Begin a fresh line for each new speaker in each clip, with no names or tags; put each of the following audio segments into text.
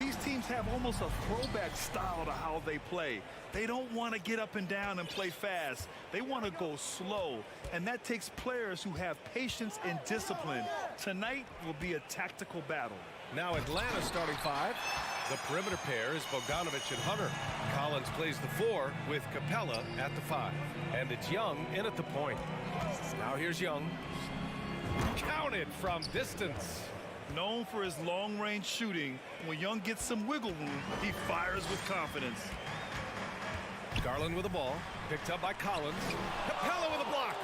These teams have almost a throwback style to how they play. They don't want to get up and down and play fast. They want to go slow, and that takes players who have patience and discipline. Tonight will be a tactical battle.
Now Atlanta starting five. The perimeter pair is Bogdanovich and Hunter. Collins plays the 4 with Capella at the 5. And it's Young in at the point. Now here's Young. Counted from distance.
Known for his long-range shooting, when Young gets some wiggle room, he fires with confidence.
Garland with the ball. Picked up by Collins. Capella with a block.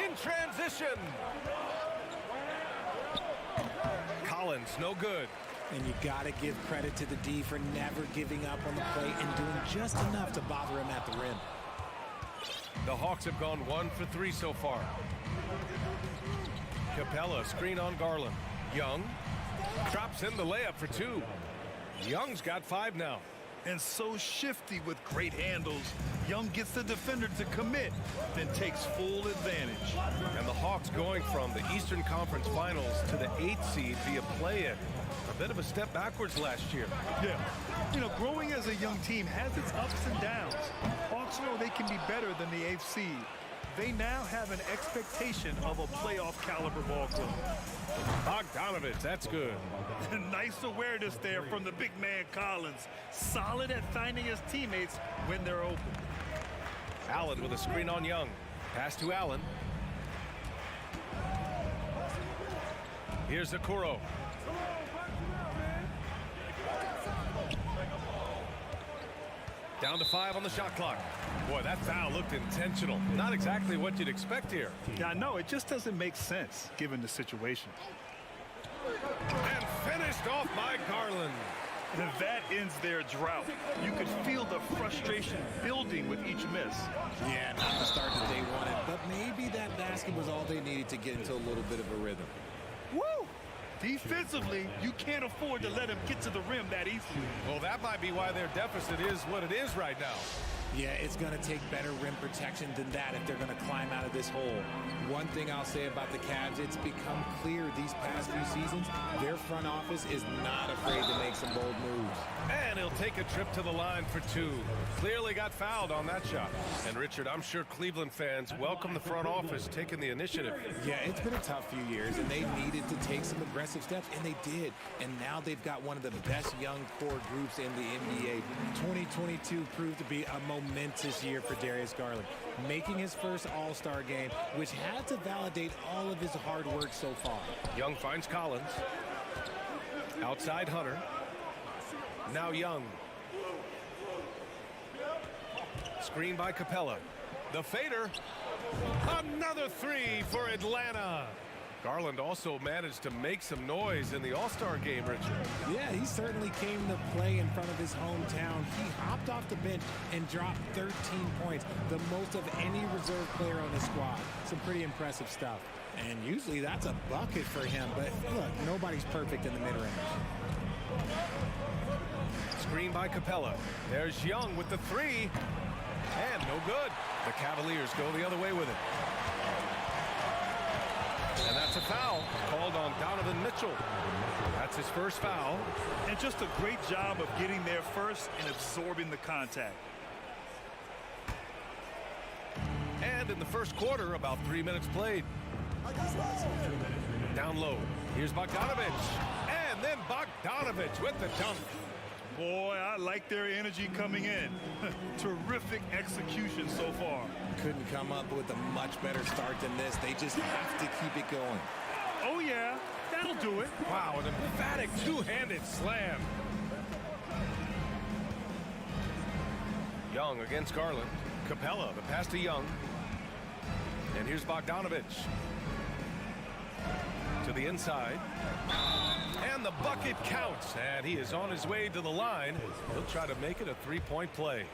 In transition. Collins, no good.
And you got to give credit to the D for never giving up on the play and doing just enough to bother him at the rim.
The Hawks have gone 1 for 3 so far. Capella, screen on Garland. Young drops in the layup for 2. Young's got 5 now.
And so shifty with great handles. Young gets the defender to commit, then takes full advantage.
And the Hawks going from the Eastern Conference Finals to the 8th seed via play-in. A bit of a step backwards last year.
Yeah. You know, growing as a young team has its ups and downs. Hawks know they can be better than the 8th seed. They now have an expectation of a playoff caliber ball club.
Bogdanovich, that's good.
Nice awareness there from the big man Collins. Solid at finding his teammates when they're open.
Allen with a screen on Young. Pass to Allen. Here's Okoro. Down to 5 on the shot clock. Boy, that foul looked intentional. Not exactly what you'd expect here.
Yeah, I know. It just doesn't make sense given the situation.
And finished off by Garland.
And that ends their drought. You could feel the frustration building with each miss.
Yeah, not the start that they wanted, but maybe that basket was all they needed to get into a little bit of a rhythm.
Woo! Defensively, you can't afford to let him get to the rim that easily.
Well, that might be why their deficit is what it is right now.
Yeah, it's going to take better rim protection than that if they're going to climb out of this hole. One thing I'll say about the Cavs, it's become clear these past few seasons, their front office is not afraid to make some bold moves.
And he'll take a trip to the line for 2. Clearly got fouled on that shot. And Richard, I'm sure Cleveland fans welcome the front office taking the initiative.
Yeah, it's been a tough few years, and they needed to take some aggressive steps, and they did. And now they've got one of the best young core groups in the NBA. 2022 proved to be a momentous year for Darius Garland, making his first All-Star game, which had to validate all of his hard work so far.
Young finds Collins. Outside Hunter. Now Young. Screen by Capella. The fader. Another 3 for Atlanta. Garland also managed to make some noise in the All-Star game, Richard.
Yeah, he certainly came to play in front of his hometown. He hopped off the bench and dropped 13 points, the most of any reserve player on his squad. Some pretty impressive stuff. And usually that's a bucket for him, but look, nobody's perfect in the mid-range.
Screen by Capella. There's Young with the 3. And no good. The Cavaliers go the other way with it. And that's a foul called on Donovan Mitchell. That's his first foul.
And just a great job of getting there first and absorbing the contact.
And in the first quarter, about 3 minutes played. Down low. Here's Bogdanovich. And then Bogdanovich with the dunk.
Boy, I like their energy coming in. Terrific execution so far.
Couldn't come up with a much better start than this. They just have to keep it going.
Oh, yeah. That'll do it.
Wow, an emphatic two-handed slam. Young against Garland. Capella, the pass to Young. And here's Bogdanovich. To the inside. And the bucket counts. And he is on his way to the line. He'll try to make it a three-point play.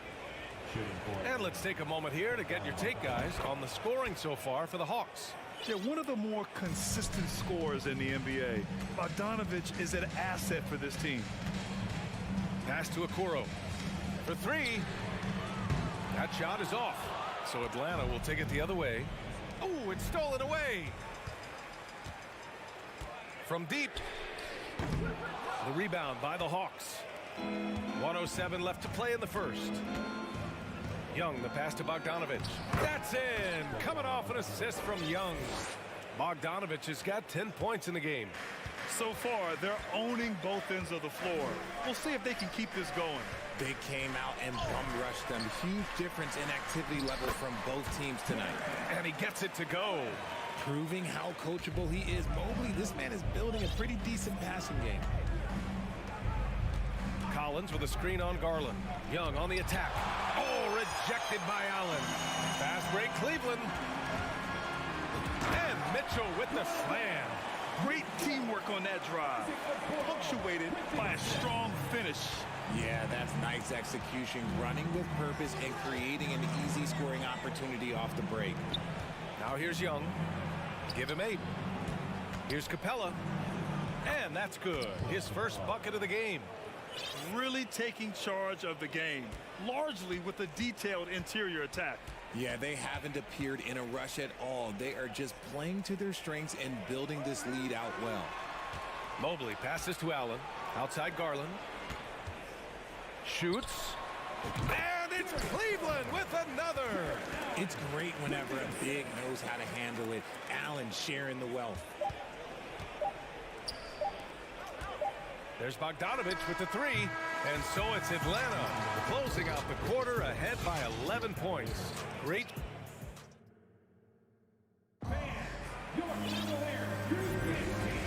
And let's take a moment here to get your take, guys, on the scoring so far for the Hawks.
Yeah, one of the more consistent scorers in the NBA. Bogdanovich is an asset for this team.
Pass to Okoro. For three. That shot is off. So Atlanta will take it the other way. Oh, it's stolen away. From deep. The rebound by the Hawks. 1:07 left to play in the first. Young, the pass to Bogdanovich. That's in. Coming off an assist from Young. Bogdanovich has got 10 points in the game.
So far, they're owning both ends of the floor. We'll see if they can keep this going.
They came out and bum rushed them. Huge difference in activity level from both teams tonight.
And he gets it to go.
Proving how coachable he is. Mobley, this man is building a pretty decent passing game.
Collins with a screen on Garland. Young on the attack. Oh, rejected by Allen. Fast break, Cleveland. And Mitchell with the slam.
Great teamwork on that drive. Punctuated by a strong finish.
Yeah, that's nice execution. Running with purpose and creating an easy scoring opportunity off the break.
Now here's Young. Give him 8. Here's Capella. And that's good. His first bucket of the game.
Really taking charge of the game, largely with a detailed interior attack.
Yeah, they haven't appeared in a rush at all. They are just playing to their strengths and building this lead out well.
Mobley passes to Allen. Outside Garland. Shoots. And it's Cleveland with another.
It's great whenever a big knows how to handle it. Allen sharing the wealth.
There's Bogdanovich with the 3. And so it's Atlanta closing out the quarter ahead by 11 points. Great.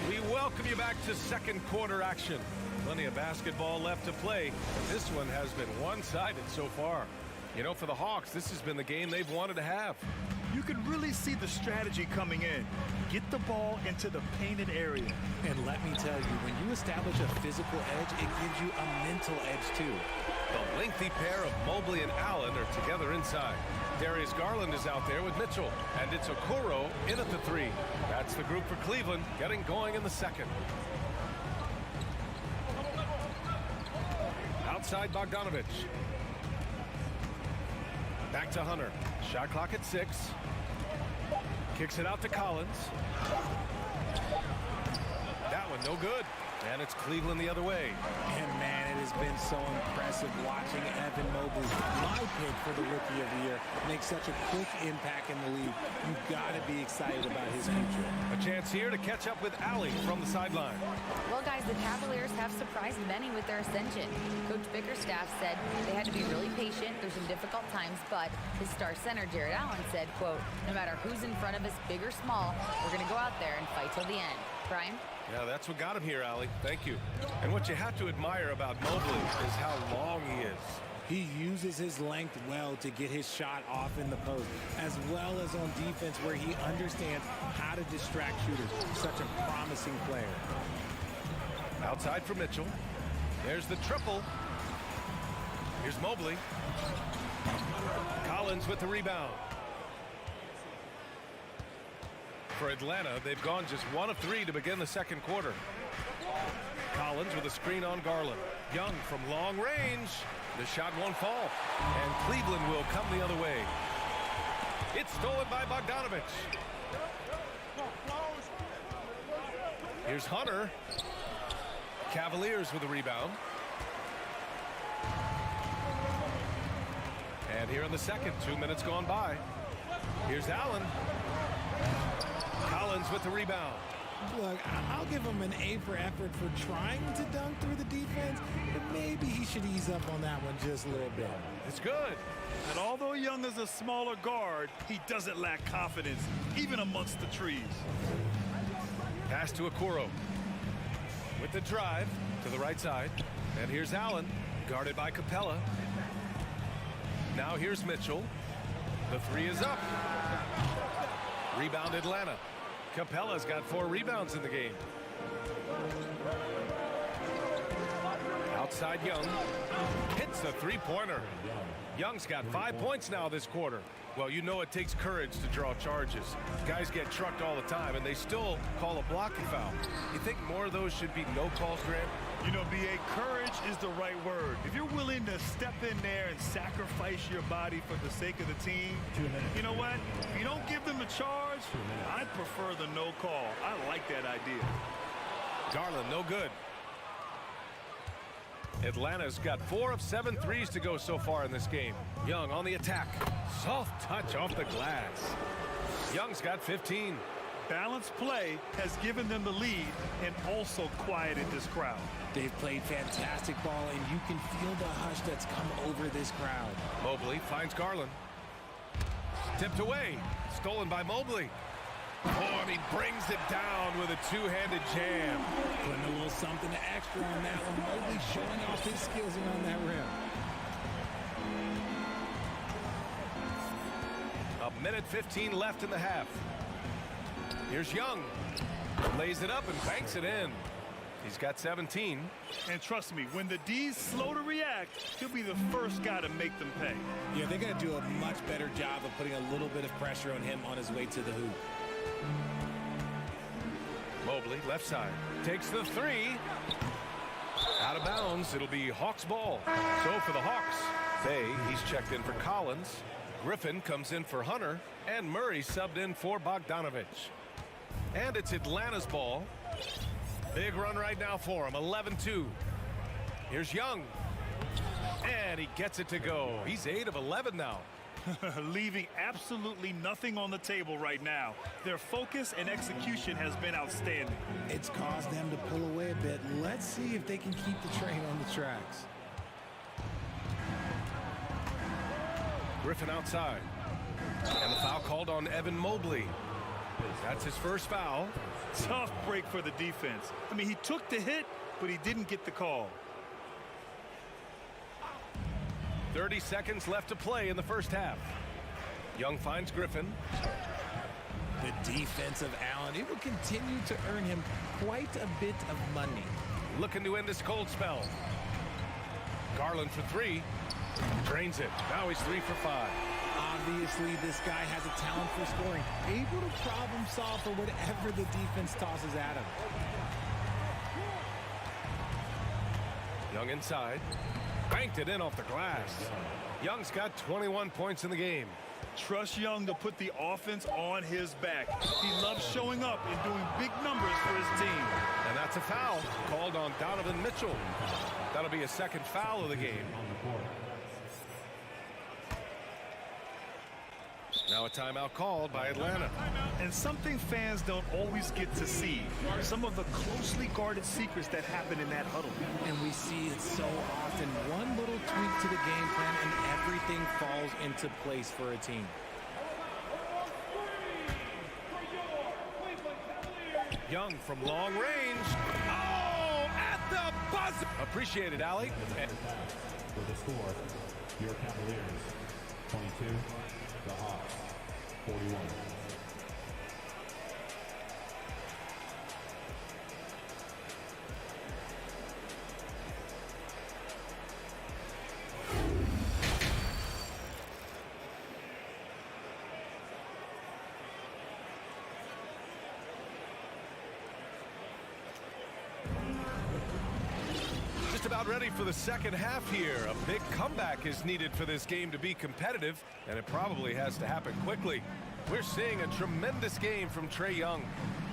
We welcome you back to second quarter action. Plenty of basketball left to play. This one has been one-sided so far. You know, for the Hawks, this has been the game they've wanted to have.
You can really see the strategy coming in. Get the ball into the painted area.
And let me tell you, when you establish a physical edge, it gives you a mental edge too.
The lengthy pair of Mobley and Allen are together inside. Darius Garland is out there with Mitchell. And it's Okoro in at the 3. That's the group for Cleveland getting going in the second. Outside Bogdanovich. Back to Hunter. Shot clock at 6. Kicks it out to Collins. That one no good. And it's Cleveland the other way.
And man, it has been so impressive watching Evan Mobley, my pick for the Rookie of the Year, make such a quick impact in the league. You've got to be excited about his future.
A chance here to catch up with Allie from the sideline.
Well, guys, the Cavaliers have surprised many with their ascension. Coach Bickerstaff said they had to be really patient. There's some difficult times, but his star center, Jared Allen, said, quote, no matter who's in front of us, big or small, we're going to go out there and fight till the end. Brian?
Yeah, that's what got him here, Allie. Thank you. And what you have to admire about Mobley is how long he is.
He uses his length well to get his shot off in the post, as well as on defense where he understands how to distract shooters. Such a promising player.
Outside for Mitchell. There's the triple. Here's Mobley. Collins with the rebound. For Atlanta, they've gone just 1 of 3 to begin the second quarter. Collins with a screen on Garland. Young from long range. The shot won't fall. And Cleveland will come the other way. It's stolen by Bogdanovich. Here's Hunter. Cavaliers with a rebound. And here in the second, 2 minutes gone by. Here's Allen. Collins with the rebound.
Look, I'll give him an A for effort for trying to dunk through the defense, but maybe he should ease up on that one just a little bit.
It's good.
And although Young is a smaller guard, he doesn't lack confidence, even amongst the trees.
Pass to Okoro. With the drive to the right side. And here's Allen, guarded by Capella. Now here's Mitchell. The 3 is up. Rebound Atlanta. Capella's got 4 rebounds in the game. Outside Young. Hits the 3-pointer. Young's got 5 points now this quarter. Well, you know it takes courage to draw charges. Guys get trucked all the time, and they still call a blocking foul. You think more of those should be no calls, Grant?
You know, B.A., courage is the right word. If you're willing to step in there and sacrifice your body for the sake of the team, you know what? If you don't give them a charge, I'd prefer the no call. I like that idea.
Garland, no good. Atlanta's got 4 of 7 threes to go so far in this game. Young on the attack. Soft touch off the glass. Young's got 15.
Balanced play has given them the lead and also quieted this crowd.
They've played fantastic ball, and you can feel the hush that's come over this crowd.
Mobley finds Garland. Tipped away. Stolen by Mobley. Oh, and he brings it down with a two-handed jam.
Putting a little something extra on that one. Mobley showing off his skills around that rim.
A minute 15 left in the half. Here's Young. Lays it up and banks it in. He's got 17.
And trust me, when the D's slow to react, he'll be the first guy to make them pay.
Yeah, they're going to do a much better job of putting a little bit of pressure on him on his way to the hoop.
Mobley, left side, takes the three. Out of bounds. It'll be Hawks ball. So for the Hawks, Bay, he's checked in for Collins. Griffin comes in for Hunter. And Murray subbed in for Bogdanovich. And it's Atlanta's ball. Big run right now for him, 11-2. Here's Young. And he gets it to go. He's 8 of 11 now.
Leaving absolutely nothing on the table right now. Their focus and execution has been outstanding.
It's caused them to pull away a bit. Let's see if they can keep the train on the tracks.
Griffin outside. And the foul called on Evan Mobley. That's his first foul.
Tough break for the defense. I mean, he took the hit, but he didn't get the call.
30 seconds left to play in the first half. Young finds Griffin.
The defense of Allen, it will continue to earn him quite a bit of money.
Looking to end this cold spell. Garland for three. Drains it. Now he's 3 for 5.
Obviously, this guy has a talent for scoring. Able to problem solve for whatever the defense tosses at him.
Young inside. Banked it in off the glass. Young's got 21 points in the game.
Trust Young to put the offense on his back. He loves showing up and doing big numbers for his team.
And that's a foul called on Donovan Mitchell. That'll be a second foul of the game. Now a timeout called by Atlanta.
And something fans don't always get to see. Some of the closely guarded secrets that happen in that huddle.
And we see it so often. One little tweak to the game plan and everything falls into place for a team.
Young from long range. Oh, at the buzzer. Appreciate it, Allie.
For the score, your Cavaliers, 22, the Hawks, 41.
Just about ready for the second half here. A big comeback is needed for this game to be competitive, and it probably has to happen quickly. We're seeing a tremendous game from Trae Young.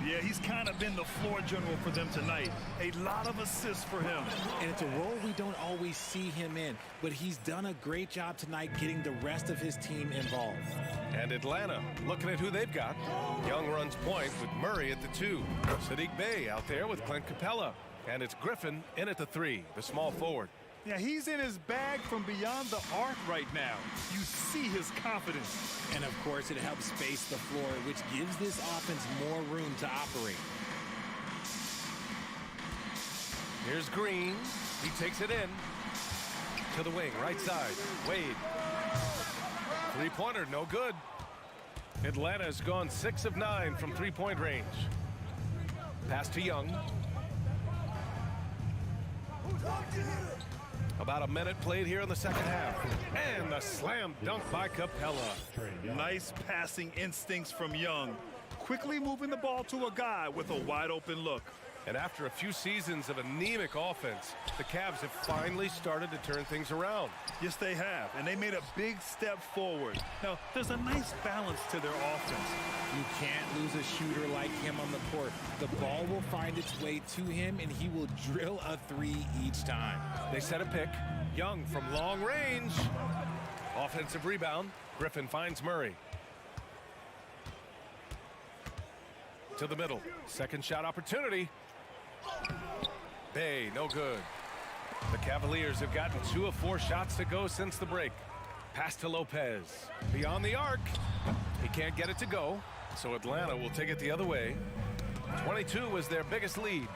Yeah, he's kind of been the floor general for them tonight. A lot of assists for him.
And it's a role we don't always see him in, but he's done a great job tonight getting the rest of his team involved.
And Atlanta, looking at who they've got. Young runs point with Murray at the 2. Sadiq Bey out there with Clint Capella. And it's Griffin in at the 3, the small forward.
Yeah, he's in his bag from beyond the arc right now. You see his confidence.
And of course, it helps space the floor, which gives this offense more room to operate.
Here's Green. He takes it in. To the wing, right side. Wade. Three-pointer, no good. Atlanta's gone 6 of 9 from three-point range. Pass to Young. About a minute played here in the second half. And the slam dunk by Capella.
Nice passing instincts from Young. Quickly moving the ball to a guy with a wide open look.
And after a few seasons of anemic offense, the Cavs have finally started to turn things around.
Yes, they have, and they made a big step forward. Now, there's a nice balance to their offense.
You can't lose a shooter like him on the court. The ball will find its way to him, and he will drill a three each time.
They set a pick. Young from long range. Offensive rebound. Griffin finds Murray. To the middle. Second shot opportunity. Bay, no good. The Cavaliers have gotten 2 of 4 shots to go since the break. Pass to Lopez. Beyond the arc. He can't get it to go, so Atlanta will take it the other way. 22 was their biggest lead.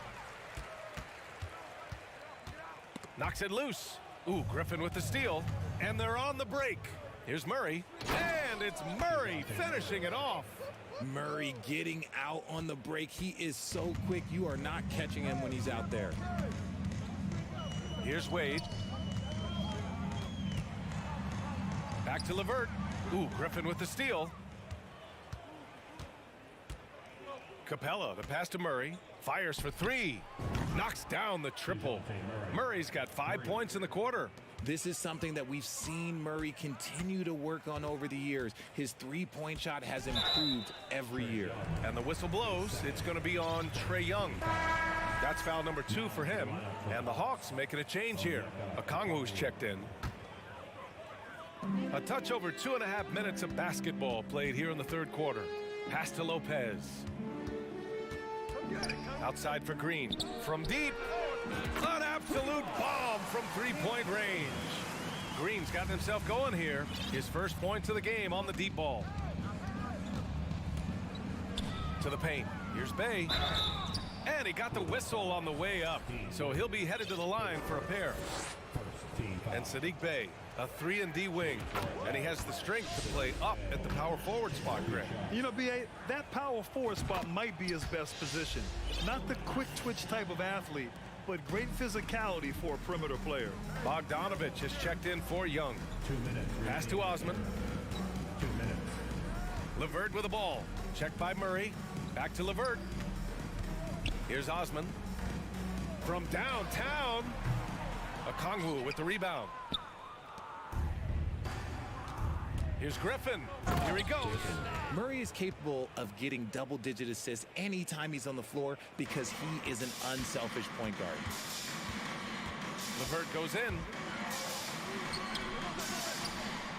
Knocks it loose. Ooh, Griffin with the steal. And they're on the break. Here's Murray. And it's Murray finishing it off.
Murray getting out on the break. He is so quick. You are not catching him when he's out there.
Here's Wade. Back to LeVert. Ooh, Griffin with the steal. Capella, the pass to Murray. Fires for 3. Knocks down the triple. Murray's got 5 points in the quarter.
This is something that we've seen Murray continue to work on over the years. His three-point shot has improved every year.
And the whistle blows. It's going to be on Trae Young. That's foul number 2 for him. And the Hawks making a change here. Okongwu's checked in. A touch over 2.5 minutes of basketball played here in the third quarter. Pass to Lopez. Outside for Green. From deep. An absolute bomb from three-point range. Green's gotten himself going here. His first points of the game on the deep ball. To the paint. Here's Bay. And he got the whistle on the way up. So he'll be headed to the line for a pair. And Saddiq Bey, a 3-and-D wing. And he has the strength to play up at the power forward spot, Greg.
You know, B.A., that power forward spot might be his best position. Not the quick twitch type of athlete, but great physicality for a perimeter player.
Bogdanovich has checked in for Young.
2 minutes.
Pass to Osman.
2 minutes.
LeVert with the ball. Checked by Murray. Back to LeVert. Here's Osman. From downtown. Okongwu with the rebound. Here's Griffin. Here he goes.
Murray is capable of getting double-digit assists anytime he's on the floor because he is an unselfish point guard.
LeVert goes in.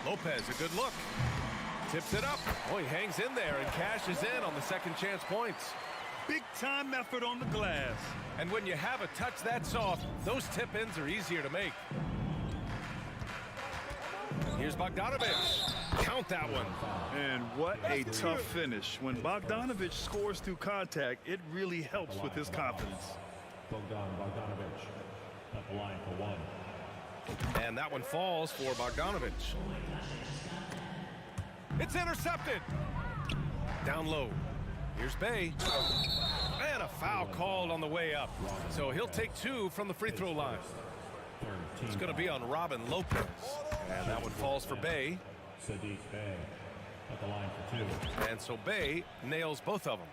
Lopez, a good look. Tips it up. Oh, he hangs in there and cashes in on the second chance points.
Big time effort on the glass.
And when you have a touch that soft, those tip-ins are easier to make. Here's Bogdanovich. Count that one.
And what a tough finish. When Bogdanovich scores through contact, it really helps with his confidence.
Bogdanovich at the line for 1.
And that one falls for Bogdanovich. It's intercepted. Down low. Here's Bay. And a foul called on the way up. So he'll take 2 from the free throw line. It's going to be on Robin Lopez. And that one falls for Bay.
Saddiq Bey at the line for 2.
And so Bay nails both of them.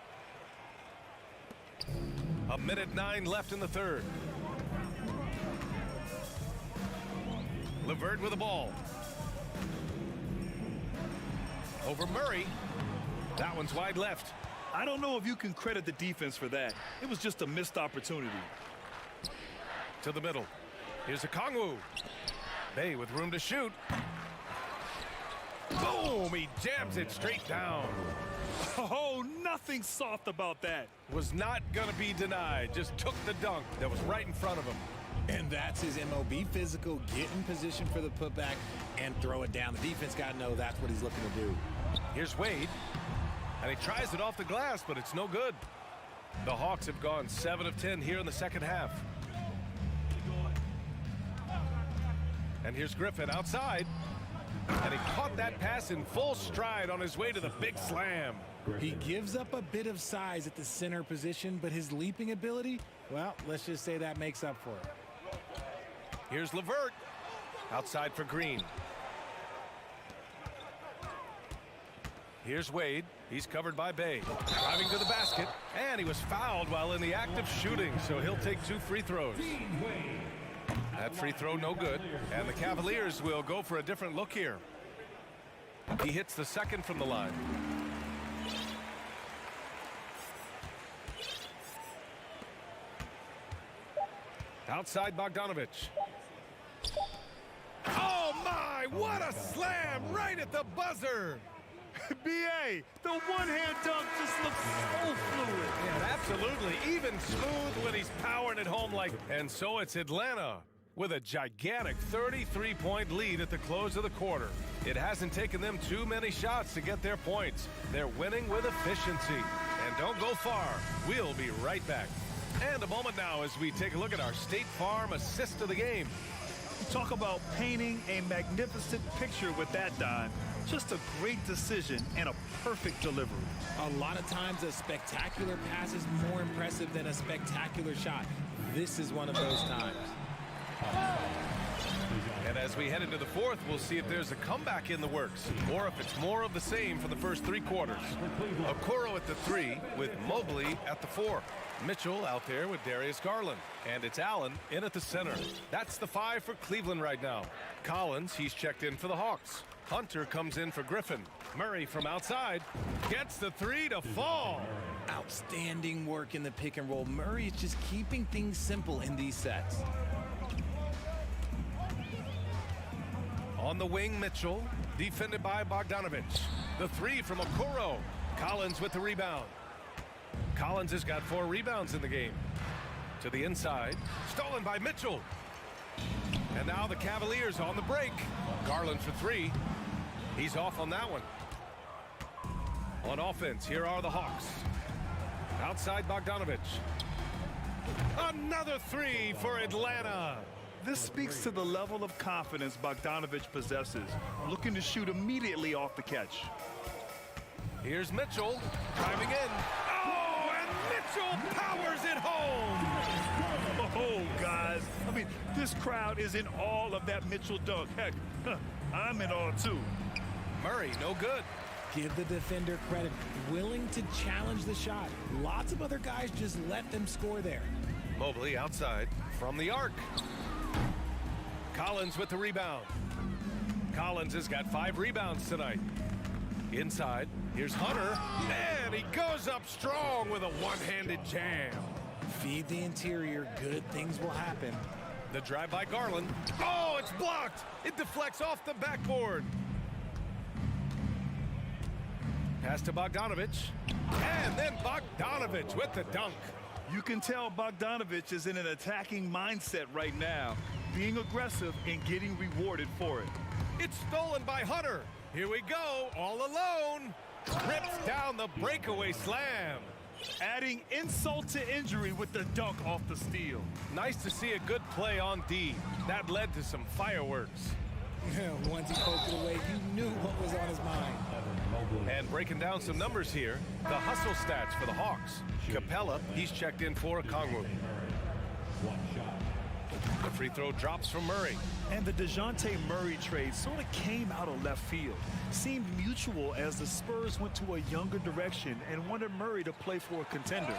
1:09 left in the third. LeVert with the ball. Over Murray. That one's wide left.
I don't know if you can credit the defense for that. It was just a missed opportunity.
To the middle. Here's Okongwu. Bay with room to shoot. Boom! He jams it straight down.
Oh, nothing soft about that.
Was not going to be denied. Just took the dunk that was right in front of him.
And that's his MOB, physical, get in position for the putback and throw it down. The defense got to know that's what he's looking to do.
Here's Wade. And he tries it off the glass, but it's no good. The Hawks have gone 7 of 10 here in the second half. And here's Griffin outside. And he caught that pass in full stride on his way to the big slam.
He gives up a bit of size at the center position, but his leaping ability, well, let's just say that makes up for it.
Here's LeVert. Outside for Green. Here's Wade. He's covered by Bay. Driving to the basket. And he was fouled while in the act of shooting, so he'll take 2 free throws. That free throw no good. And the Cavaliers will go for a different look here. He hits the second from the line. Outside Bogdanovic. Oh my, what a slam right at the buzzer.
B.A., the one-hand dunk just looks so fluid.
Yeah, absolutely. Even smooth when he's powering it home like. And so it's Atlanta with a gigantic 33-point lead at the close of the quarter. It hasn't taken them too many shots to get their points. They're winning with efficiency. And don't go far. We'll be right back. And a moment now as we take a look at our State Farm assist of the game.
Talk about painting a magnificent picture with that, Don. Just a great decision and a perfect delivery.
A lot of times a spectacular pass is more impressive than a spectacular shot. This is one of those times.
And as we head into the fourth, we'll see if there's a comeback in the works or if it's more of the same for the first 3 quarters. Okoro at the 3 with Mobley at the 4. Mitchell out there with Darius Garland. And it's Allen in at the center. That's the 5 for Cleveland right now. Collins, he's checked in for the Hawks. Hunter comes in for Griffin. Murray from outside gets the 3 to fall.
Outstanding work in the pick and roll. Murray is just keeping things simple in these sets.
On the wing, Mitchell, defended by Bogdanovic. The 3 from Okoro. Collins with the rebound. Collins has got 4 rebounds in the game. To the inside, stolen by Mitchell. And now the Cavaliers on the break. Garland for 3. He's off on that one. On offense, here are the Hawks. Outside Bogdanovic. Another 3 for Atlanta.
This speaks to the level of confidence Bogdanovic possesses, looking to shoot immediately off the catch.
Here's Mitchell driving in. Oh, and Mitchell powers it home.
Oh, guys, I mean, this crowd is in awe of that Mitchell dunk. Heck, I'm in awe too.
Murray, no good.
Give the defender credit. Willing to challenge the shot. Lots of other guys just let them score there.
Mobley outside from the arc. Collins with the rebound. Collins has got 5 rebounds tonight. Inside, here's Hunter, and he goes up strong with a one-handed jam.
Feed the interior, good things will happen.
The drive by Garland. Oh, it's blocked. It deflects off the backboard. Pass to Bogdanovic, and then Bogdanovic with the dunk.
You can tell Bogdanovic is in an attacking mindset right now, being aggressive and getting rewarded for it.
It's stolen by Hunter. Here we go, all alone. Rips down the breakaway slam.
Adding insult to injury with the dunk off the steal.
Nice to see a good play on D. That led to some fireworks.
Once he poked it away, you knew what was on his mind.
And breaking down some numbers here, the hustle stats for the Hawks. Capella, he's checked in for Kongwu. The free throw drops from Murray.
And the DeJounte Murray trade sort of came out of left field. Seemed mutual as the Spurs went to a younger direction and wanted Murray to play for a contender.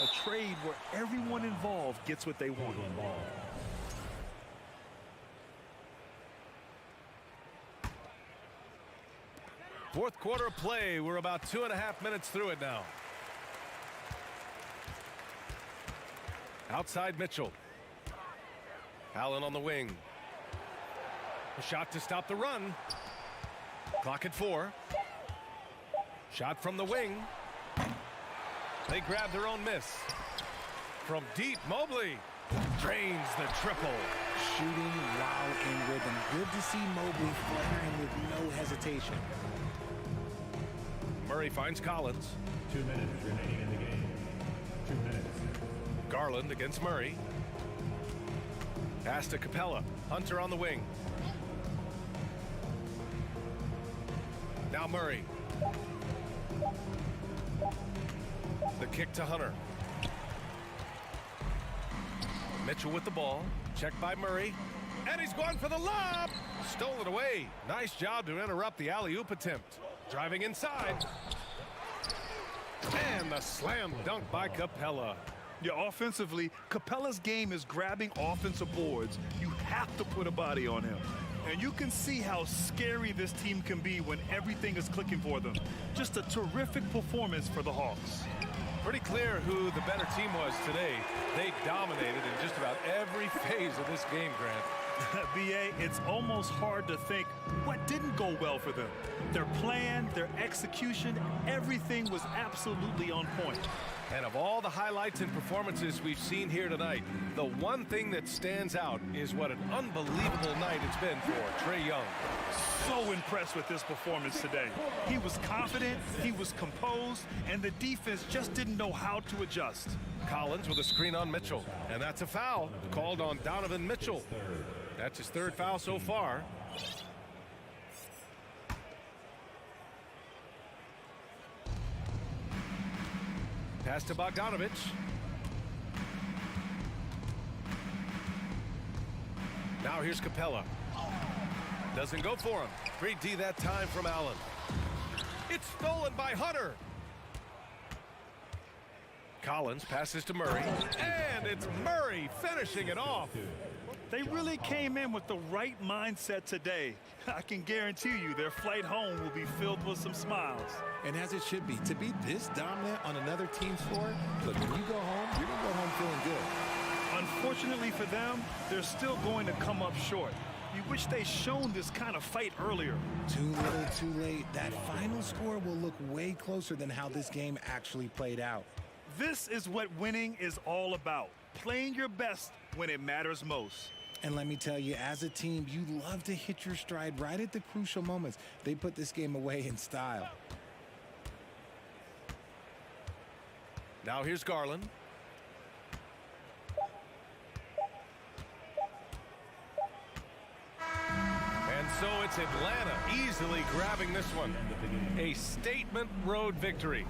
A trade where everyone involved gets what they want.
Fourth quarter of play. We're about 2.5 minutes through it now. Outside Mitchell. Allen on the wing. A shot to stop the run. Clock at 4. Shot from the wing. They grab their own miss. From deep, Mobley drains the triple.
Shooting while in rhythm. Good to see Mobley firing with no hesitation.
Murray finds Collins.
2 minutes remaining in the game. 2 minutes.
Garland against Murray. Pass to Capella. Hunter on the wing. Now Murray. The kick to Hunter. Mitchell with the ball. Checked by Murray. And he's going for the lob. Stole it away. Nice job to interrupt the alley-oop attempt. Driving inside. And the slam dunk by Capella.
Yeah, offensively, Capella's game is grabbing offensive boards. You have to put a body on him. And you can see how scary this team can be when everything is clicking for them. Just a terrific performance for the Hawks.
Pretty clear who the better team was today. They dominated in just about every phase of this game, Grant.
BA, it's almost hard to think what didn't go well for them. Their plan, their execution, everything was absolutely on point.
And of all the highlights and performances we've seen here tonight, the one thing that stands out is what an unbelievable night it's been for Trae Young.
So impressed with this performance today. He was confident, he was composed, and the defense just didn't know how to adjust.
Collins with a screen on Mitchell, and that's a foul called on Donovan Mitchell. That's his third foul so far. Pass to Bogdanovich. Now here's Capella. Doesn't go for him. Great D that time from Allen. It's stolen by Hunter. Collins passes to Murray. And it's Murray finishing it off.
They really came in with the right mindset today. I can guarantee you their flight home will be filled with some smiles.
And as it should be, to be this dominant on another team's floor, look, when you go home, you're going to go home feeling good.
Unfortunately for them, they're still going to come up short. You wish they'd shown this kind of fight earlier.
Too little, too late. That final score will look way closer than how this game actually played out.
This is what winning is all about. Playing your best when it matters most.
And let me tell you, as a team, you love to hit your stride right at the crucial moments. They put this game away in style.
Now here's Garland. And so it's Atlanta easily grabbing this one. A statement road victory.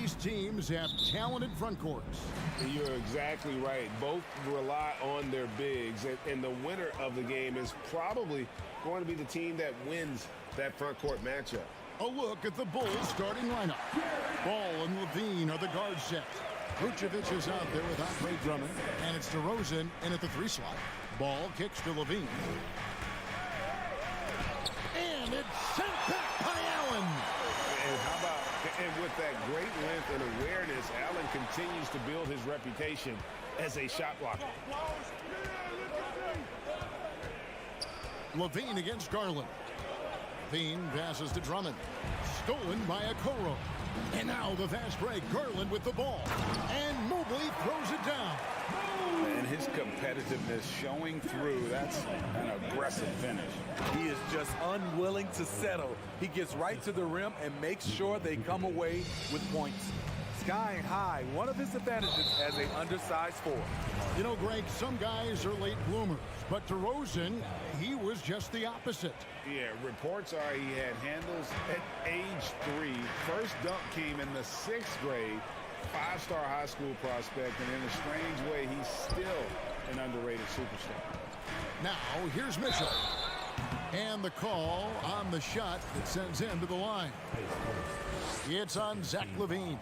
These teams have talented front courts.
You're exactly right. Both rely on their bigs, and the winner of the game is probably going to be the team that wins that front court matchup.
A look at the Bulls starting lineup. Ball and Levine are the guard set. Vucevic is out there with Andre Drummond, and it's DeRozan in at the 3 slot. Ball kicks to Levine. And it's sent back by Allen.
And how about, and with that great length and awareness, Allen continues to build his reputation as a shot blocker.
Levine against Garland. Levine passes to Drummond. Stolen by Okoro. And now the fast break. Garland with the ball. And Mobley throws it down.
And his competitiveness showing through. That's an aggressive finish.
He is just unwilling to settle. He gets right to the rim and makes sure they come away with points. Skying high, one of his advantages as an undersized forward.
You know, Greg, some guys are late bloomers, but DeRozan, he was just the opposite.
Yeah, reports are he had handles at age 3. First dunk came in the 6th grade. 5-star high school prospect, and in a strange way, he's still an underrated superstar.
Now, here's Mitchell. And the call on the shot that sends him to the line. It's on Zach LaVine.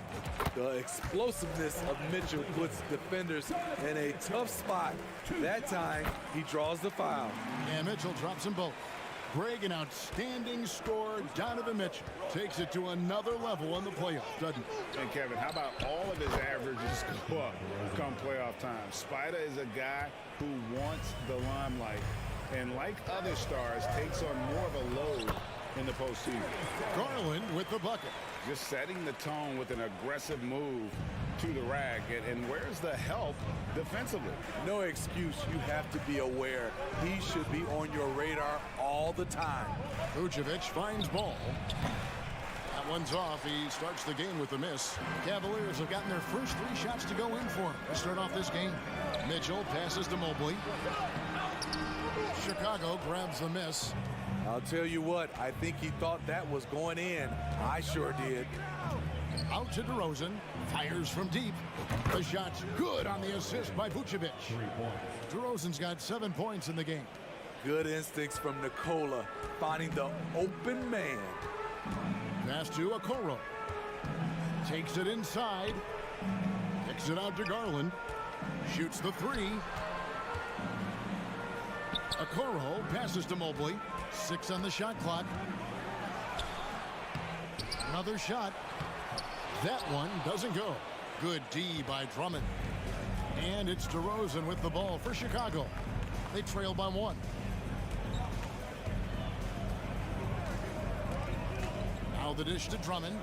The explosiveness of Mitchell puts defenders in a tough spot. That time, he draws the foul.
And Mitchell drops them both. Greg, an outstanding scorer. Donovan Mitchell takes it to another level in the playoffs, doesn't he?
And Kevin, how about all of his averages go up come playoff time? Spider is a guy who wants the limelight, and like other stars, takes on more of a load in the postseason.
Garland with the bucket.
Just setting the tone with an aggressive move to the rack. And where's the help defensively?
No excuse. You have to be aware. He should be on your radar all the time.
Vucevic finds ball. That one's off. He starts the game with a miss. Cavaliers have gotten their first 3 shots to go in for him to start off this game. Mitchell passes to Mobley. Chicago grabs the miss.
I'll tell you what, I think he thought that was going in. I sure did.
Out to DeRozan. Fires from deep. The shot's good on the assist by Vucevic.
3 points.
DeRozan's got 7 points in the game.
Good instincts from Nikola, finding the open man.
Pass to Okoro. Takes it inside. Kicks it out to Garland. Shoots the 3. Okoro passes to Mobley. 6 on the shot clock. Another shot. That one doesn't go. Good D by Drummond. And it's DeRozan with the ball for Chicago. They trail by 1. Now the dish to Drummond.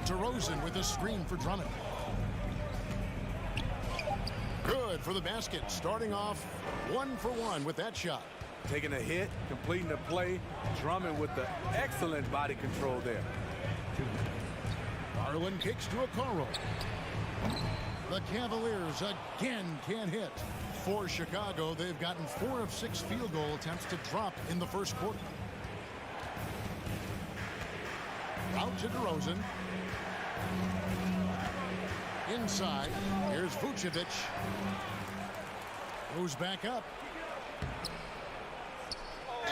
DeRozan with a screen for Drummond. Good for the basket. Starting off 1 for 1 with that shot.
Taking a hit, completing the play. Drummond with the excellent body control there.
Garland kicks to Okoro. The Cavaliers again can't hit. For Chicago, they've gotten 4 of 6 field goal attempts to drop in the first quarter. Out to DeRozan. Inside, here's Vucevic. Goes back up.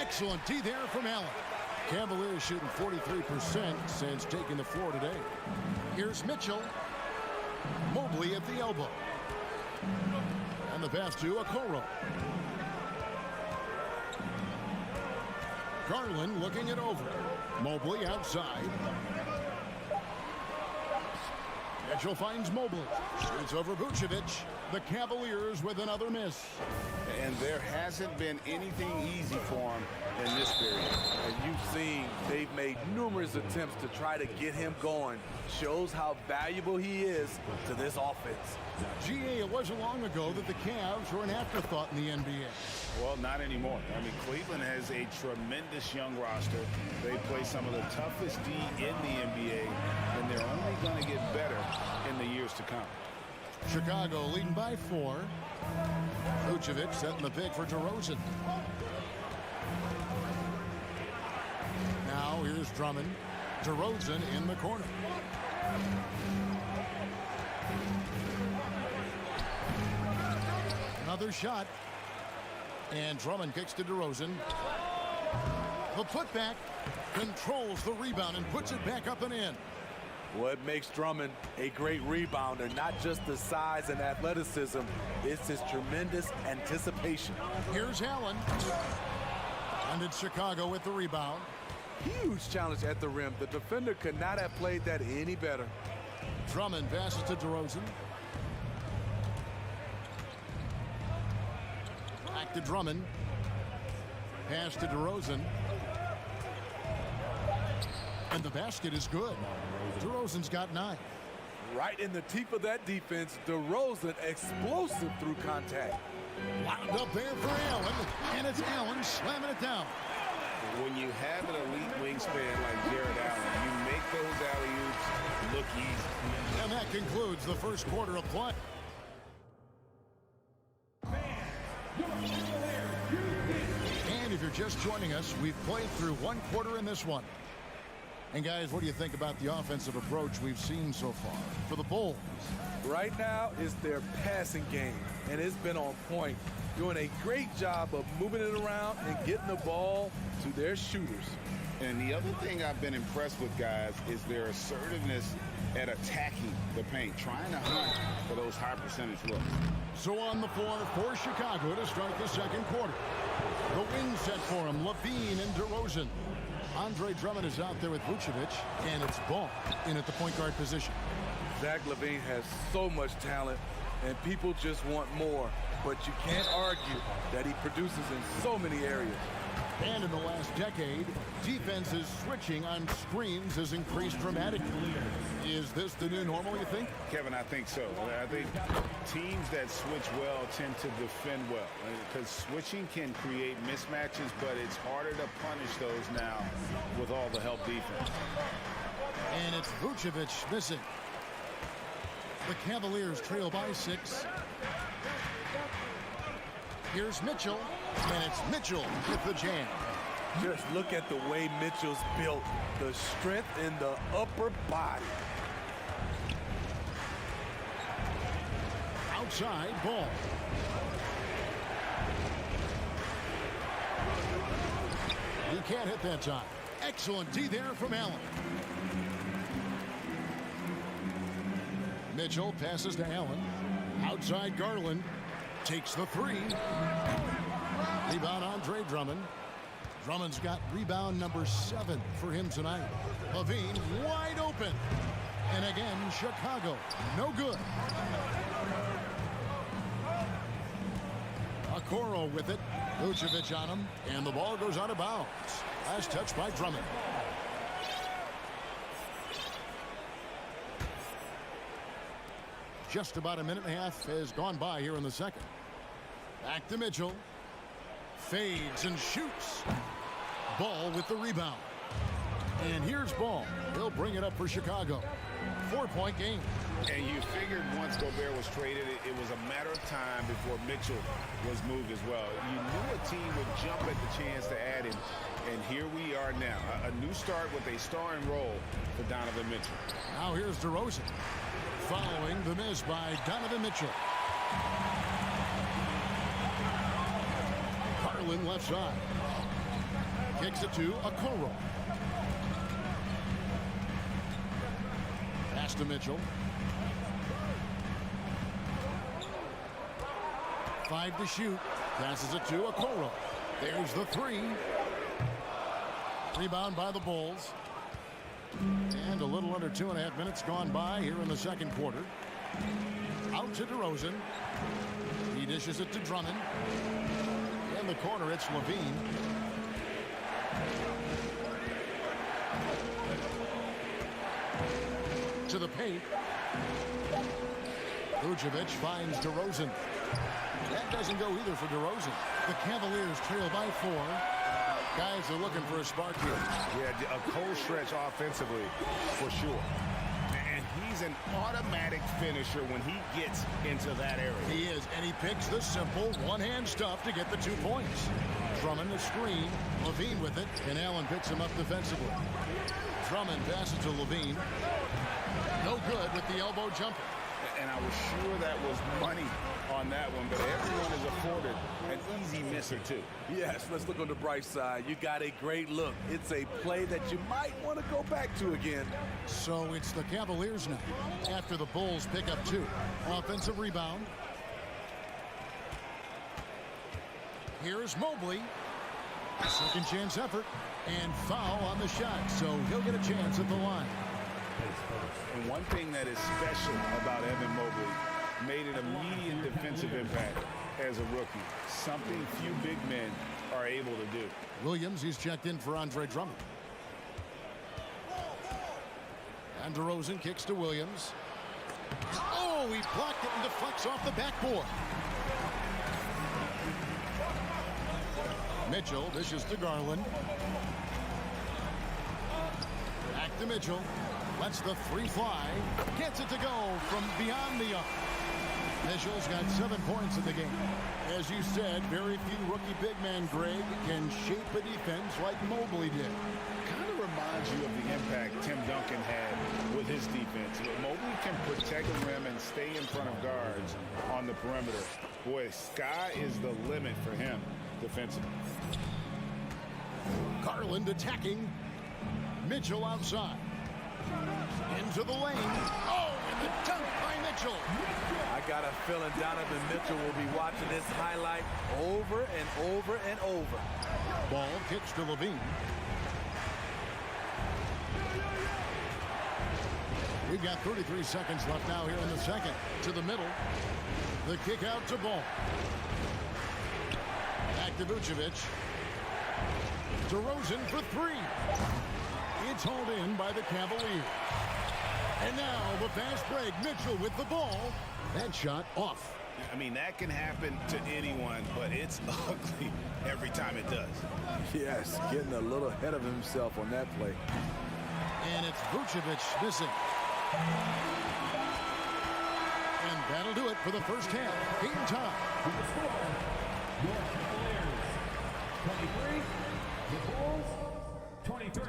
Excellent D there from Allen. Cavaliers shooting 43% since taking the floor today. Here's Mitchell. Mobley at the elbow. And the pass to Okoro. Garland looking it over. Mobley outside. Mitchell finds Mobley. Shoots over Vucevic. The Cavaliers with another miss.
And there hasn't been anything easy for him in this period.
And you've seen they've made numerous attempts to try to get him going. Shows how valuable he is to this offense.
GA, it wasn't long ago that the Cavs were an afterthought in the NBA.
Well, not anymore. I mean, Cleveland has a tremendous young roster. They play some of the toughest D in the NBA, and they're only going to get better in the years to come.
Chicago leading by 4. Vucevic setting the pick for DeRozan. Now here's Drummond. DeRozan in the corner. Another shot. And Drummond kicks to DeRozan. The putback controls the rebound and puts it back up and in.
What makes Drummond a great rebounder, not just the size and athleticism, it's his tremendous anticipation.
Here's Allen. And it's Chicago with the rebound.
Huge challenge at the rim. The defender could not have played that any better.
Drummond passes to DeRozan. Back to Drummond. Pass to DeRozan. And the basket is good. DeRozan's got 9.
Right in the teeth of that defense, DeRozan explosive through contact.
Wound up there for Allen, and it's Allen slamming it down.
When you have an elite wingspan like Jared Allen, you make those alley-oops look easy.
And that concludes the first quarter of play. And if you're just joining us, we've played through one quarter in this one. And guys, what do you think about the offensive approach we've seen so far for the Bulls?
Right now is their passing game, and it's been on point, doing a great job of moving it around and getting the ball to their shooters.
And the other thing I've been impressed with, guys, is their assertiveness at attacking the paint, trying to hunt for those high percentage looks.
So on the floor for Chicago to start the second quarter. The wing set for him, Levine and DeRozan. Andre Drummond is out there with Vucevic, and it's Ball in at the point guard position.
Zach LaVine has so much talent, and people just want more. But you can't argue that he produces in so many areas.
And in the last decade, defenses switching on screens has increased dramatically. Is this the new normal, you think?
Kevin, I think so. I think teams that switch well tend to defend well, because switching can create mismatches, but it's harder to punish those now with all the help defense.
And it's Vucevic missing. The Cavaliers trail by 6. Here's Mitchell, and it's Mitchell with the jam.
Just look at the way Mitchell's built, the strength in the upper body.
Outside Ball. He can't hit that time. Excellent D there from Allen. Mitchell passes to Allen. Outside Garland. Takes the 3. Rebound Andre Drummond. Drummond's got rebound number 7 for him tonight. Levine wide open. And again, Chicago, no good. Okoro with it. Vucevic on him. And the ball goes out of bounds. Last touch by Drummond. Just about a minute and a half has gone by here in the second. Back to Mitchell. Fades and shoots. Ball with the rebound. And here's Ball. He'll bring it up for Chicago. 4-point game.
And you figured once Gobert was traded, it was a matter of time before Mitchell was moved as well. You knew a team would jump at the chance to add him. And here we are now. A new start with a starring role for Donovan Mitchell.
Now here's DeRozan. Following the miss by Donovan Mitchell. Garland left side. Kicks it to Okoro. Pass to Mitchell. 5 to shoot. Passes it to Okoro. There's the 3. Rebound by the Bulls. And a little under 2.5 minutes gone by here in the second quarter. Out to DeRozan. He dishes it to Drummond. In the corner, it's Levine. To the paint. Vucevic finds DeRozan. That doesn't go either for DeRozan. The Cavaliers trail by 4. Guys are looking for a spark here.
Yeah, a cold stretch offensively for sure. And he's an automatic finisher when he gets into that area.
He is, and he picks the simple one-hand stuff to get the 2 points. Drummond the screen, Levine with it, and Allen picks him up defensively. Drummond passes to Levine. No good with the elbow jumper.
And I was sure that was money on that one, but everyone is afforded an easy misser too.
Yes, let's look on the bright side. You got a great look. It's a play that you might want to go back to again.
So it's the Cavaliers now after the Bulls pick up 2. Offensive rebound. Here's Mobley. Second chance effort and foul on the shot, so he'll get a chance at the line.
And one thing that is special about Evan Mobley, made an immediate defensive impact as a rookie. Something few big men are able to do.
Williams, he's checked in for Andre Drummond. And DeRozan kicks to Williams. Oh, he blocked it and deflects off the backboard. Mitchell dishes to Garland. Back to Mitchell. Lets the 3 fly. Gets it to go from beyond the arc. Mitchell's got 7 points in the game. As you said, very few rookie big men, Greg, can shape a defense like Mobley did.
Kind of reminds you of the impact Tim Duncan had with his defense. Mobley can protect the rim and stay in front of guards on the perimeter. Boy, sky is the limit for him defensively.
Garland attacking. Mitchell outside. Into the lane. Oh, and the dunk by Mitchell.
I got a feeling Donovan Mitchell will be watching this highlight over and over and over.
Ball kicks to Levine. We've got 33 seconds left now here in the second. To the middle. The kick out to Ball. Back to Vucevic. DeRozan for 3. It's hauled in by the Cavaliers. And now the fast break. Mitchell with the ball. That shot off.
I mean, that can happen to anyone, but it's ugly every time it does.
Yes, getting a little ahead of himself on that play.
And it's Vucevic missing. And that'll do it for the first half. Game time.
The score, your Cavaliers 23, the Bulls 23.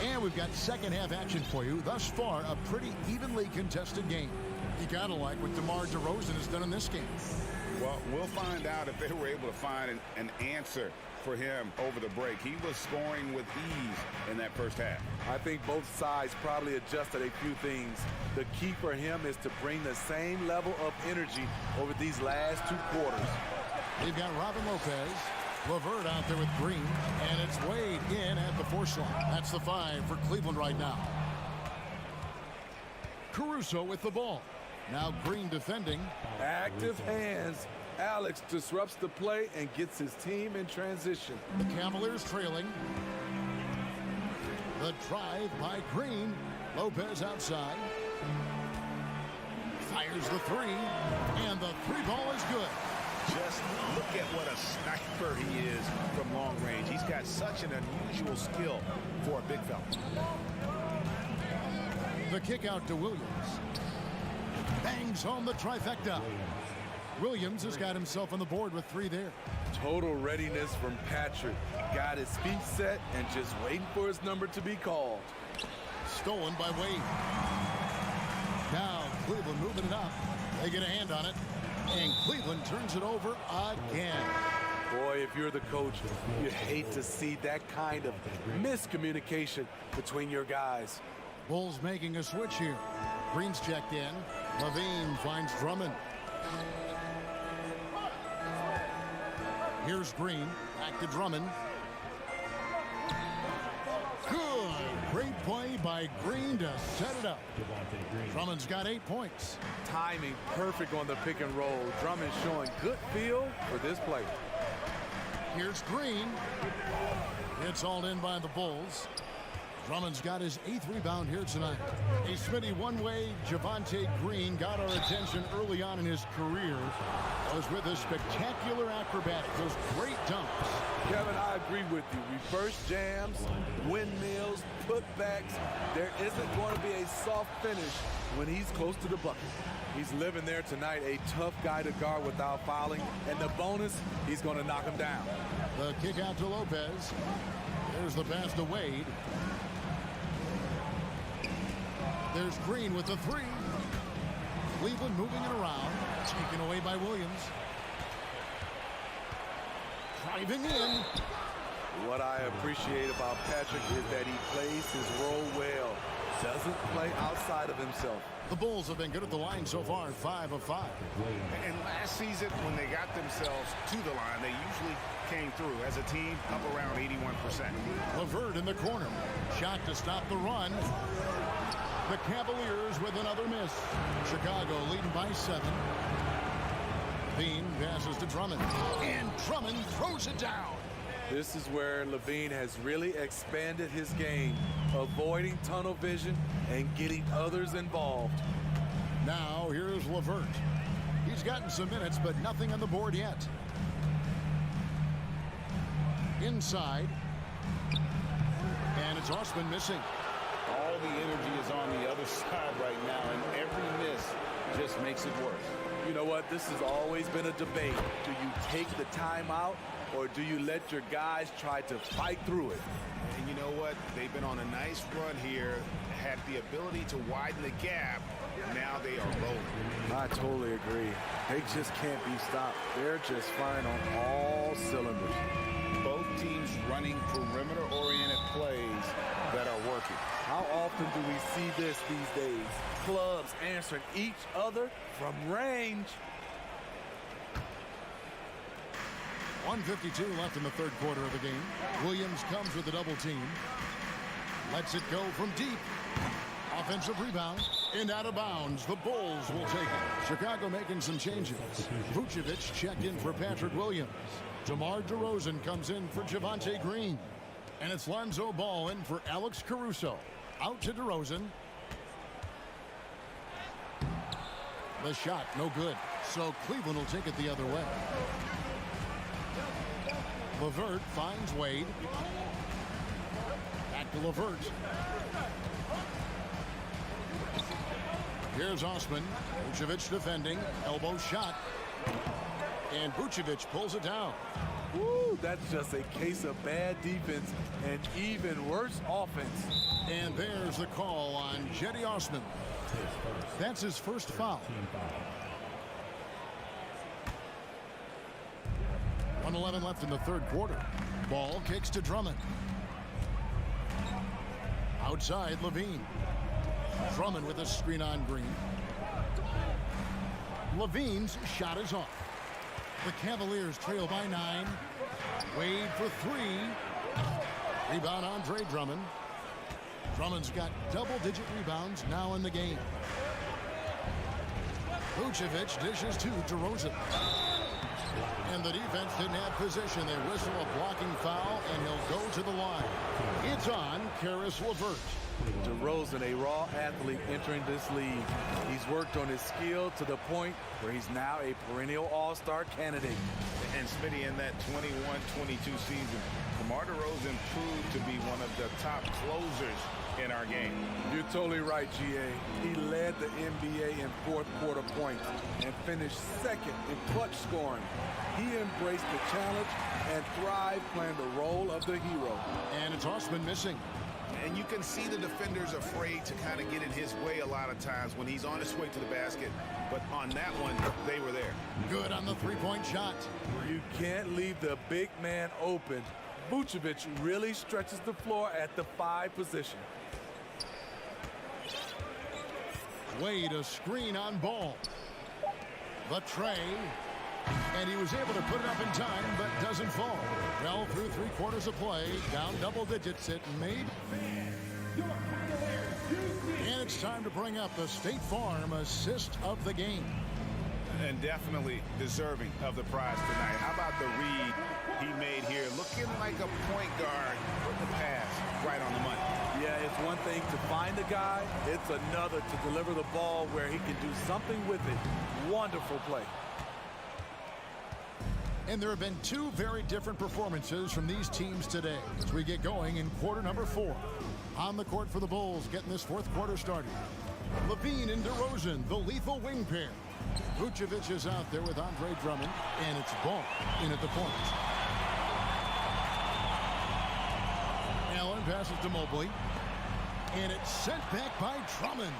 And we've got second half action for you. Thus far, a pretty evenly contested game. You gotta like what DeMar DeRozan has done in this game.
Well, we'll find out if they were able to find an answer for him over the break. He was scoring with ease in that first half.
I think both sides probably adjusted a few things. The key for him is to bring the same level of energy over these last 2 quarters.
They've got Robin Lopez. LeVert out there with Green. And it's Wade in at the force line. That's the 5 for Cleveland right now. Caruso with the ball. Now Green defending.
Active hands. Alex disrupts the play and gets his team in transition.
The Cavaliers trailing. The drive by Green. Lopez outside. Fires the 3. And the 3 ball is good.
Just look at what a sniper he is from long range. He's got such an unusual skill for a big fella.
The kick out to Williams. Bangs home the trifecta. Williams has got himself on the board with 3 there.
Total readiness from Patrick. Got his feet set and just waiting for his number to be called.
Stolen by Wade. Now Cleveland moving it up. They get a hand on it. And Cleveland turns it over again.
Boy, if you're the coach, you hate to see that kind of miscommunication between your guys.
Bulls making a switch here. Green's checked in. Levine finds Drummond. Here's Green. Back to Drummond. Good. Great play by Green to set it up. Drummond's got 8 points.
Timing perfect on the pick and roll. Drummond showing good feel for this play.
Here's Green. It's hauled in by the Bulls. Drummond's got his 8th rebound here tonight. A Smitty one-way Javonte Green got our attention early on in his career. Was with his spectacular acrobatics, those great dunks.
Kevin, I agree with you. Reverse jams, windmills, putbacks. There isn't going to be a soft finish when he's close to the bucket. He's living there tonight, a tough guy to guard without fouling. And the bonus, he's going to knock him down.
The kick out to Lopez. There's the pass to Wade. There's Green with the 3. Cleveland moving it around. Taken away by Williams. Driving in.
What I appreciate about Patrick is that he plays his role well. Doesn't play outside of himself.
The Bulls have been good at the line so far, 5 of 5.
And last season, when they got themselves to the line, they usually came through as a team up around 81%.
LeVert in the corner. Shot to stop the run. The Cavaliers with another miss. Chicago leading by 7. Levine passes to Drummond. And Drummond throws it down.
This is where Levine has really expanded his game, avoiding tunnel vision and getting others involved.
Now here's LeVert. He's gotten some minutes, but nothing on the board yet. Inside. And it's Osman missing.
All the energy is on the other side right now, and every miss just makes it worse.
You know what? This has always been a debate. Do you take the timeout, or do you let your guys try to fight through it?
And you know what? They've been on a nice run here, had the ability to widen the gap. Now they are rolling.
I totally agree. They just can't be stopped. They're just firing on all cylinders.
Both teams running perimeter-oriented plays that are working.
How often do we see this these days? Clubs answering each other from range.
1:52 left in the third quarter of the game. Williams comes with a double team. Lets it go from deep. Offensive rebound and out of bounds. The Bulls will take it. Chicago making some changes. Vucevic checked in for Patrick Williams. DeMar DeRozan comes in for Javonte Green. And it's Lonzo Ball in for Alex Caruso. Out to DeRozan. The shot, no good. So Cleveland will take it the other way. LeVert finds Wade. Back to LeVert. Here's Osman. Vucevic defending. Elbow shot. And Vucevic pulls it down.
Woo, that's just a case of bad defense and even worse offense.
And there's the call on Cedi Osman. That's his first foul. 1:11 left in the third quarter. Ball kicks to Drummond. Outside, Levine. Drummond with a screen on Green. Levine's shot is off. The Cavaliers trail by 9. Wade for 3. Rebound Andre Drummond. Drummond's got double-digit rebounds now in the game. Vucevic dishes to DeRozan. And the defense didn't have position. They whistle a blocking foul, and he'll go to the line. It's on Caris LeVert.
DeRozan, a raw athlete entering this league. He's worked on his skill to the point where he's now a perennial all-star candidate.
And Smitty, in that 21-22 season, DeMar DeRozan proved to be one of the top closers in our game.
You're totally right, GA. He led the NBA in fourth quarter points and finished second in clutch scoring. He embraced the challenge and thrived playing the role of the hero.
And it's Osman missing.
And you can see the defenders afraid to kind of get in his way a lot of times when he's on his way to the basket. But on that one, they were there.
Good on the three-point shot.
You can't leave the big man open. Vucevic really stretches the floor at the 5 position.
Wade, a screen on Ball. The tray. And he was able to put it up in time, but doesn't fall. Well, through 3 quarters of play, down double digits, it made. And it's time to bring up the State Farm assist of the game.
And definitely deserving of the prize tonight. How about the read he made here? Looking like a point guard with the pass right on the money.
Yeah, it's one thing to find the guy. It's another to deliver the ball where he can do something with it. Wonderful play.
And there have been two very different performances from these teams today as we get going in quarter number 4. On the court for the Bulls, getting this fourth quarter started. Levine and DeRozan, the lethal wing pair. Vucevic is out there with Andre Drummond, and it's Ball in at the point. Allen passes to Mobley, and it's sent back by Drummond.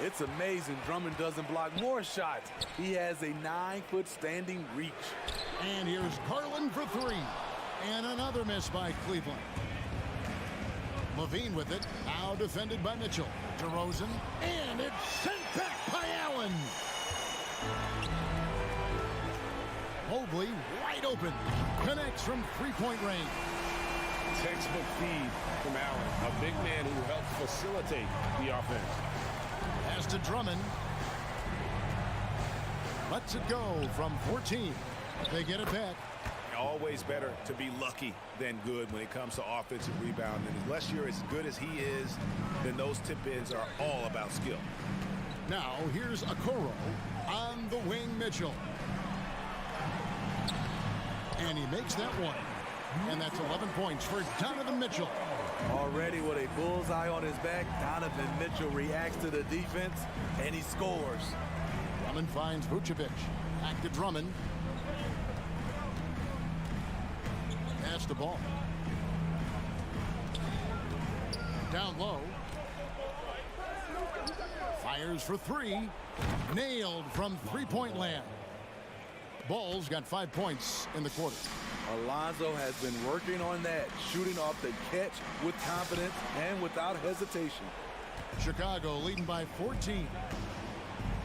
It's amazing Drummond doesn't block more shots. He has a 9-foot standing reach.
And here's Garland for 3. And another miss by Cleveland. Levine with it, now defended by Mitchell. DeRozan, and it's sent back by Allen. Mobley wide open, connects from three-point range.
Textbook feed from Allen, a big man who helps facilitate the offense.
Pass to Drummond. Lets it go from 14. They get it back.
Always better to be lucky than good when it comes to offensive rebound. And unless you're as good as he is, then those tip-ins are all about skill.
Now here's Okoro on the wing. Mitchell. And he makes that one. And that's 11 points for Donovan Mitchell.
Already with a bullseye on his back, Donovan Mitchell reacts to the defense, and he scores.
Drummond finds Vucevic. Back to Drummond. Pass the ball. Down low. Fires for 3. Nailed from three-point land. Bulls got 5 points in the quarter.
Alonzo has been working on that, shooting off the catch with confidence and without hesitation.
Chicago leading by 14.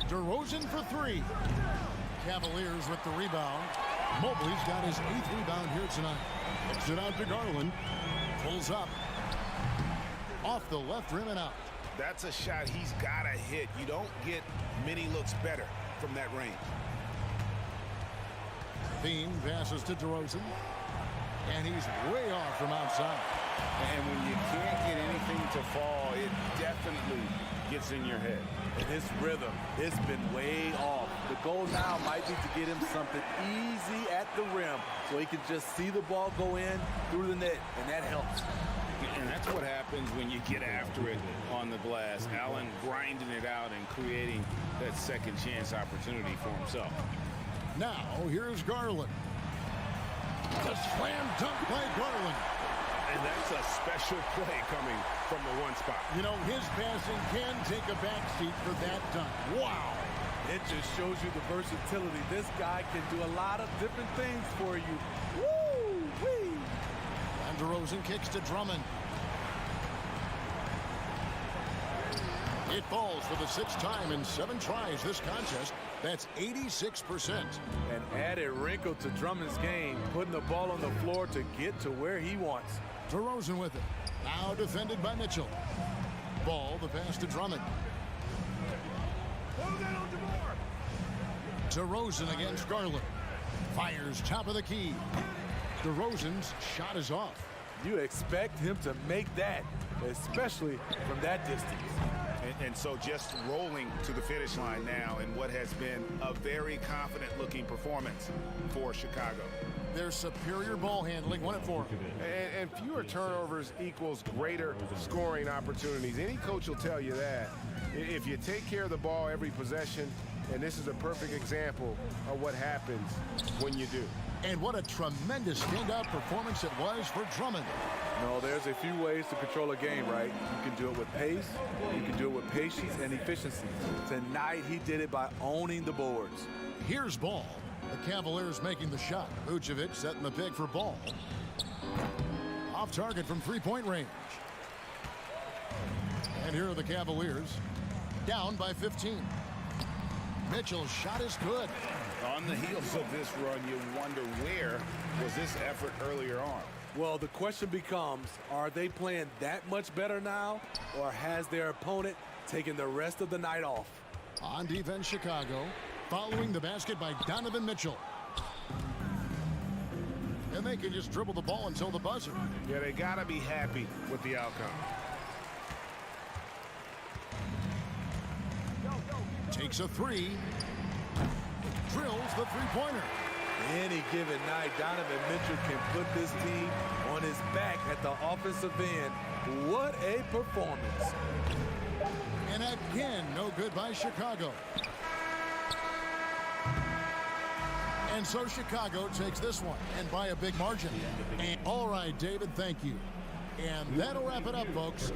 DeRozan for 3. Cavaliers with the rebound. Mobley's got his 8th rebound here tonight. Kicks it out to Garland. Pulls up. Off the left rim and out.
That's a shot he's got to hit. You don't get many looks better from that range.
Bean passes to DeRozan. And he's way off from outside.
And when you can't get anything to fall, it definitely gets in your head.
And his rhythm, it's been way off. The goal now might be to get him something easy at the rim so he can just see the ball go in through the net, and that helps.
And that's what happens when you get after it on the glass. Allen grinding it out and creating that second chance opportunity for himself.
Now, here's Garland. The slam dunk by Garland.
And that's a special play coming from the one spot.
You know, his passing can take a backseat for that dunk. Wow.
It just shows you the versatility. This guy can do a lot of different things for you. Woo-wee.
And DeRozan kicks to Drummond. It falls for the 6th time in 7 tries this contest. That's 86%.
An added wrinkle to Drummond's game, putting the ball on the floor to get to where he wants.
DeRozan with it. Now defended by Mitchell. Ball, the pass to Drummond. DeRozan against Garland. Fires top of the key. DeRozan's shot is off.
You expect him to make that, especially from that distance.
And so just rolling to the finish line now in what has been a very confident-looking performance for Chicago.
Their superior ball handling won it for him.
And fewer turnovers equals greater scoring opportunities. Any coach will tell you that. If you take care of the ball every possession, and this is a perfect example of what happens when you do.
And what a tremendous standout performance it was for Drummond.
No, there's a few ways to control a game, right? You can do it with pace, you can do it with patience and efficiency. Tonight, he did it by owning the boards.
Here's Ball. The Cavaliers making the shot. Vucevic setting the pick for Ball. Off target from three-point range. And here are the Cavaliers. Down by 15. Mitchell's shot is good.
On the heels of this run, you wonder where was this effort earlier on?
Well, the question becomes, are they playing that much better now, or has their opponent taken the rest of the night off?
On defense, Chicago. Following the basket by Donovan Mitchell. And they can just dribble the ball until the buzzer.
Yeah, they got to be happy with the outcome.
Takes a three. Drills the three-pointer.
Any given night, Donovan Mitchell can put this team on his back at the offensive end. What a performance.
And again, no good by Chicago. And so Chicago takes this one, and by a big margin. And all right, David, thank you. And that'll wrap it up, folks.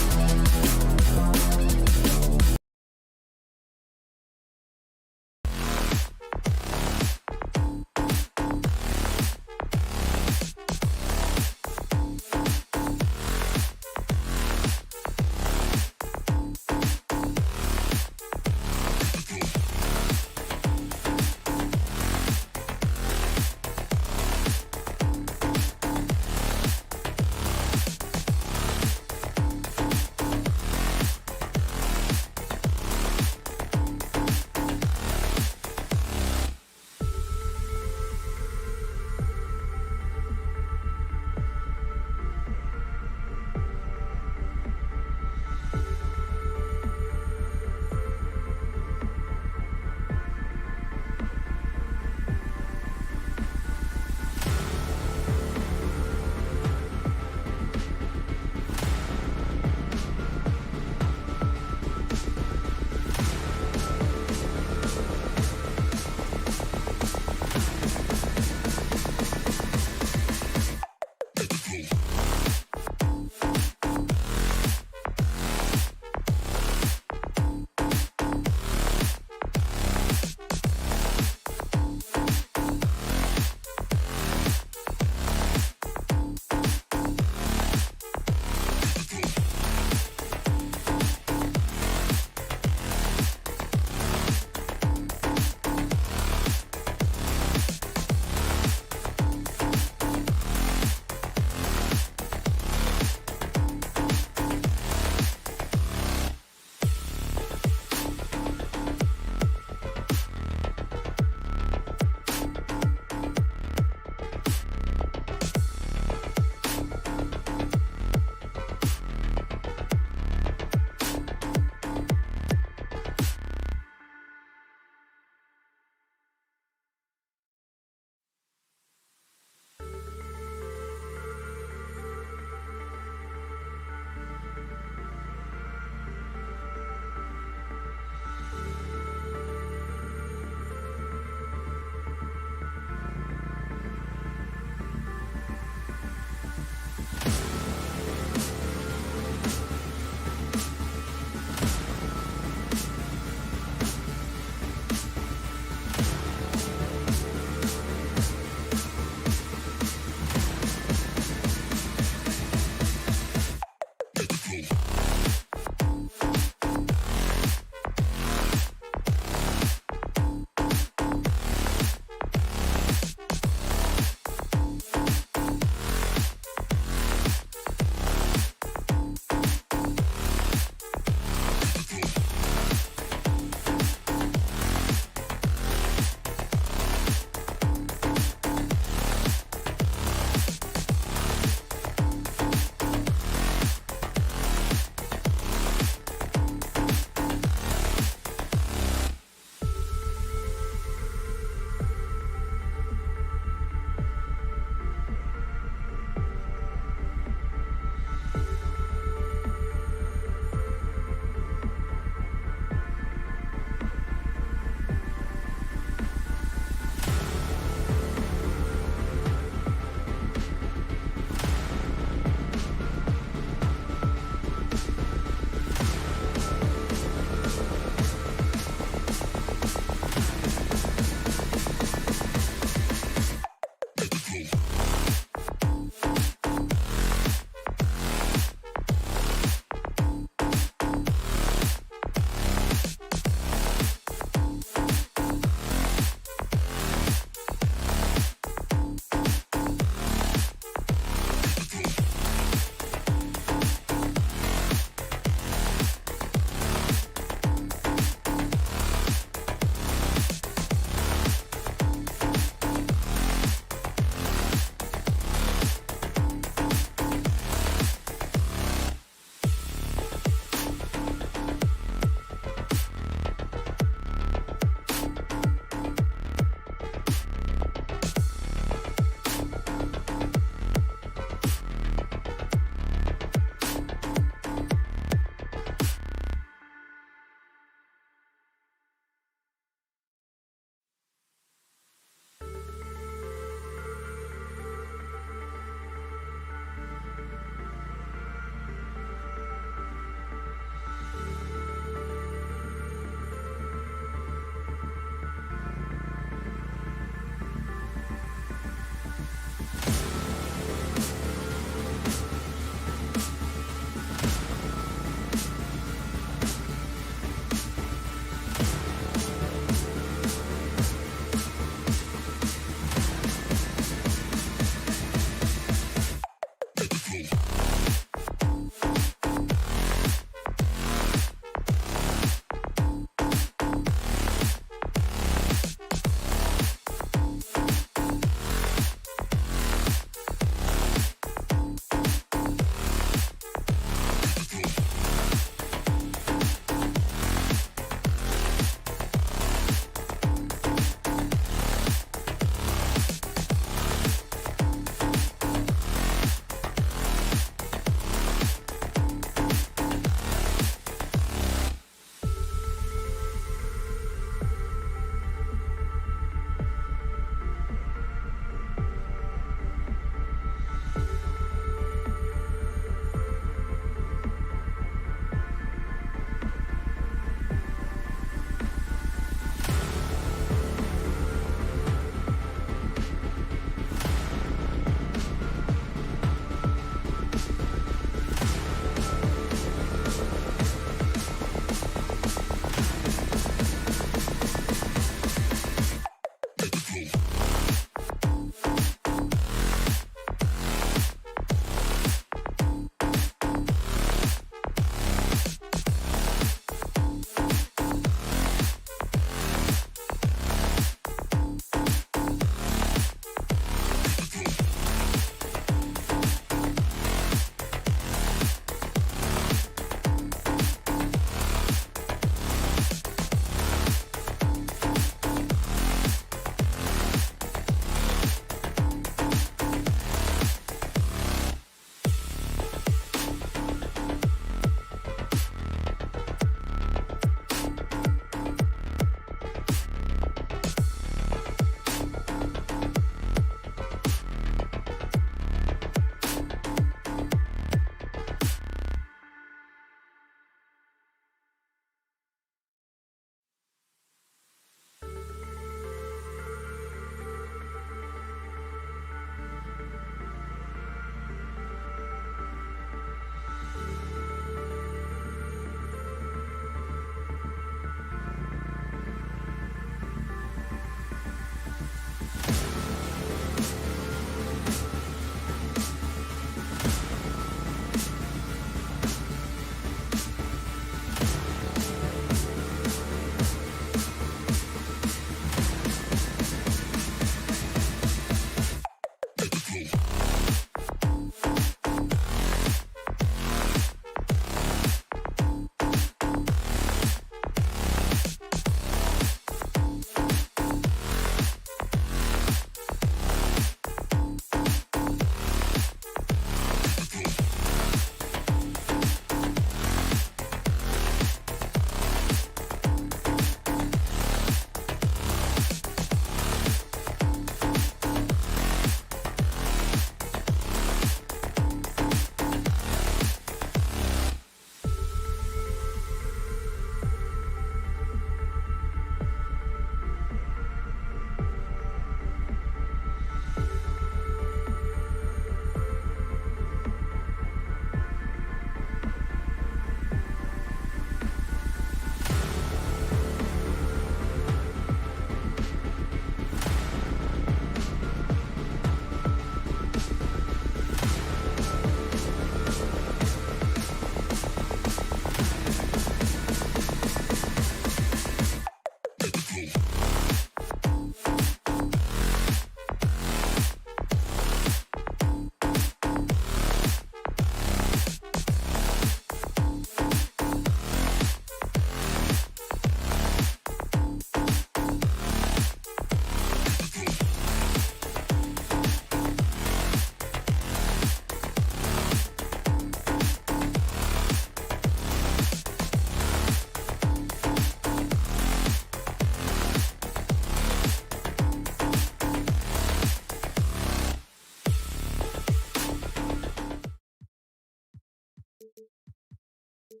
Ball.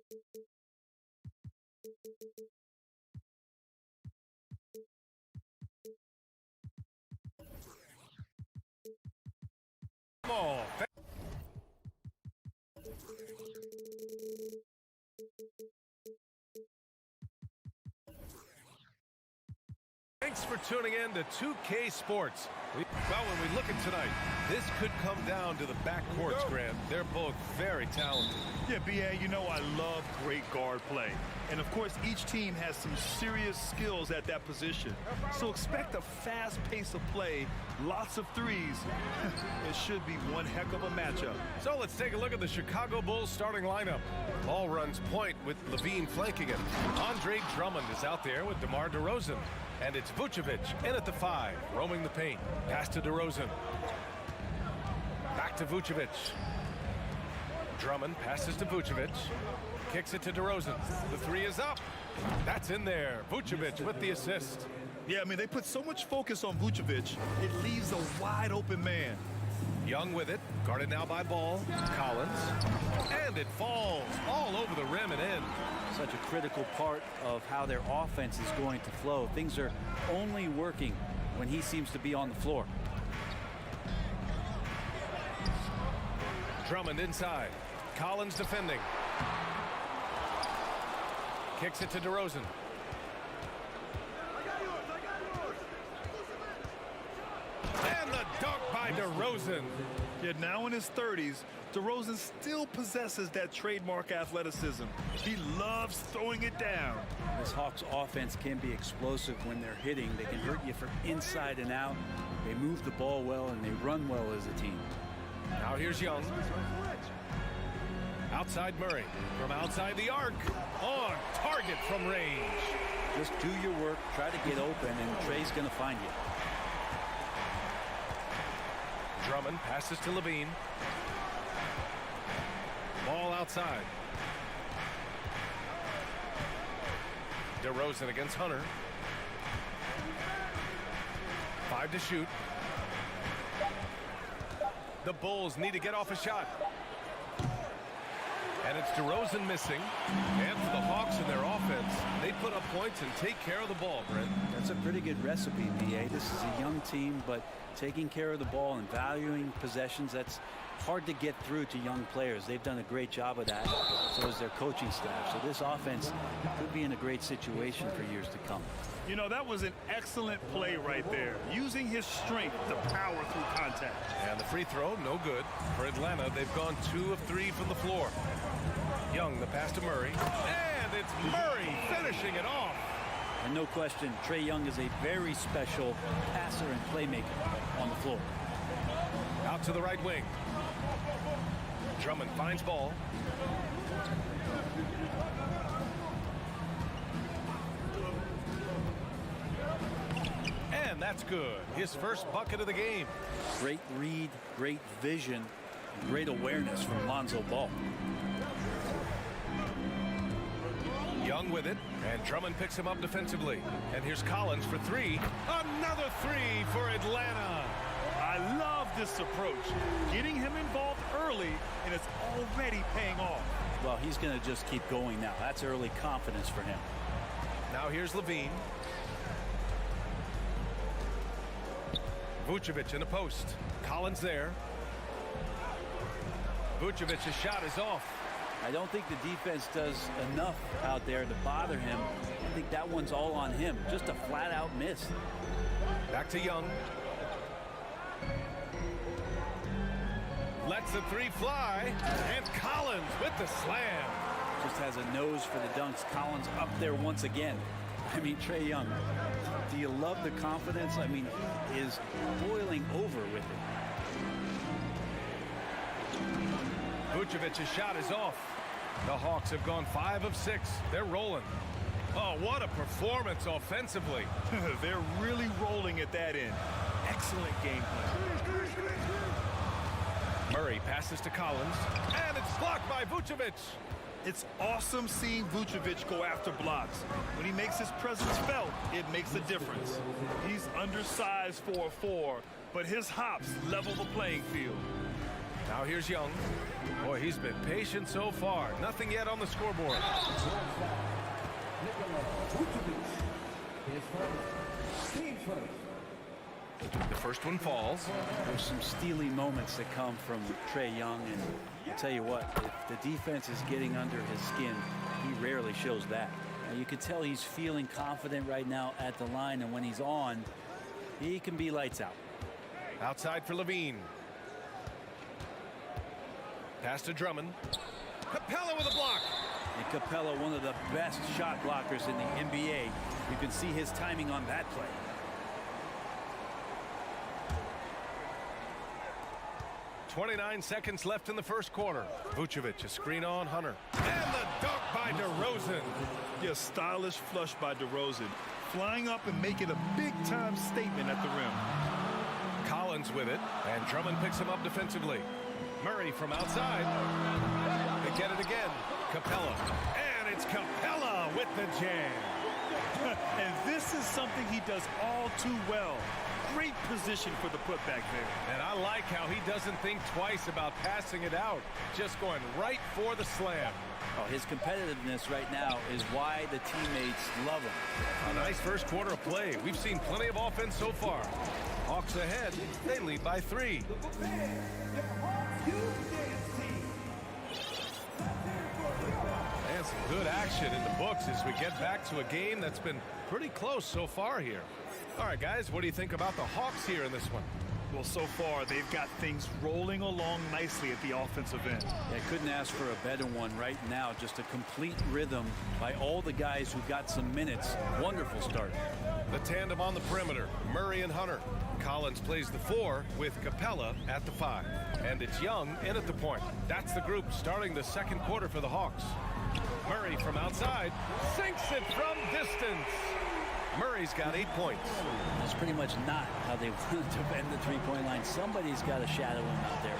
Thanks for tuning in to 2K Sports. Well, when we look at tonight, this could come down to the backcourts, Grant. They're both very talented.
Yeah, B.A., you know I love great guard play. And, of course, each team has some serious skills at that position. So expect a fast pace of play, lots of threes. It should be one heck of a matchup.
So let's take a look at the Chicago Bulls starting lineup. Ball runs point with Levine flanking it. Andre Drummond is out there with DeMar DeRozan. And it's Vucevic in at the 5, roaming the paint. Pass to DeRozan. Back to Vucevic. Drummond passes to Vucevic. Kicks it to DeRozan. The 3 is up. That's in there. Vucevic with the assist.
Yeah, I mean, they put so much focus on Vucevic, it leaves a wide open man.
Young with it. Guarded now by Ball. Collins. And it falls all over the rim and in.
Such a critical part of how their offense is going to flow. Things are only working when he seems to be on the floor.
Drummond inside. Collins defending. Kicks it to DeRozan. And the dunk by DeRozan.
Yet now in his 30s, DeRozan still possesses that trademark athleticism. He loves throwing it down.
This Hawks offense can be explosive when they're hitting. They can hurt you from inside and out. They move the ball well and they run well as a team.
Now here's Young. Outside Murray. From outside the arc. On target from range.
Just do your work, try to get open, and Trey's going to find you.
Drummond passes to Levine. Ball outside. DeRozan against Hunter. 5 to shoot. The Bulls need to get off a shot. And it's DeRozan missing. And for the Hawks in their offense, they put up points and take care of the ball, Brent.
That's a pretty good recipe, B.A. This is a young team, but taking care of the ball and valuing possessions, that's hard to get through to young players. They've done a great job of that, so is their coaching staff. So this offense could be in a great situation for years to come.
You know, that was an excellent play right there, using his strength to power through contact.
And the free throw, no good. For Atlanta, they've gone 2 of 3 from the floor. Young, the pass to Murray. And it's Murray finishing it off.
And no question, Trae Young is a very special passer and playmaker on the floor.
Out to the right wing. Drummond finds Ball. And that's good. His first bucket of the game.
Great read, great vision, great awareness from Lonzo Ball.
Young with it, and Drummond picks him up defensively. And here's Collins for 3. Another 3 for Atlanta.
I love this approach, getting him involved early, and it's already paying off.
Well, he's going to just keep going now. That's early confidence for him.
Now here's Levine. Vucevic in the post. Collins there. Vucevic's shot is off.
I don't think the defense does enough out there to bother him. I think that one's all on him. Just a flat-out miss.
Back to Young. Lets the 3 fly. And Collins with the slam.
Just has a nose for the dunks. Collins up there once again. I mean, Trae Young, do you love the confidence? I mean, he is boiling over with it.
Vucevic's shot is off. The Hawks have gone 5 of 6. They're rolling. Oh, what a performance offensively.
They're really rolling at that end. Excellent game plan.
Murray passes to Collins, and it's blocked by Vucevic.
It's awesome seeing Vucevic go after blocks. When he makes his presence felt, it makes a difference. He's undersized for a 4, but his hops level the playing field.
Now here's Young. Boy, he's been patient so far. Nothing yet on the scoreboard. The first one falls.
There's some steely moments that come from Trae Young, and I'll tell you what, if the defense is getting under his skin, he rarely shows that. Now, you can tell he's feeling confident right now at the line, and when he's on, he can be lights out.
Outside for Levine. Pass to Drummond. Capella with a block.
And Capella, one of the best shot blockers in the NBA. You can see his timing on that play.
.29 seconds left in the first quarter. Vucevic, a screen on Hunter. And the dunk by DeRozan.
Yeah, stylish flush by DeRozan. Flying up and making a big-time statement at the rim.
Collins with it, and Drummond picks him up defensively. Murray from outside. They get it again. Capella. And it's Capella with the jam.
And this is something he does all too well. Great position for the putback there.
And I like how he doesn't think twice about passing it out. Just going right for the slam.
Oh, his competitiveness right now is why the teammates love him.
A nice first quarter of play. We've seen plenty of offense so far. Hawks ahead. They lead by 3. And some good action in the books as we get back to a game that's been pretty close so far here. All right, guys, what do you think about the Hawks here in this one?
Well, so far, they've got things rolling along nicely at the offensive end.
They couldn't ask for a better one right now. Just a complete rhythm by all the guys who got some minutes. Wonderful start.
The tandem on the perimeter, Murray and Hunter. Collins plays the 4 with Capella at the 5. And it's Young in at the point. That's the group starting the second quarter for the Hawks. Murray from outside sinks it from distance. Murray's got 8 points.
That's pretty much not how they wanted to bend the three-point line. Somebody's got to shadow him out there.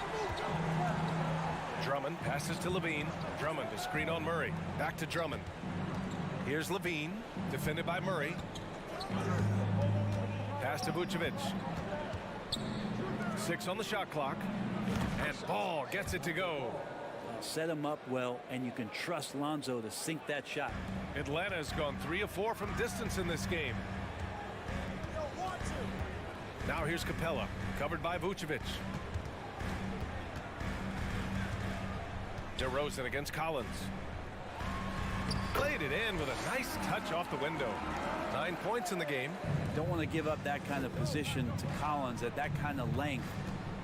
Drummond passes to Levine. Drummond to screen on Murray. Back to Drummond. Here's Levine, defended by Murray. Pass to Vucevic. 6 on the shot clock. And Ball gets it to go.
Set him up well, and you can trust Lonzo to sink that shot.
Atlanta's gone 3 of 4 from distance in this game. Now here's Capella, covered by Vucevic. DeRozan against Collins. Played it in with a nice touch off the window. 9 points in the game.
Don't want to give up that kind of position to Collins at that kind of length.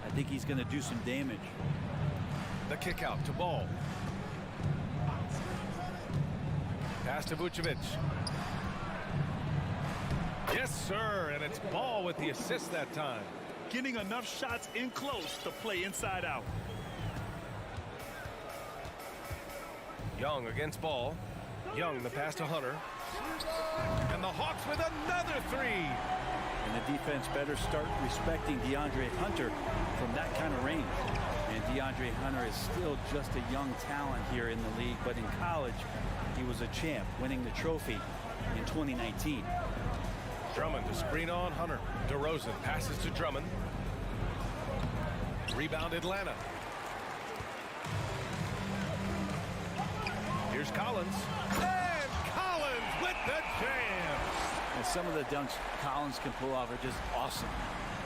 I think he's going to do some damage.
The kick out to Ball. Pass to Vucevic. Yes, sir, and it's Ball with the assist that time.
Getting enough shots in close to play inside out.
Young against Ball. Young the pass to Hunter. And the Hawks with another 3.
And the defense better start respecting DeAndre Hunter from that kind of range. And DeAndre Hunter is still just a young talent here in the league, but in college, he was a champ, winning the trophy in 2019.
Drummond to screen on Hunter. DeRozan passes to Drummond. Rebound Atlanta. Here's Collins. And Collins with the jam.
And some of the dunks Collins can pull off are just awesome.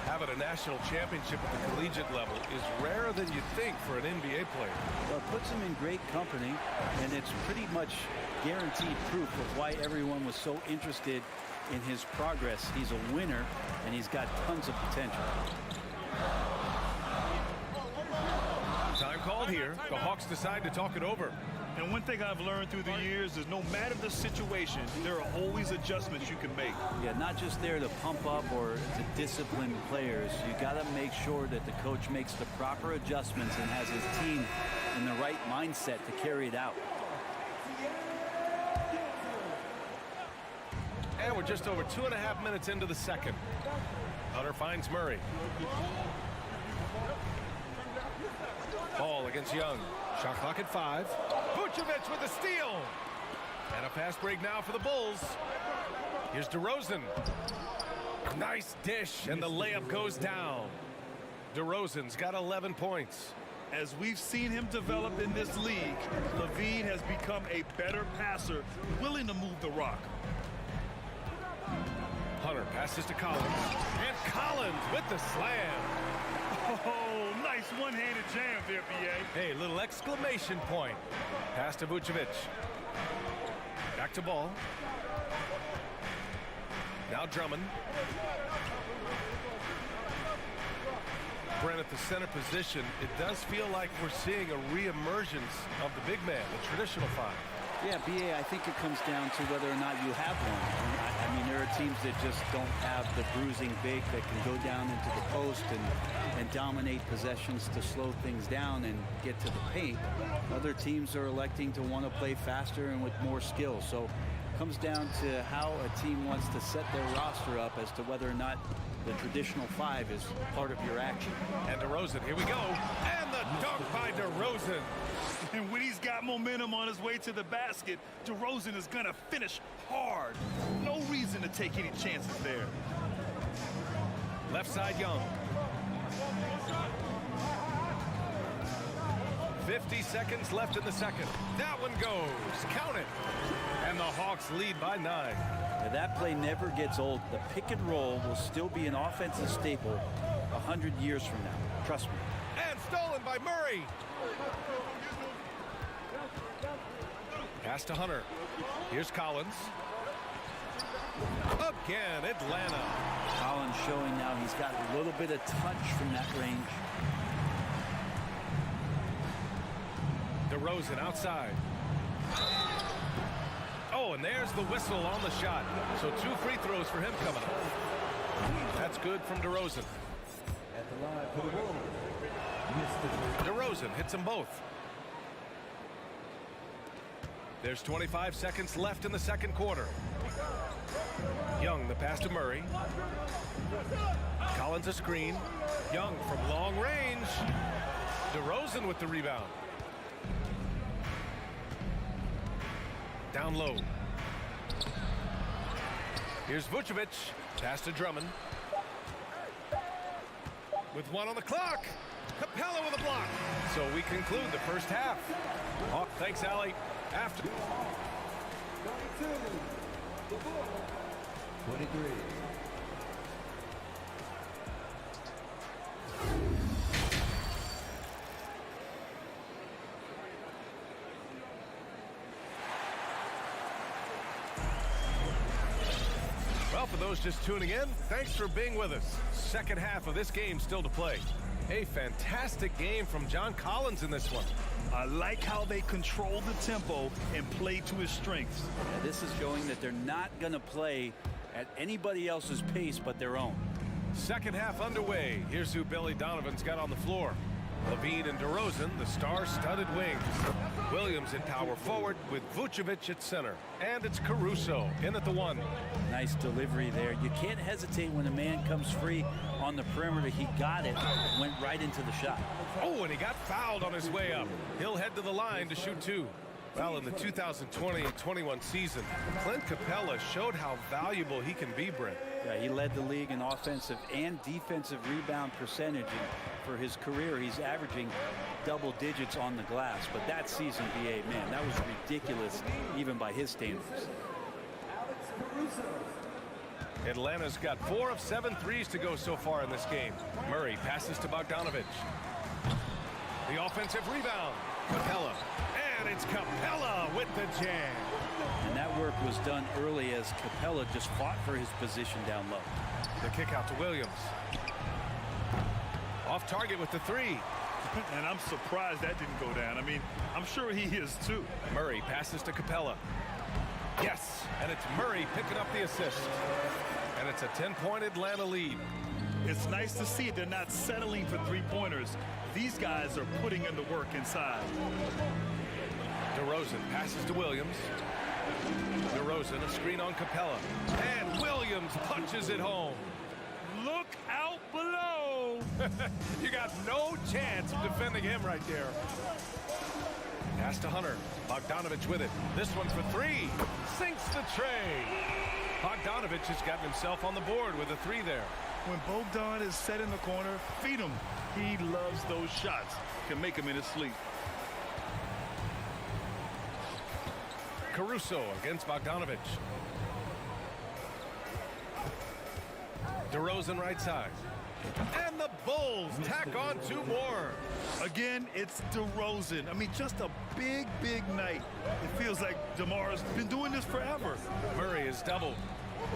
Having a national championship at the collegiate level is rarer than you'd think for an NBA player.
Well, it puts him in great company, and it's pretty much guaranteed proof of why everyone was so interested in his progress. He's a winner, and he's got tons of potential.
Time called here. The Hawks decide to talk it over.
And one thing I've learned through the years is no matter the situation, there are always adjustments you can make.
Yeah, not just there to pump up or to discipline players. You got to make sure that the coach makes the proper adjustments and has his team in the right mindset to carry it out.
And we're just over 2.5 minutes into the second. Hunter finds Murray. Ball against Young. Shot clock at 5. Vucevic with a steal. And a fast break now for the Bulls. Here's DeRozan. Nice dish, and the layup goes down. DeRozan's got 11 points.
As we've seen him develop in this league, Levine has become a better passer, willing to move the rock.
Hunter passes to Collins. And Collins with the slam.
Oh, nice one-handed jam there, B.A.
Hey, little exclamation point. Pass to Vucevic. Back to ball. Now Drummond. Brent, at the center position, it does feel like we're seeing a re-emergence of the big man, the traditional five.
Yeah, BA, I think it comes down to whether or not you have one. I mean, there are teams that just don't have the bruising big that can go down into the post and dominate possessions to slow things down and get to the paint. Other teams are electing to want to play faster and with more skill. So it comes down to how a team wants to set their roster up as to whether or not the traditional five is part of your action.
And DeRozan, here we go. And the dunk by DeRozan.
And when he's got momentum on his way to the basket, DeRozan is going to finish hard. No reason to take any chances there.
Left side, Young. 50 seconds left in the second. That one goes. Count it. And the Hawks lead by 9.
Now, that play never gets old. The pick and roll will still be an offensive staple 100 years from now. Trust me.
And stolen by Murray. Pass to Hunter. Here's Collins. Again, Atlanta.
Collins showing now he's got a little bit of touch from that range.
DeRozan outside. Oh, and there's the whistle on the shot. So 2 free throws for him coming up. That's good from DeRozan.
At the line for the Warriors,
DeRozan hits them both. There's 25 seconds left in the second quarter. Young, the pass to Murray. Collins a screen. Young from long range. DeRozan with the rebound. Down low. Here's Vucevic. Pass to Drummond. With 1 on the clock. Capella with a block. So we conclude the first half. Oh, thanks, Allie. After
23.
Well, for those just tuning in, thanks for being with us. Second half of this game still to play. A fantastic game from John Collins in this one.
I like how they control the tempo and play to his strengths.
Yeah, this is showing that they're not going to play at anybody else's pace but their own.
Second half underway. Here's who Billy Donovan's got on the floor. Levine and DeRozan, the star-studded wings. Williams in power forward with Vucevic at center. And it's Caruso in at the 1.
Nice delivery there. You can't hesitate when a man comes free on the perimeter. He got it, went right into the shot.
Oh, and he got fouled on his way up. He'll head to the line to shoot 2. Well, in the 2020-21 season, Clint Capella showed how valuable he can be, Brent.
Yeah, he led the league in offensive and defensive rebound percentage. And for his career, he's averaging double digits on the glass. But that season, BA, man, that was ridiculous, even by his standards.
Atlanta's got 4 of 7 threes to go so far in this game. Murray passes to Bogdanovic. The offensive rebound. Capella. And it's Capella with the jam.
And that work was done early as Capella just fought for his position down low.
The kick out to Williams. Off target with the 3.
And I'm surprised that didn't go down. I mean, I'm sure he is too.
Murray passes to Capella. Yes, and it's Murray picking up the assist. And it's a 10-point Atlanta lead.
It's nice to see they're not settling for three-pointers. These guys are putting in the work inside.
DeRozan passes to Williams. DeRozan, a screen on Capella. And Williams punches it home.
Look out below.
You got no chance of defending him right there. Pass to Hunter. Bogdanovic with it. This one for 3. Sinks the tray. Bogdanovic has gotten himself on the board with a 3 there.
When Bogdan is set in the corner, feed him. He loves those shots. Can make him in his sleep.
Caruso against Bogdanovich. DeRozan right side. And the Bulls tack on 2 more.
Again, it's DeRozan. I mean, just a big, big night. It feels like DeMar's been doing this forever.
Murray is doubled.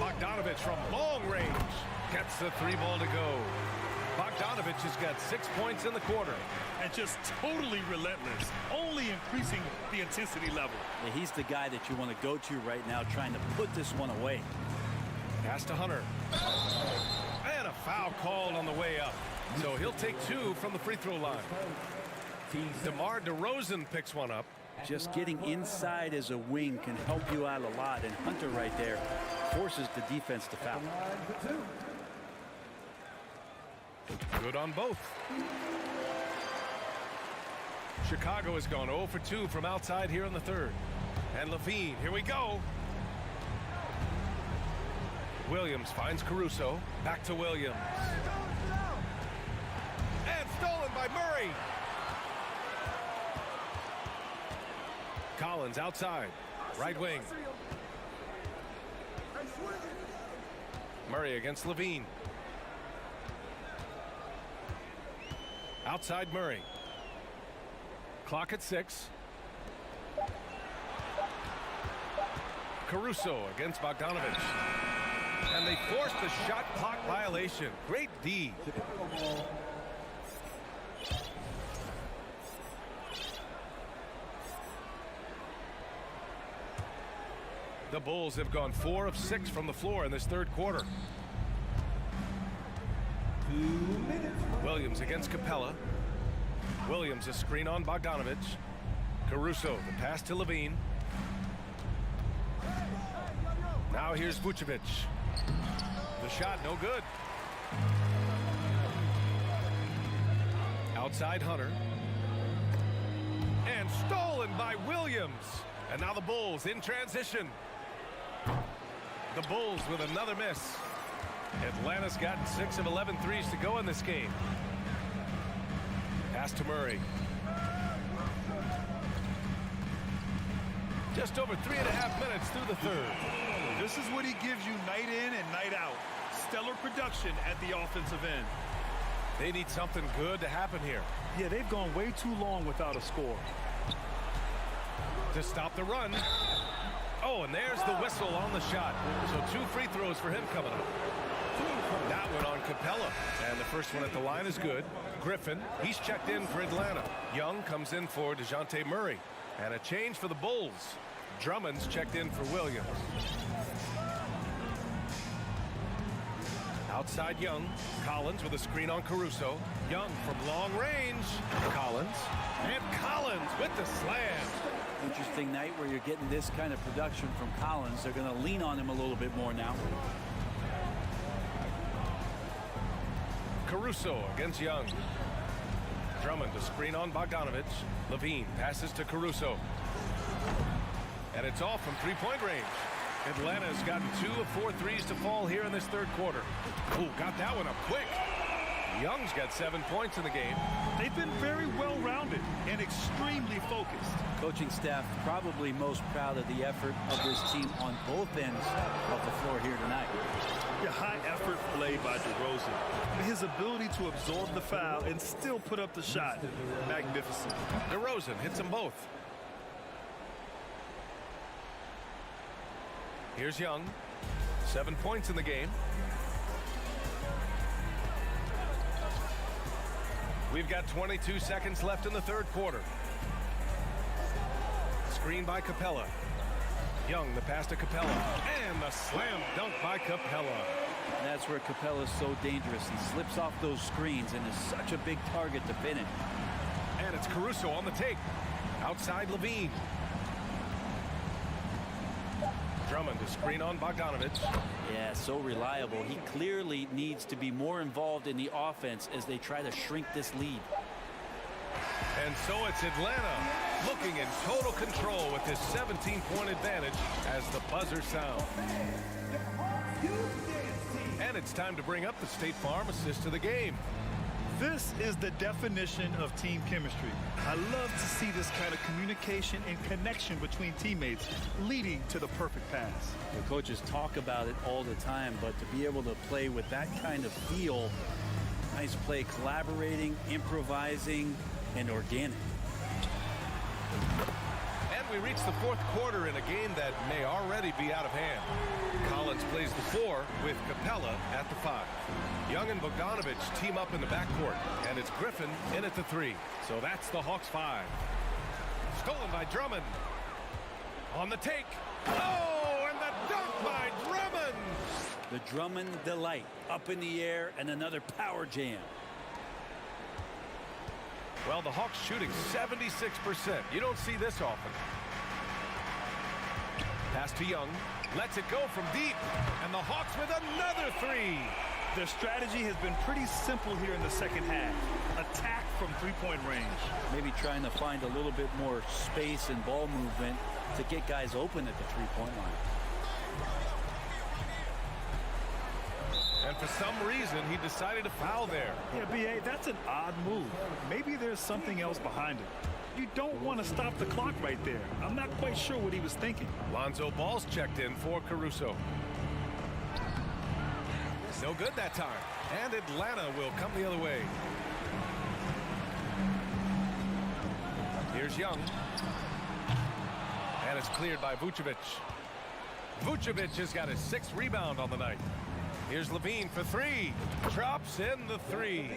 Bogdanovich from long range gets the 3-ball to go. Bogdanovich has got 6 points in the quarter.
And just totally relentless, only increasing the intensity level.
Yeah, he's the guy that you want to go to right now, trying to put this one away.
Pass to Hunter. And a foul called on the way up. So he'll take 2 from the free throw line. DeMar DeRozan picks one up.
Just getting inside as a wing can help you out a lot, and Hunter right there forces the defense to foul.
Good on both. Chicago has gone 0 for 2 from outside here in the third. And Levine, here we go. Williams finds Caruso. Back to Williams. And stolen by Murray. Collins outside. Right wing. Murray against Levine. Outside Murray. Clock at 6. Caruso against Bogdanovich. And they forced the shot clock violation. Great D. The Bulls have gone 4 of 6 from the floor in this third quarter. Williams against Capella. Williams a screen on Bogdanovich. Caruso the pass to Levine. Now here's Vucevic. The shot no good. Outside Hunter. And stolen by Williams. And now the Bulls in transition. The Bulls with another miss. Atlanta's gotten 6 of 11 threes to go in this game. Pass to Murray. Just over 3.5 minutes through the third.
This is what he gives you night in and night out. Stellar production at the offensive end.
They need something good to happen here.
Yeah, they've gone way too long without a score.
To stop the run. Oh, and there's the whistle on the shot. So 2 free throws for him coming up. That one on Capella. And the first one at the line is good. Griffin, he's checked in for Atlanta. Young comes in for DeJounte Murray. And a change for the Bulls. Drummond's checked in for Williams. Outside Young. Collins with a screen on Caruso. Young from long range. Collins. And Collins with the slam.
Interesting night where you're getting this kind of production from Collins. They're going to lean on him a little bit more now.
Caruso against Young. Drummond a screen on Bogdanovich. Levine passes to Caruso. And it's off from 3-point range. Atlanta's gotten 2 of 4 threes to fall here in this third quarter. Ooh, got that one up quick. Young's got 7 points in the game.
They've been very well-rounded and extremely focused.
Coaching staff probably most proud of the effort of this team on both ends of the floor here tonight.
Yeah, high-effort play by DeRozan. His ability to absorb the foul and still put up the shot, magnificent.
DeRozan hits them both. Here's Young. 7 points in the game. We've got 22 seconds left in the third quarter. Screen by Capella. Young, the pass to Capella. And the slam dunk by Capella.
And that's where Capella's so dangerous. He slips off those screens and is such a big target to finish.
And it's Caruso on the take. Outside Levine. Drummond to screen on Bogdanovich.
Yeah, so reliable. He clearly needs to be more involved in the offense as they try to shrink this lead.
And so it's Atlanta looking in total control with this 17-point advantage as the buzzer sounds. And it's time to bring up the State Farm assist of the game.
This is the definition of team chemistry. I love to see this kind of communication and connection between teammates leading to the perfect pass.
The coaches talk about it all the time, but to be able to play with that kind of feel, nice play, collaborating, improvising, and organic.
And we reach the fourth quarter in a game that may already be out of hand. Collins plays the 4 with Capella at the 5. Young and Bogdanovich team up in the backcourt, and it's Griffin in at the 3. So that's the Hawks 5. Stolen by Drummond. On the take. Oh, and the dunk by Drummond!
The Drummond delight, up in the air, and another power jam.
Well, the Hawks shooting 76%. You don't see this often. Pass to Young. Lets it go from deep. And the Hawks with another 3.
Their strategy has been pretty simple here in the second half. Attack from three-point range.
Maybe trying to find a little bit more space and ball movement to get guys open at the three-point line.
And for some reason, he decided to foul there.
Yeah, B.A., that's an odd move. Maybe there's something else behind it. You don't want to stop the clock right there. I'm not quite sure what he was thinking.
Lonzo Ball's checked in for Caruso. No good that time. And Atlanta will come the other way. Here's Young. And it's cleared by Vucevic. Vucevic has got his 6th rebound on the night. Here's Levine for 3. Drops in the 3.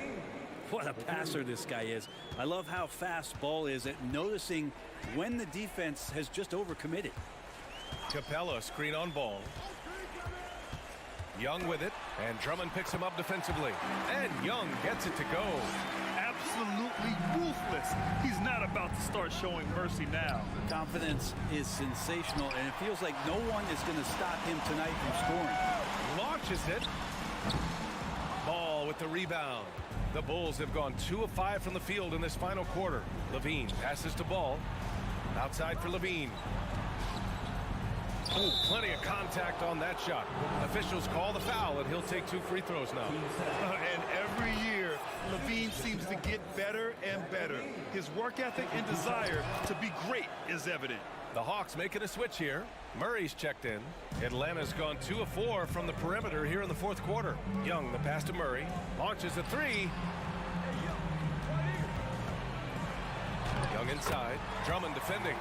What a passer this guy is. I love how fast Ball is at noticing when the defense has just overcommitted.
Capella screen on Ball. Young with it, and Drummond picks him up defensively. And Young gets it to go.
Absolutely ruthless. He's not about to start showing mercy now.
Confidence is sensational, and it feels like no one is going to stop him tonight from scoring.
Launches it. Ball with the rebound. The Bulls have gone 2 of 5 from the field in this final quarter. Levine passes to Ball. Outside for Levine. Oh, plenty of contact on that shot. Officials call the foul, and he'll take 2 free throws now.
And every year, Levine seems to get better and better. His work ethic and desire to be great is evident.
The Hawks making a switch here. Murray's checked in. Atlanta's gone 2 of 4 from the perimeter here in the fourth quarter. Young, the pass to Murray. Launches a 3. Young inside. Drummond defending.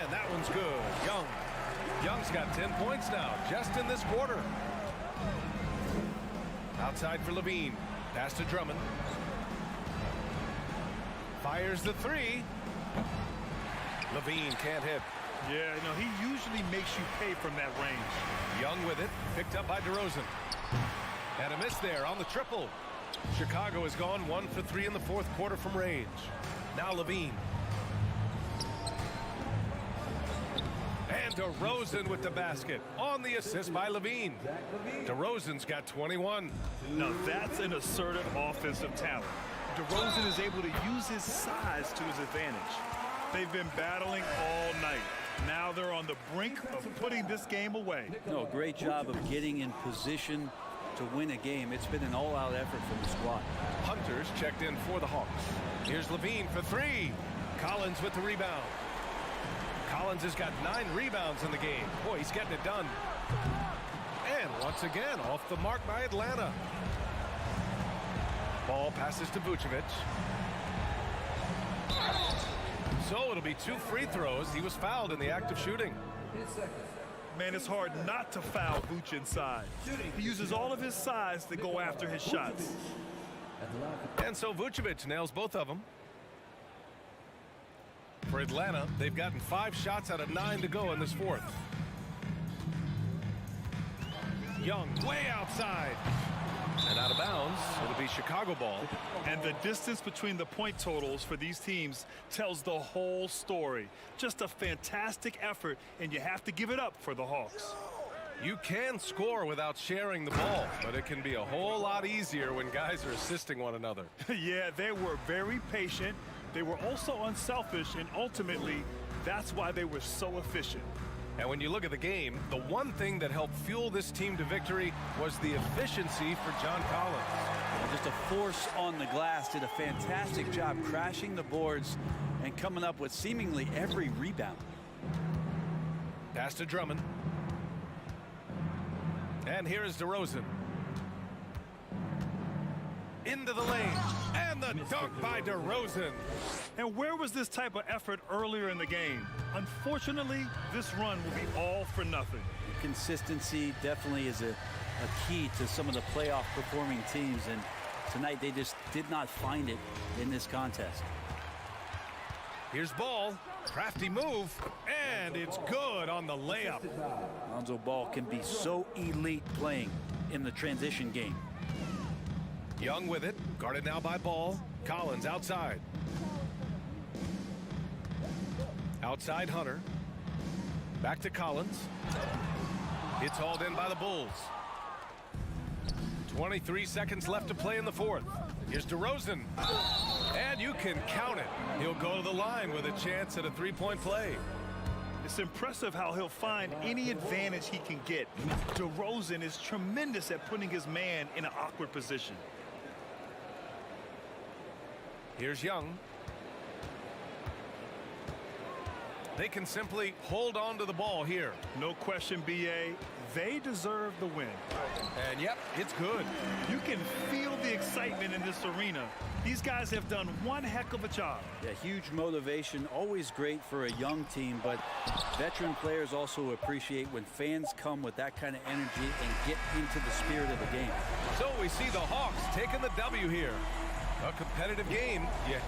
And that one's good. Young's got 10 points now, just in this quarter. Outside for Levine. Pass to Drummond. Fires the 3. Levine can't hit.
Yeah, no, he usually makes you pay from that range.
Young with it, picked up by DeRozan. And a miss there on the triple. Chicago has gone 1 for 3 in the fourth quarter from range. Now Levine. And DeRozan with the basket on the assist by Levine. DeRozan's got 21.
Now that's an assertive offensive talent. DeRozan is able to use his size to his advantage. They've been battling all night. Now they're on the brink of putting this game away.
No, great job of getting in position to win a game. It's been an all-out effort from the squad.
Hunter's checked in for the Hawks. Here's Levine for 3. Collins with the rebound. Collins has got 9 rebounds in the game. Boy, he's getting it done. And once again, off the mark by Atlanta. Ball passes to Vucevic. So it'll be 2 free throws. He was fouled in the act of shooting.
Man, it's hard not to foul Vooch inside. He uses all of his size to go after his shots.
And so Vucevic nails both of them. For Atlanta, they've gotten 5 shots out of 9 to go in this fourth. Young way outside. And out of bounds, it'll be Chicago ball.
And the distance between the point totals for these teams tells the whole story. Just a fantastic effort, and you have to give it up for the Hawks.
You can score without sharing the ball, but it can be a whole lot easier when guys are assisting one another.
Yeah, they were very patient. They were also unselfish, and ultimately, that's why they were so efficient.
And when you look at the game, the one thing that helped fuel this team to victory was the efficiency for John Collins.
Just a force on the glass, did a fantastic job crashing the boards and coming up with seemingly every rebound.
Pass to Drummond. And here is DeRozan. Into the lane. And the dunk by DeRozan.
And where was this type of effort earlier in the game? Unfortunately, this run will be all for nothing.
Consistency definitely is a key to some of the playoff performing teams, and tonight they just did not find it in this contest.
Here's Ball. Crafty move. And it's good on the layup.
Lonzo Ball can be so elite playing in the transition game.
Young with it. Guarded now by Ball. Collins outside. Outside Hunter. Back to Collins. It's hauled in by the Bulls. 23 seconds left to play in the fourth. Here's DeRozan. And you can count it. He'll go to the line with a chance at a three-point play.
It's impressive how he'll find any advantage he can get. DeRozan is tremendous at putting his man in an awkward position.
Here's Young. They can simply hold on to the ball here.
No question, BA. They deserve the win.
And yep, it's good.
You can feel the excitement in this arena. These guys have done one heck of a job.
Yeah, huge motivation, always great for a young team, but veteran players also appreciate when fans come with that kind of energy and get into the spirit of the game.
So we see the Hawks taking the W here. A competitive game, yeah.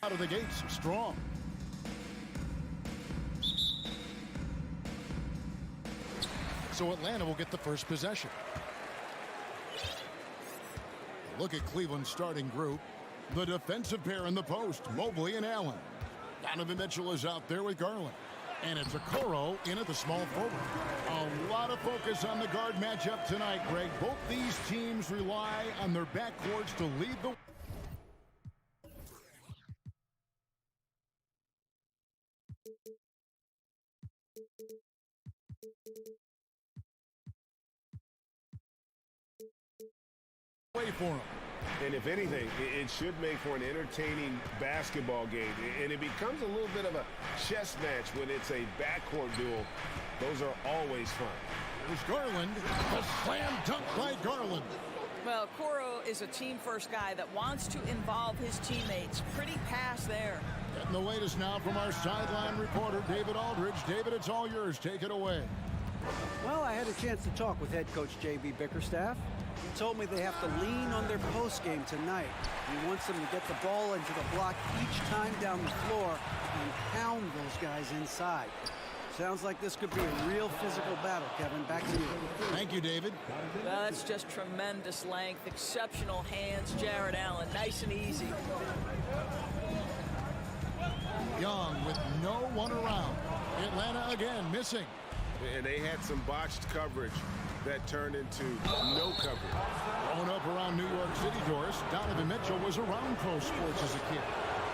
Out of the gates strong. So Atlanta will get the first possession. Look at Cleveland's starting group. The defensive pair in the post, Mobley and Allen. Donovan Mitchell is out there with Garland. And it's Okoro in at the small forward. A lot of focus on the guard matchup tonight, Greg. Both these teams rely on their backcourts to lead the way for him.
And if anything, it should make for an entertaining basketball game. And it becomes a little bit of a chess match when it's a backcourt duel. Those are always fun.
There's Garland. A slam dunk by Garland.
Well, Okoro is a team-first guy that wants to involve his teammates. Pretty pass there.
Getting the latest now from our sideline reporter, David Aldridge. David, it's all yours. Take it away.
Well, I had a chance to talk with head coach J.B. Bickerstaff. He told me they have to lean on their post game tonight. He wants them to get the ball into the block each time down the floor and pound those guys inside. Sounds like this could be a real physical battle, Kevin. Back to you.
Thank you, David.
Well, that's just tremendous length, exceptional hands, Jared Allen. Nice and easy.
Young with no one around. Atlanta again missing.
And they had some botched coverage that turned into no coverage.
Growing up around New York City, Doris, Donovan Mitchell was around pro sports as a kid.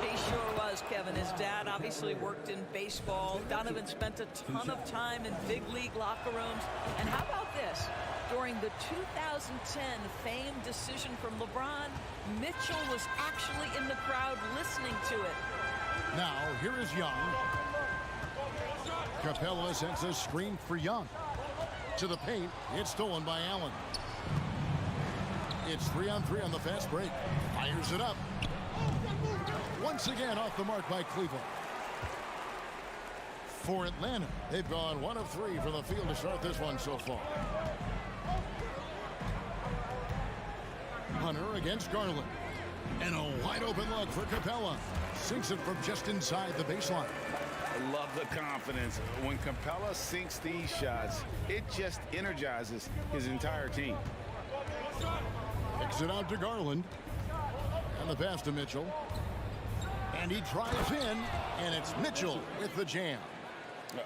He sure was, Kevin. His dad obviously worked in baseball. Donovan spent a ton of time in big league locker rooms. And how about this? During the 2010 famed decision from LeBron, Mitchell was actually in the crowd listening to it.
Now, here is Young. Capella sends a screen for Young. To the paint, it's stolen by Allen. It's 3-on-3 on the fast break. Fires it up. Once again off the mark by Cleveland. For Atlanta, they've gone 1 of 3 from the field to start this one so far. Hunter against Garland. And a wide open look for Capella. Sinks it from just inside the baseline.
I love the confidence. When Capella sinks these shots, it just energizes his entire team.
Kicks it out to Garland. And the pass to Mitchell. And he drives in, and it's Mitchell with the jam.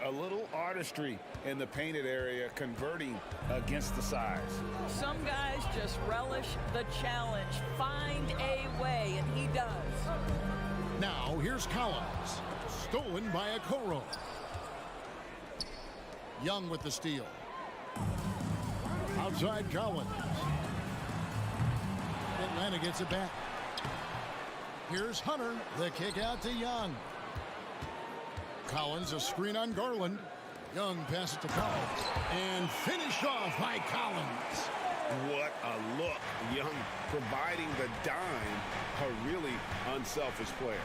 A little artistry in the painted area, converting against the size.
Some guys just relish the challenge. Find a way, and he does.
Now, here's Collins. Stolen by Okoro. Young with the steal. Outside Collins. Atlanta gets it back. Here's Hunter. The kick out to Young. Collins, a screen on Garland. Young passes to Collins. And finished off by Collins.
What a look. Young providing the dime. A really unselfish player.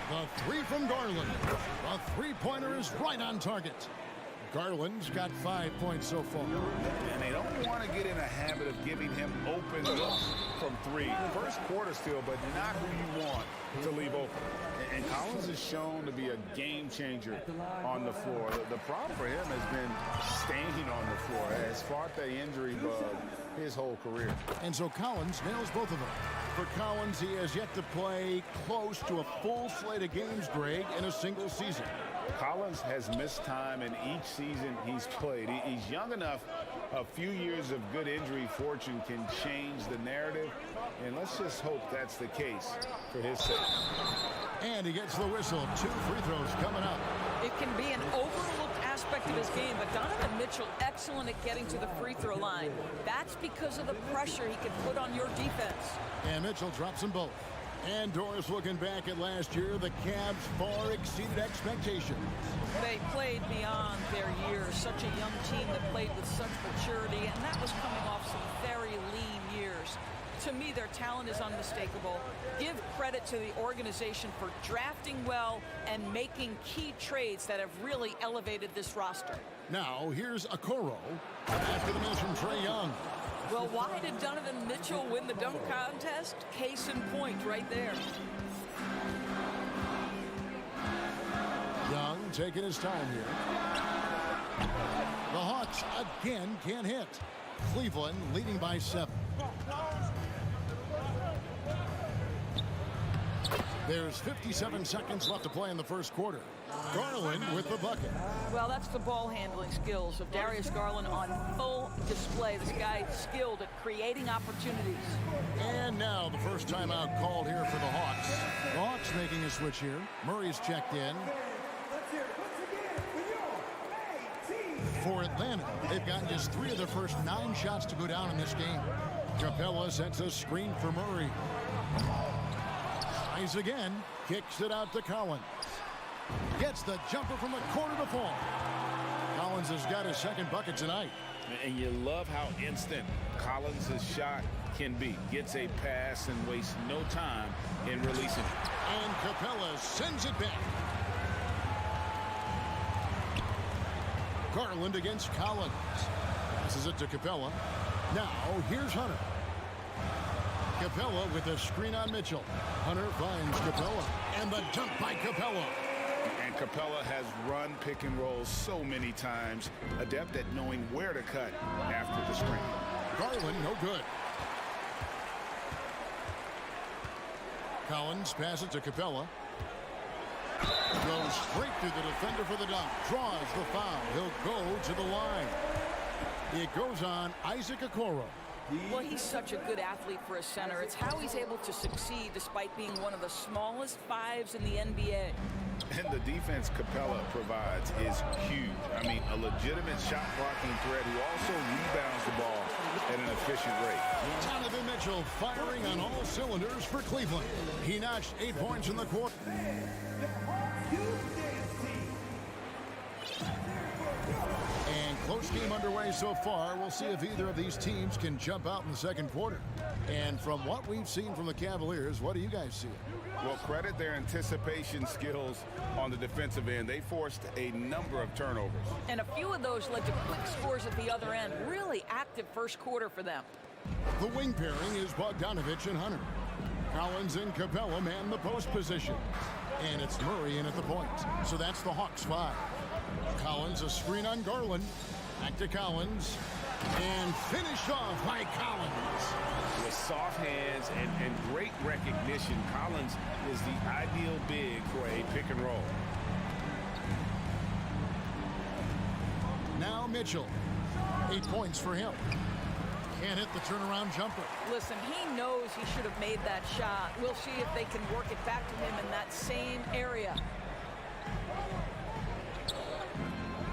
The three from Garland. The three-pointer is right on target. Garland's got 5 points so far.
And they don't want to get in a habit of giving him open looks from three. First quarter still, but not who you want to leave open. And Collins is shown to be a game changer on the floor. The problem for him has been staying on the floor. Has fought the injury bug his whole career.
And so Collins nails both of them. For Collins, he has yet to play close to a full slate of games, Greg, in a single season.
Collins has missed time in each season he's played. He's young enough. A few years of good injury fortune can change the narrative, and let's just hope that's the case for his sake.
And he gets the whistle. 2 free throws coming up.
It can be an overlooked aspect of his game, but Donovan Mitchell excellent at getting to the free throw line. That's because of the pressure he can put on your defense.
And Mitchell drops them both. And Doris, looking back at last year, the Cavs far exceeded expectations.
They played beyond their years. Such a young team that played with such maturity, and that was coming off some very lean years. To me, their talent is unmistakable. Give credit to the organization for drafting well and making key trades that have really elevated this roster.
Now, here's Okoro after the mention Trae Young.
Well, why did Donovan Mitchell win the dunk contest? Case in point right there.
Young taking his time here. The Hawks again can't hit. Cleveland leading by 7. There's 57 seconds left to play in the first quarter. Garland with the bucket.
Well, that's the ball handling skills of Darius Garland on full display. This guy is skilled at creating opportunities.
And now the first timeout called here for the Hawks. The Hawks making a switch here. Murray's checked in. For Atlanta, they've gotten just 3 of their first 9 shots to go down in this game. Capella sets a screen for Murray. Tries again, kicks it out to Collins. Gets the jumper from the corner to fall. Collins has got his second bucket tonight.
And you love how instant Collins' shot can be. Gets a pass and wastes no time in releasing it.
And Capella sends it back. Garland against Collins. Passes it to Capella. Now here's Hunter. Capella with a screen on Mitchell. Hunter finds Capella. And the dunk by Capella.
And Capella has run pick and rolls so many times. Adept at knowing where to cut after the screen.
Garland, no good. Collins passes to Capella. Goes straight through the defender for the dunk. Draws the foul. He'll go to the line. It goes on Isaac Okoro.
Well, he's such a good athlete for a center. It's how he's able to succeed despite being one of the smallest 5s in the NBA.
And the defense Capella provides is huge. I mean, a legitimate shot blocking threat who also rebounds the ball at an efficient rate.
Donovan Mitchell firing on all cylinders for Cleveland. He notched 8 points in the quarter. And close game underway so far. We'll see if either of these teams can jump out in the second quarter. And from what we've seen from the Cavaliers, what do you guys see?
Well, credit their anticipation skills on the defensive end. They forced a number of turnovers.
And a few of those led to quick scores at the other end. Really active first quarter for them.
The wing pairing is Bogdanovich and Hunter. Collins and Capella man the post position. And it's Murray in at the point. So that's the Hawks 5. Collins a screen on Garland. Back to Collins. And finished off by Collins.
With soft hands and great recognition, Collins is the ideal big for a pick and roll.
Now Mitchell. 8 points for him. Can't hit the turnaround jumper.
Listen, he knows he should have made that shot. We'll see if they can work it back to him in that same area.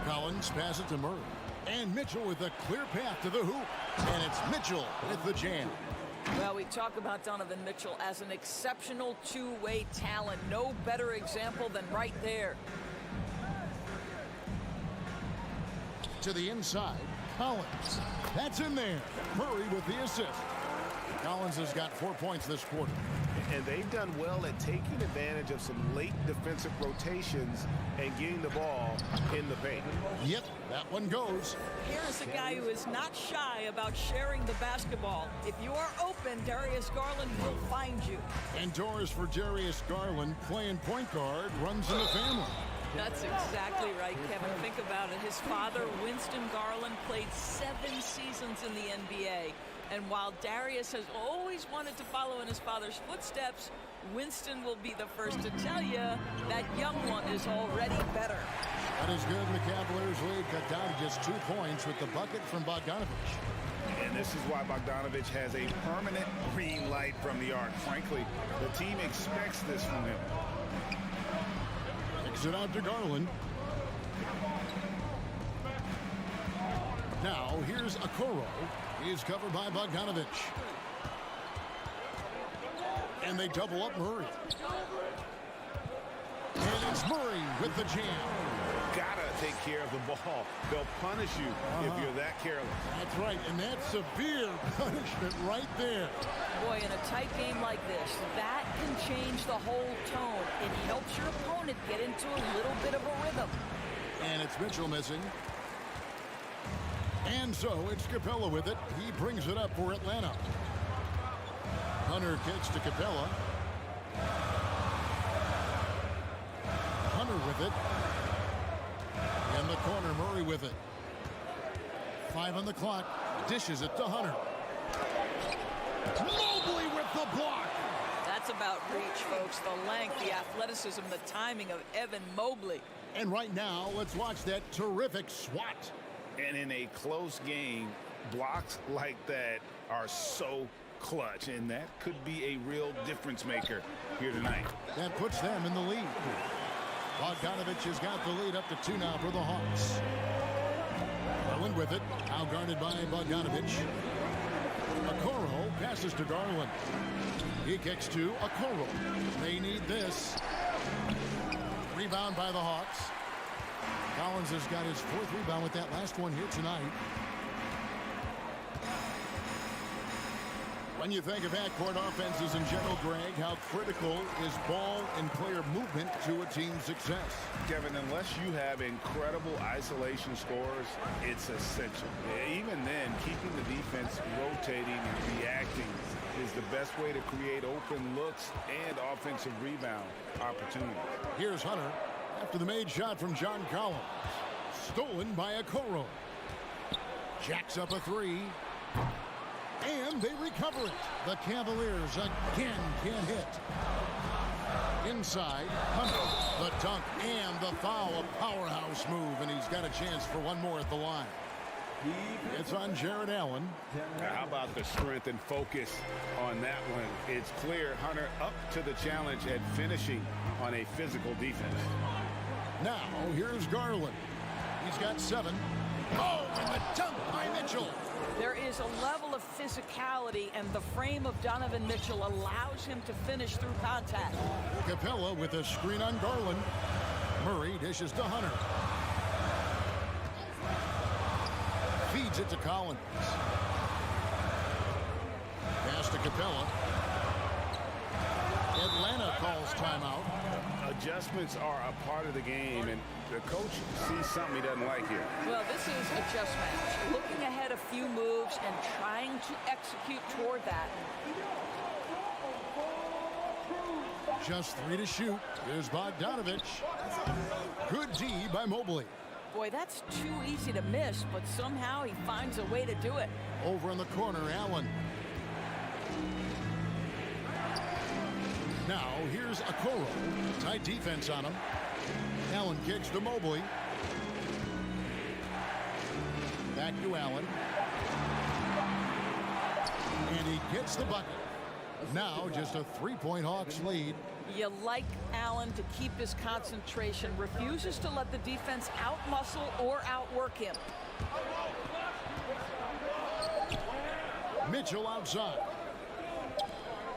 Collins passes it to Murray. And Mitchell with a clear path to the hoop. And it's Mitchell with the jam.
Well, we talk about Donovan Mitchell as an exceptional two-way talent. No better example than right there.
To the inside, Collins. That's in there. Murray with the assist. Collins has got 4 points this quarter.
And they've done well at taking advantage of some late defensive rotations and getting the ball in the paint.
Yep, that one goes.
Here's a guy who is not shy about sharing the basketball. If you are open, Darius Garland will find you.
And doors for Darius Garland, playing point guard, runs in the family.
That's exactly right, Kevin. Think about it. His father, Winston Garland, played 7 seasons in the NBA. And while Darius has always wanted to follow in his father's footsteps, Winston will be the first to tell you that young one is already better.
That is good. The Cavaliers lead cut down to just 2 points with the bucket from Bogdanovich.
And this is why Bogdanovich has a permanent green light from the arc. Frankly, the team expects this from him.
Kicks it out to Garland. Now, here's Okoro. He's covered by Bogdanovich. And they double up Murray. And it's Murray with the jam.
Gotta take care of the ball. They'll punish you if you're that careless.
That's right, and that's severe punishment right there.
Boy, in a tight game like this, that can change the whole tone. It helps your opponent get into a little bit of a rhythm.
And it's Mitchell missing. And so it's Capella with it. He brings it up for Atlanta. Hunter kicks to Capella. Hunter with it. In the corner, Murray with it. 5 on the clock. Dishes it to Hunter. Mobley with the block.
That's about reach, folks. The length, the athleticism, the timing of Evan Mobley.
And right now, let's watch that terrific swat.
And in a close game, blocks like that are so clutch, and that could be a real difference maker here tonight.
That puts them in the lead. Bogdanovich has got the lead up to 2 now for the Hawks. Garland with it, now guarded by Bogdanovich. Okoro passes to Garland. He kicks to Okoro. They need this. Rebound by the Hawks. Collins has got his 4th rebound with that last one here tonight. When you think of backcourt offenses in general, Greg, how critical is ball and player movement to a team's success?
Kevin, unless you have incredible isolation scores, it's essential. Even then, keeping the defense rotating and reacting is the best way to create open looks and offensive rebound opportunities.
Here's Hunter after the made shot from John Collins. Stolen by Okoro. Jacks up a 3. And they recover it. The Cavaliers again can't hit. Inside, Hunter, the dunk and the foul. A powerhouse move, and he's got a chance for one more at the line. It's on Jared Allen.
Now, how about the strength and focus on that one? It's clear Hunter up to the challenge at finishing on a physical defense.
Now, here's Garland. He's got 7. Oh, and the dunk by Mitchell.
There is a level of physicality, and the frame of Donovan Mitchell allows him to finish through contact.
Capella with a screen on Garland. Murray dishes to Hunter. Feeds it to Collins. Pass to Capella. Atlanta calls timeout.
Adjustments are a part of the game, and the coach sees something he doesn't like here.
Well, this is a chess match. Looking ahead a few moves and trying to execute toward that.
Just 3 to shoot. Here's Bogdanovich. Good D by Mobley.
Boy, that's too easy to miss, but somehow he finds a way to do it.
Over in the corner, Allen. Now, here's Okoro. Tight defense on him. Allen kicks to Mobley. Back to Allen. And he gets the bucket. Now, just a 3-point Hawks lead.
You like Allen to keep his concentration. Refuses to let the defense out-muscle or outwork him.
Mitchell outside.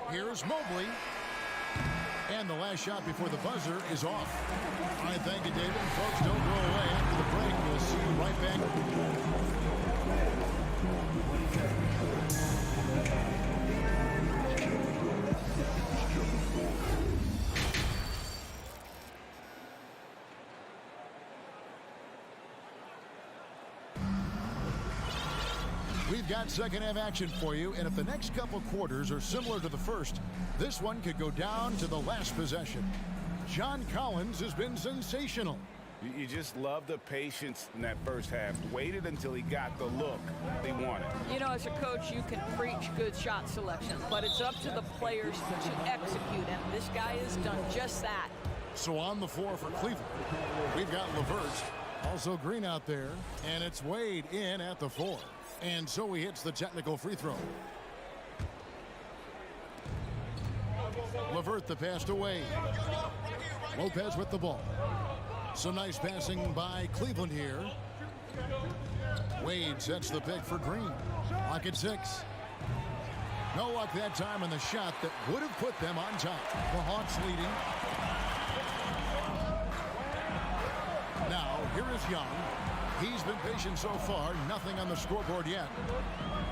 Here's Mobley. And the last shot before the buzzer is off. All right, thank you, David. And folks, don't go away. After the break, we'll see you right back. We've got second half action for you, and if the next couple quarters are similar to the first, this one could go down to the last possession. John Collins has been sensational.
You just love the patience in that first half. Waited until he got the look they wanted.
You know, as a coach, you can preach good shot selection, but it's up to the players to execute, and this guy has done just that.
So on the floor for Cleveland, we've got LeVert, also Green out there, and it's Wade in at the 4. And so he hits the technical free throw. LeVert the pass to Wade. Lopez with the ball. Some nice passing by Cleveland here. Wade sets the pick for Green. Lock at 6. No luck that time on the shot that would have put them on top. The Hawks leading. Now, here is Young. He's been patient so far. Nothing on the scoreboard yet.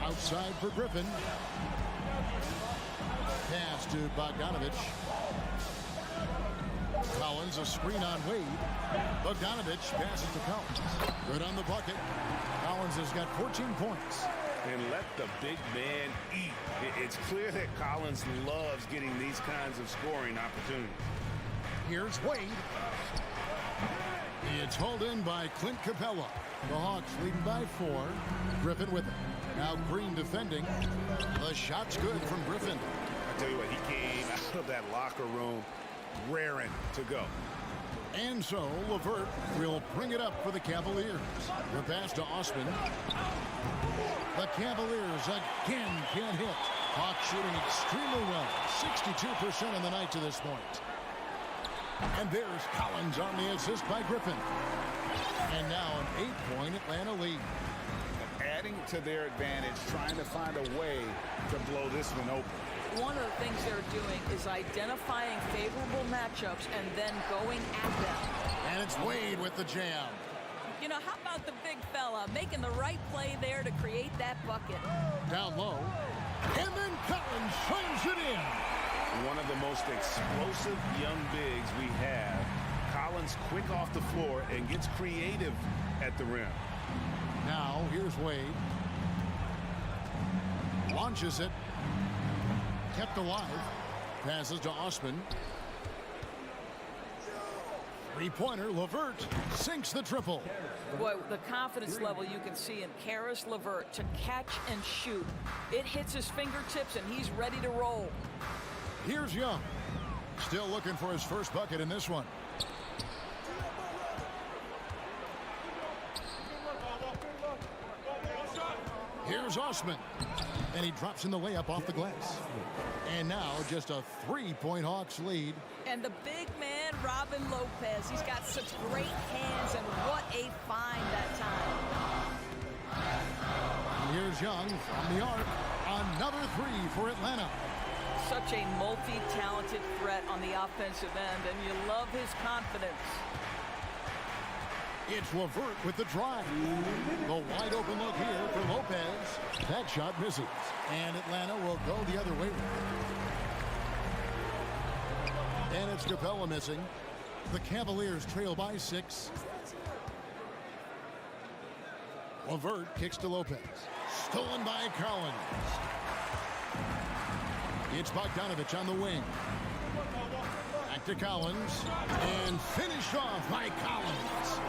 Outside for Griffin. Pass to Bogdanovich. Collins, a screen on Wade. Bogdanovich passes to Collins. Good on the bucket. Collins has got 14 points.
And let the big man eat. It's clear that Collins loves getting these kinds of scoring opportunities.
Here's Wade. It's hauled in by Clint Capella. The Hawks leading by 4. Griffin with it. Now Green defending. The shot's good from Griffin.
I tell you what, he came out of that locker room raring to go.
And so LeVert will bring it up for the Cavaliers. The pass to Osman. The Cavaliers again can't hit. Hawks shooting extremely well. 62% on the night to this point. And there's Collins on the assist by Griffin. And now an 8-point Atlanta lead.
Adding to their advantage, trying to find a way to blow this one open.
One of the things they're doing is identifying favorable matchups and then going at them.
And it's Wade with the jam.
You know, how about the big fella making the right play there to create that bucket?
Down low. And then Collins slams it in.
One of the most explosive young bigs we have. Collins quick off the floor and gets creative at the rim.
Now here's Wade. Launches it. Kept alive. Passes to Osman. Three-pointer, LeVert sinks the triple.
Boy, the confidence level you can see in Caris LeVert to catch and shoot. It hits his fingertips and he's ready to roll.
Here's Young. Still looking for his first bucket in this one. Here's Osman. And he drops in the layup off the glass. And now just a 3-point Hawks lead.
And the big man, Robin Lopez, he's got such great hands, and what a find that time.
And here's Young from the arc. Another 3 for Atlanta.
Such a multi-talented threat on the offensive end, and you love his confidence.
It's LeVert with the drive. The wide open look here for Lopez. That shot misses. And Atlanta will go the other way. And it's Capella missing. The Cavaliers trail by 6. LeVert kicks to Lopez. Stolen by Collins. It's Bogdanovich on the wing. Back to Collins. And finished off by Collins.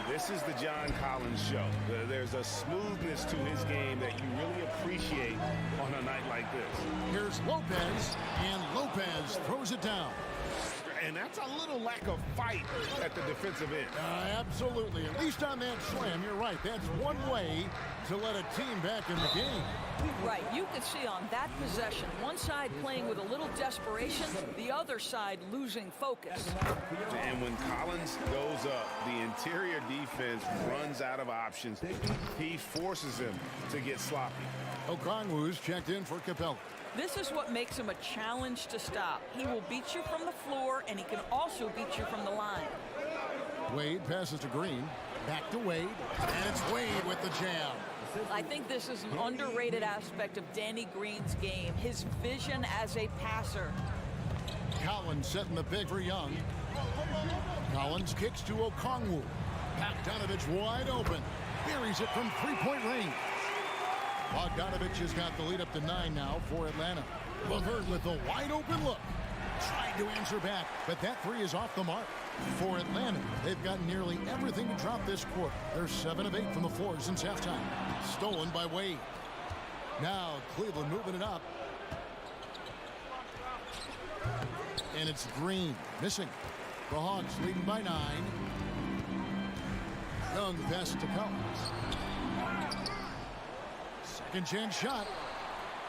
This is the John Collins show. There's a smoothness to his game that you really appreciate on a night like this.
Here's Lopez, and Lopez throws it down.
And that's a little lack of fight at the defensive end.
Absolutely. At least on that slam, you're right. That's one way to let a team back in the game.
Right. You can see on that possession, one side playing with a little desperation, the other side losing focus.
And when Collins goes up, the interior defense runs out of options. He forces him to get sloppy.
Okongwu's checked in for Capella.
This is what makes him a challenge to stop. He will beat you from the floor, and he can also beat you from the line.
Wade passes to Green. Back to Wade. And it's Wade with the jam.
I think this is an underrated aspect of Danny Green's game, his vision as a passer.
Collins setting the big for Young. Collins kicks to Okongwu. Bogdanovich wide open. Buries it from three-point range. Bogdanovich has got the lead up to 9 now for Atlanta. LeVert with a wide open look. Tried to answer back, but that 3 is off the mark. For Atlanta, they've got nearly everything to drop this quarter. They're 7 of 8 from the floor since halftime. Stolen by Wade. Now Cleveland moving it up. And it's Green missing. The Hawks leading by 9. Young pass to Collins. Second chance shot.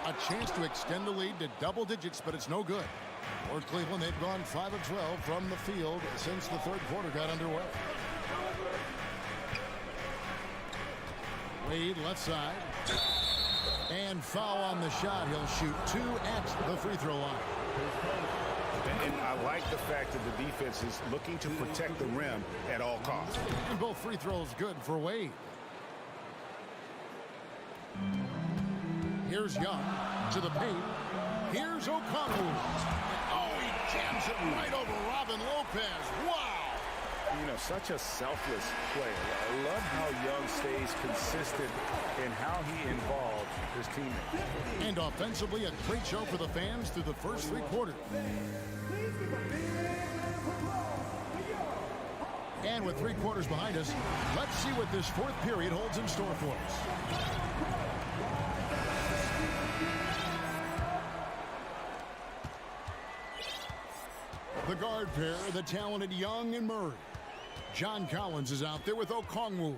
A chance to extend the lead to double digits, but it's no good. For Cleveland, they've gone 5 of 12 from the field since the third quarter got underway. Wade left side. And foul on the shot. He'll shoot 2 at the free throw line.
And I like the fact that the defense is looking to protect the rim at all costs.
And both free throws good for Wade. Here's Young to the paint. Here's O'Connell. Oh, he jams it right over Robin Lopez. Wow.
You know, such a selfless player. I love how Young stays consistent in how he involved his teammates.
And offensively, a great show for the fans through the first 3 quarters. And with 3 quarters behind us, let's see what this 4th period holds in store for us. The guard pair, the talented Young and Murray. John Collins is out there with Okongwu.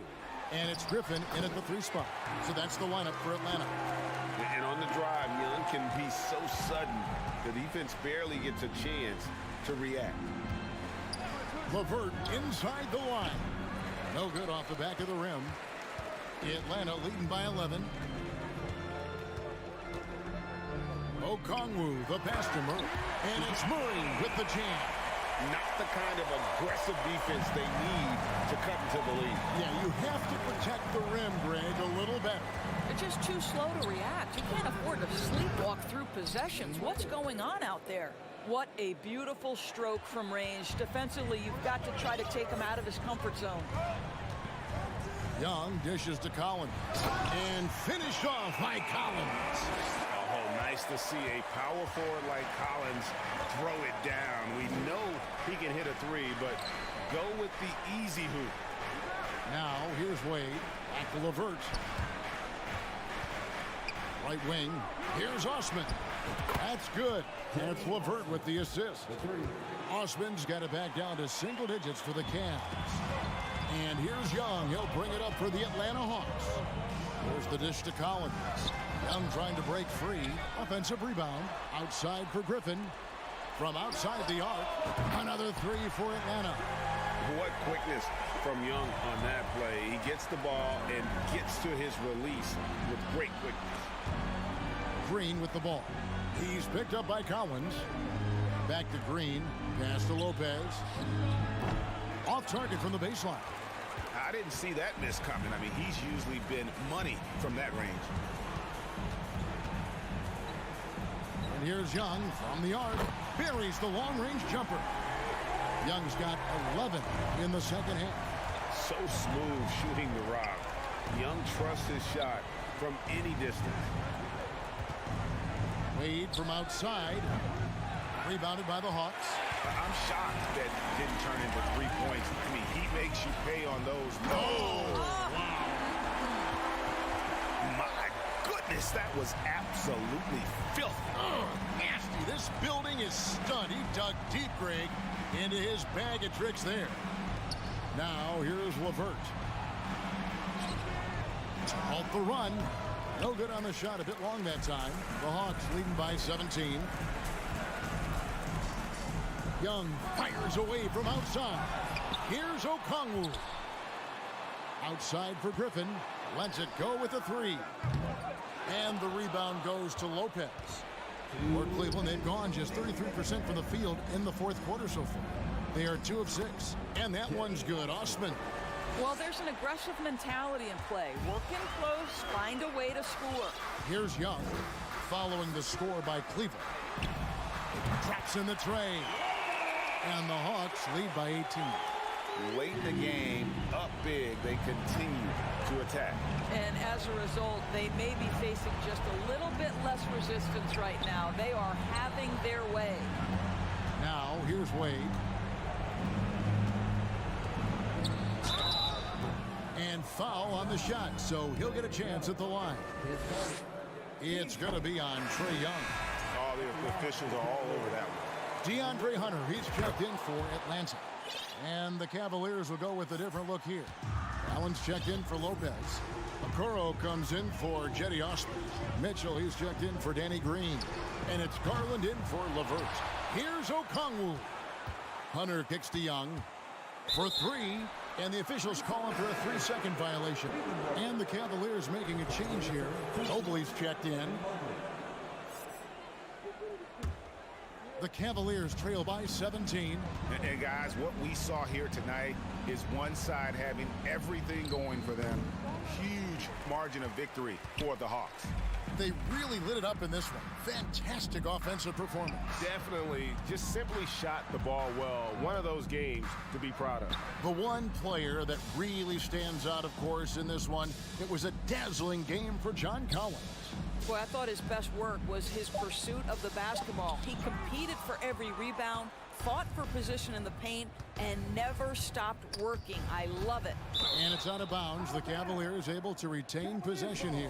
And it's Griffin in at the 3 spot. So that's the lineup for Atlanta.
And on the drive, Young can be so sudden. The defense barely gets a chance to react.
LeVert inside the line. No good off the back of the rim. Atlanta leading by 11. Okongwu, the pass to Murray. And it's Murray with the jam.
Not the kind of aggressive defense they need to cut into the lead.
Yeah, you have to protect the rim, Greg, a little better.
They're just too slow to react. You can't afford to sleepwalk through possessions. What's going on out there? What a beautiful stroke from range. Defensively, you've got to try to take him out of his comfort zone.
Young dishes to Collins. And finished off by Collins.
Oh, nice to see a power forward like Collins throw it down. We know he can hit a 3, but go with the easy hoop.
Now, here's Wade. Back to LeVert. Right wing. Here's Osman. That's good. And it's LeVert with the assist. Osman's got it back down to single digits for the Cavs. And here's Young. He'll bring it up for the Atlanta Hawks. There's the dish to Collins. Young trying to break free. Offensive rebound. Outside for Griffin. From outside the arc. Another 3 for Atlanta.
What quickness from Young on that play. He gets the ball and gets to his release with great quickness.
Green with the ball. He's picked up by Collins. Back to Green. Pass to Lopez. Off target from the baseline.
I didn't see that miss coming. I mean, he's usually been money from that range.
And here's Young from the arc. Buries the long-range jumper. Young's got 11 in the second half.
So smooth shooting the rock. Young trusts his shot from any distance.
Wade from outside. Rebounded by the Hawks.
I'm shocked that didn't turn into 3 points. I mean, he makes you pay on those. No! Wow. My goodness, that was absolutely filthy.
Nasty. This building is stunned. He dug deep, Greg, into his bag of tricks there. Now, here's LeVert. To halt the run. No good on the shot. A bit long that time. The Hawks leading by 17. Young fires away from outside. Here's Okongwu. Outside for Griffin. Lets it go with a 3. And the rebound goes to Lopez. For Cleveland, they've gone just 33% from the field in the 4th quarter so far. They are 2 of 6. And that one's good. Osman.
Well, there's an aggressive mentality in play. Work in close, find a way to score.
Here's Young, following the score by Cleveland. Drops in the tray. And the Hawks lead by 18.
Late in the game, up big, they continue to attack.
And as a result, they may be facing just a little bit less resistance right now. They are having their way.
Now, here's Wade. And foul on the shot, so he'll get a chance at the line. It's going to be on Trae Young.
Oh, the officials are all over that one.
DeAndre Hunter, he's checked in for Atlanta. And the Cavaliers will go with a different look here. Allen's checked in for Lopez. Okoro comes in for Jetty Osman. Mitchell, he's checked in for Danny Green. And it's Garland in for LeVert. Here's Okongwu. Hunter kicks to Young for 3. And the officials calling for a 3-second violation. And the Cavaliers making a change here. Mobley's checked in. The Cavaliers trail by 17.
And guys, what we saw here tonight is one side having everything going for them. Huge margin of victory for the Hawks.
They really lit it up in this one. Fantastic offensive performance.
Definitely just simply shot the ball well. One of those games to be proud of.
The one player that really stands out, of course, in this one, it was a dazzling game for John Collins.
Boy, I thought his best work was his pursuit of the basketball. He competed for every rebound, fought for position in the paint, and never stopped working. I love it.
And it's out of bounds. The Cavaliers able to retain possession here.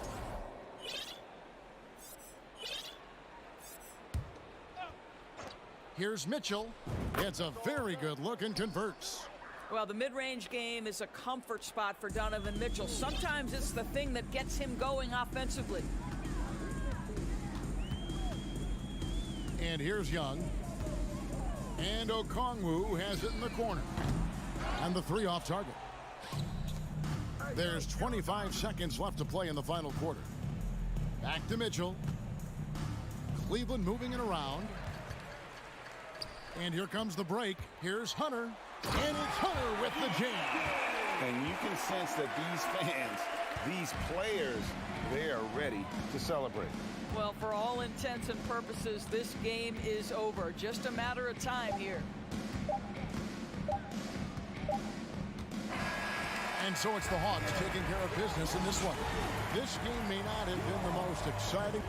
Here's Mitchell. Gets a very good look and converts.
Well, the mid-range game is a comfort spot for Donovan Mitchell. Sometimes it's the thing that gets him going offensively.
And here's Young. And Okongwu has it in the corner. And the 3 off target. There's 25 seconds left to play in the final quarter. Back to Mitchell. Cleveland moving it around. And here comes the break. Here's Hunter. And it's Hunter with the jam.
And you can sense that these fans, these players, they are ready to celebrate.
Well, for all intents and purposes, this game is over. Just a matter of time here.
And so it's the Hawks taking care of business in this one. This game may not have been the most exciting.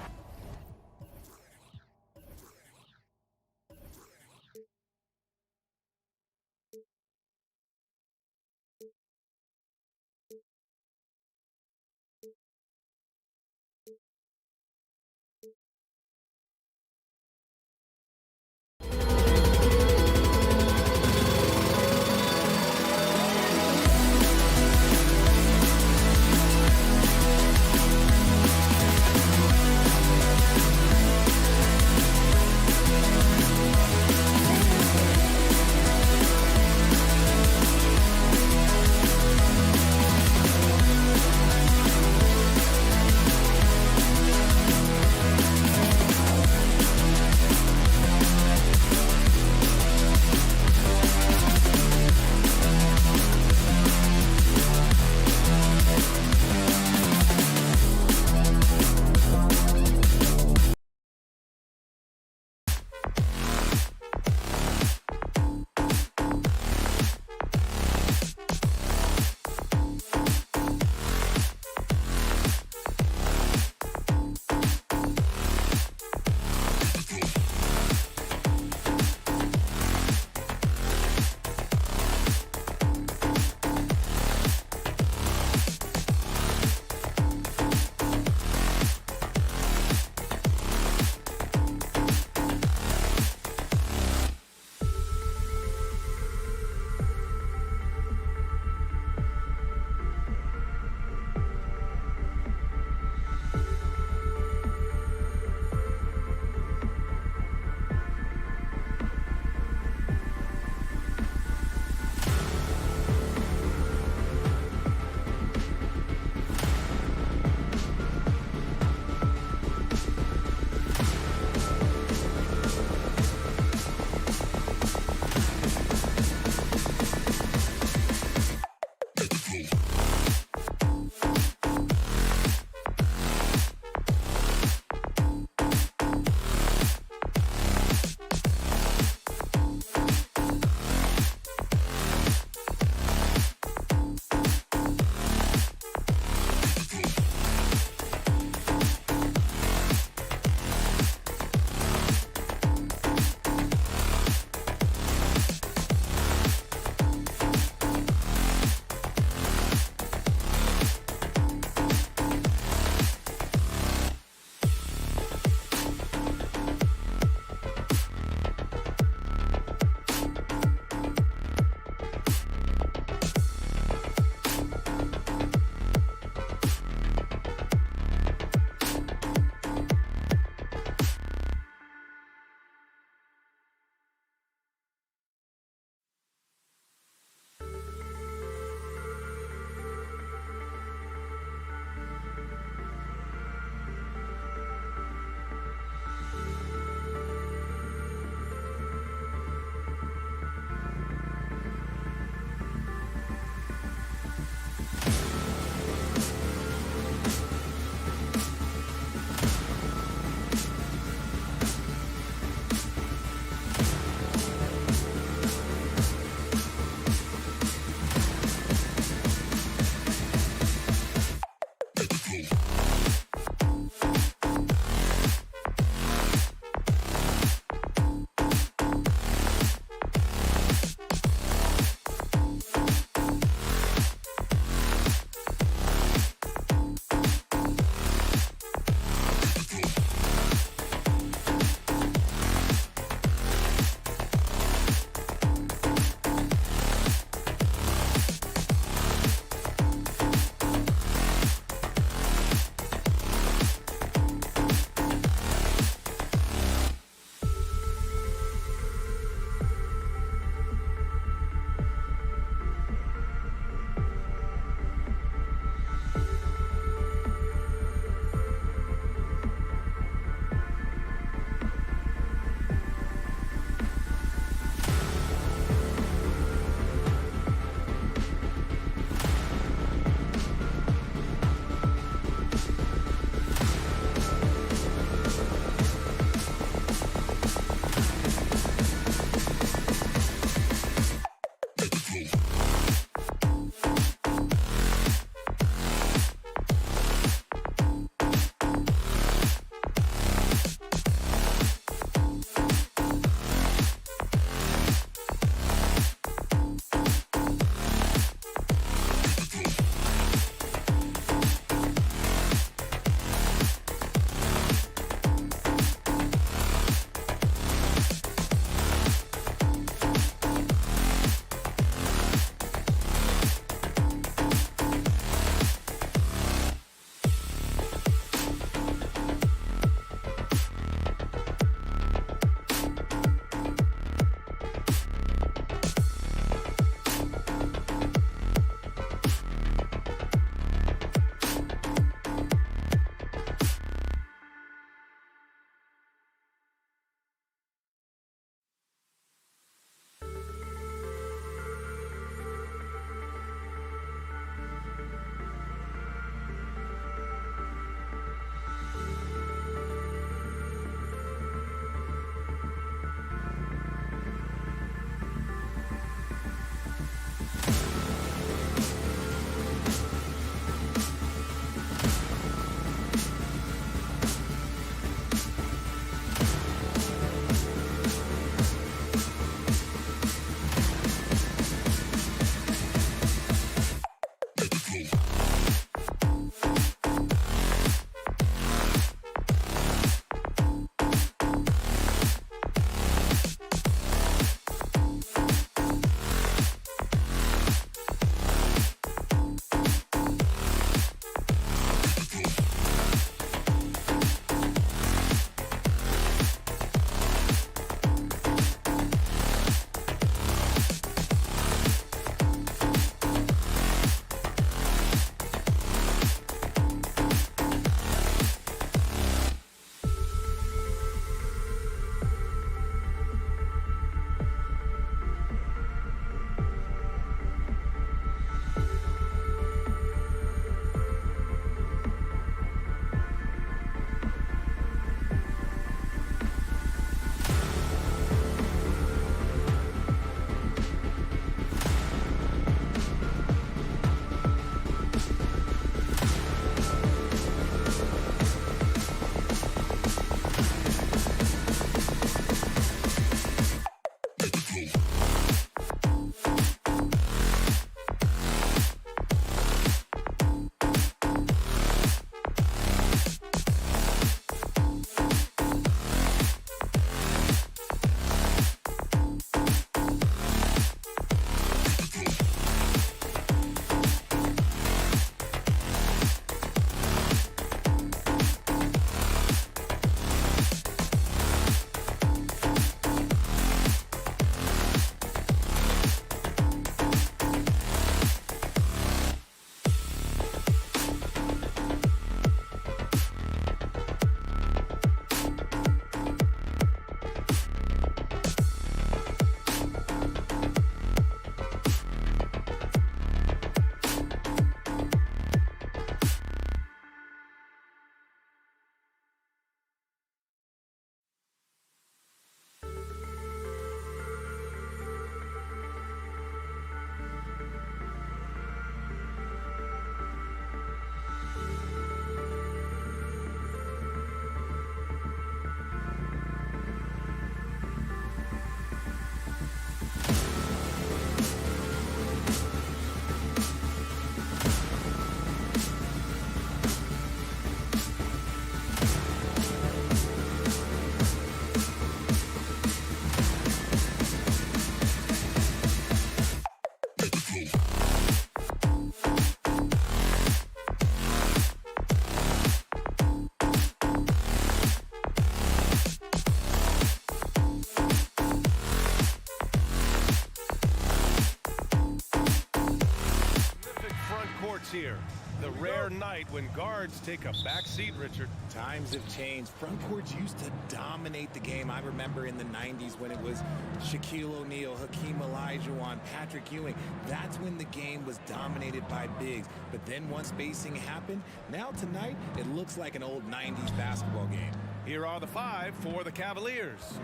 modern night when guards take a back seat, Richard.
Times have changed. Front courts used to dominate the game. I remember in the 90s when it was Shaquille O'Neal, Hakeem Olajuwon, Patrick Ewing. That's when the game was dominated by bigs. But then once spacing happened, now tonight it looks like an old 90s basketball game.
Here are the 5 for the Cavaliers.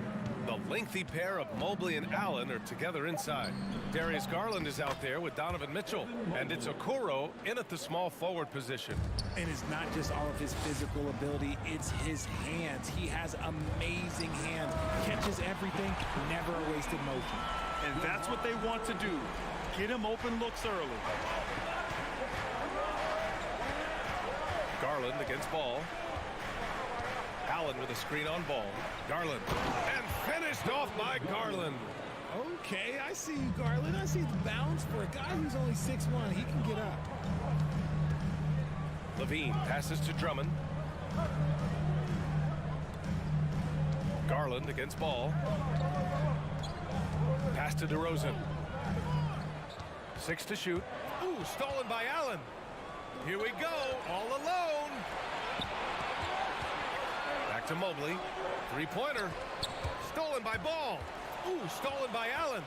The lengthy pair of Mobley and Allen are together inside. Darius Garland is out there with Donovan Mitchell. And it's Okoro in at the small forward position.
And it's not just all of his physical ability, it's his hands. He has amazing hands. Catches everything, never a wasted motion.
And that's what they want to do. Get him open looks early.
Garland against Ball. Allen with a screen on Ball. Garland. And finished off by Garland.
Okay, I see you, Garland. I see the bounce for a guy who's only 6'1". He can get up.
Levine passes to Drummond. Garland against Ball. Pass to DeRozan. 6 to shoot. Ooh, stolen by Allen. Here we go, all alone. Back to Mobley. Three-pointer. Stolen by Ball. Ooh, stolen by Allen.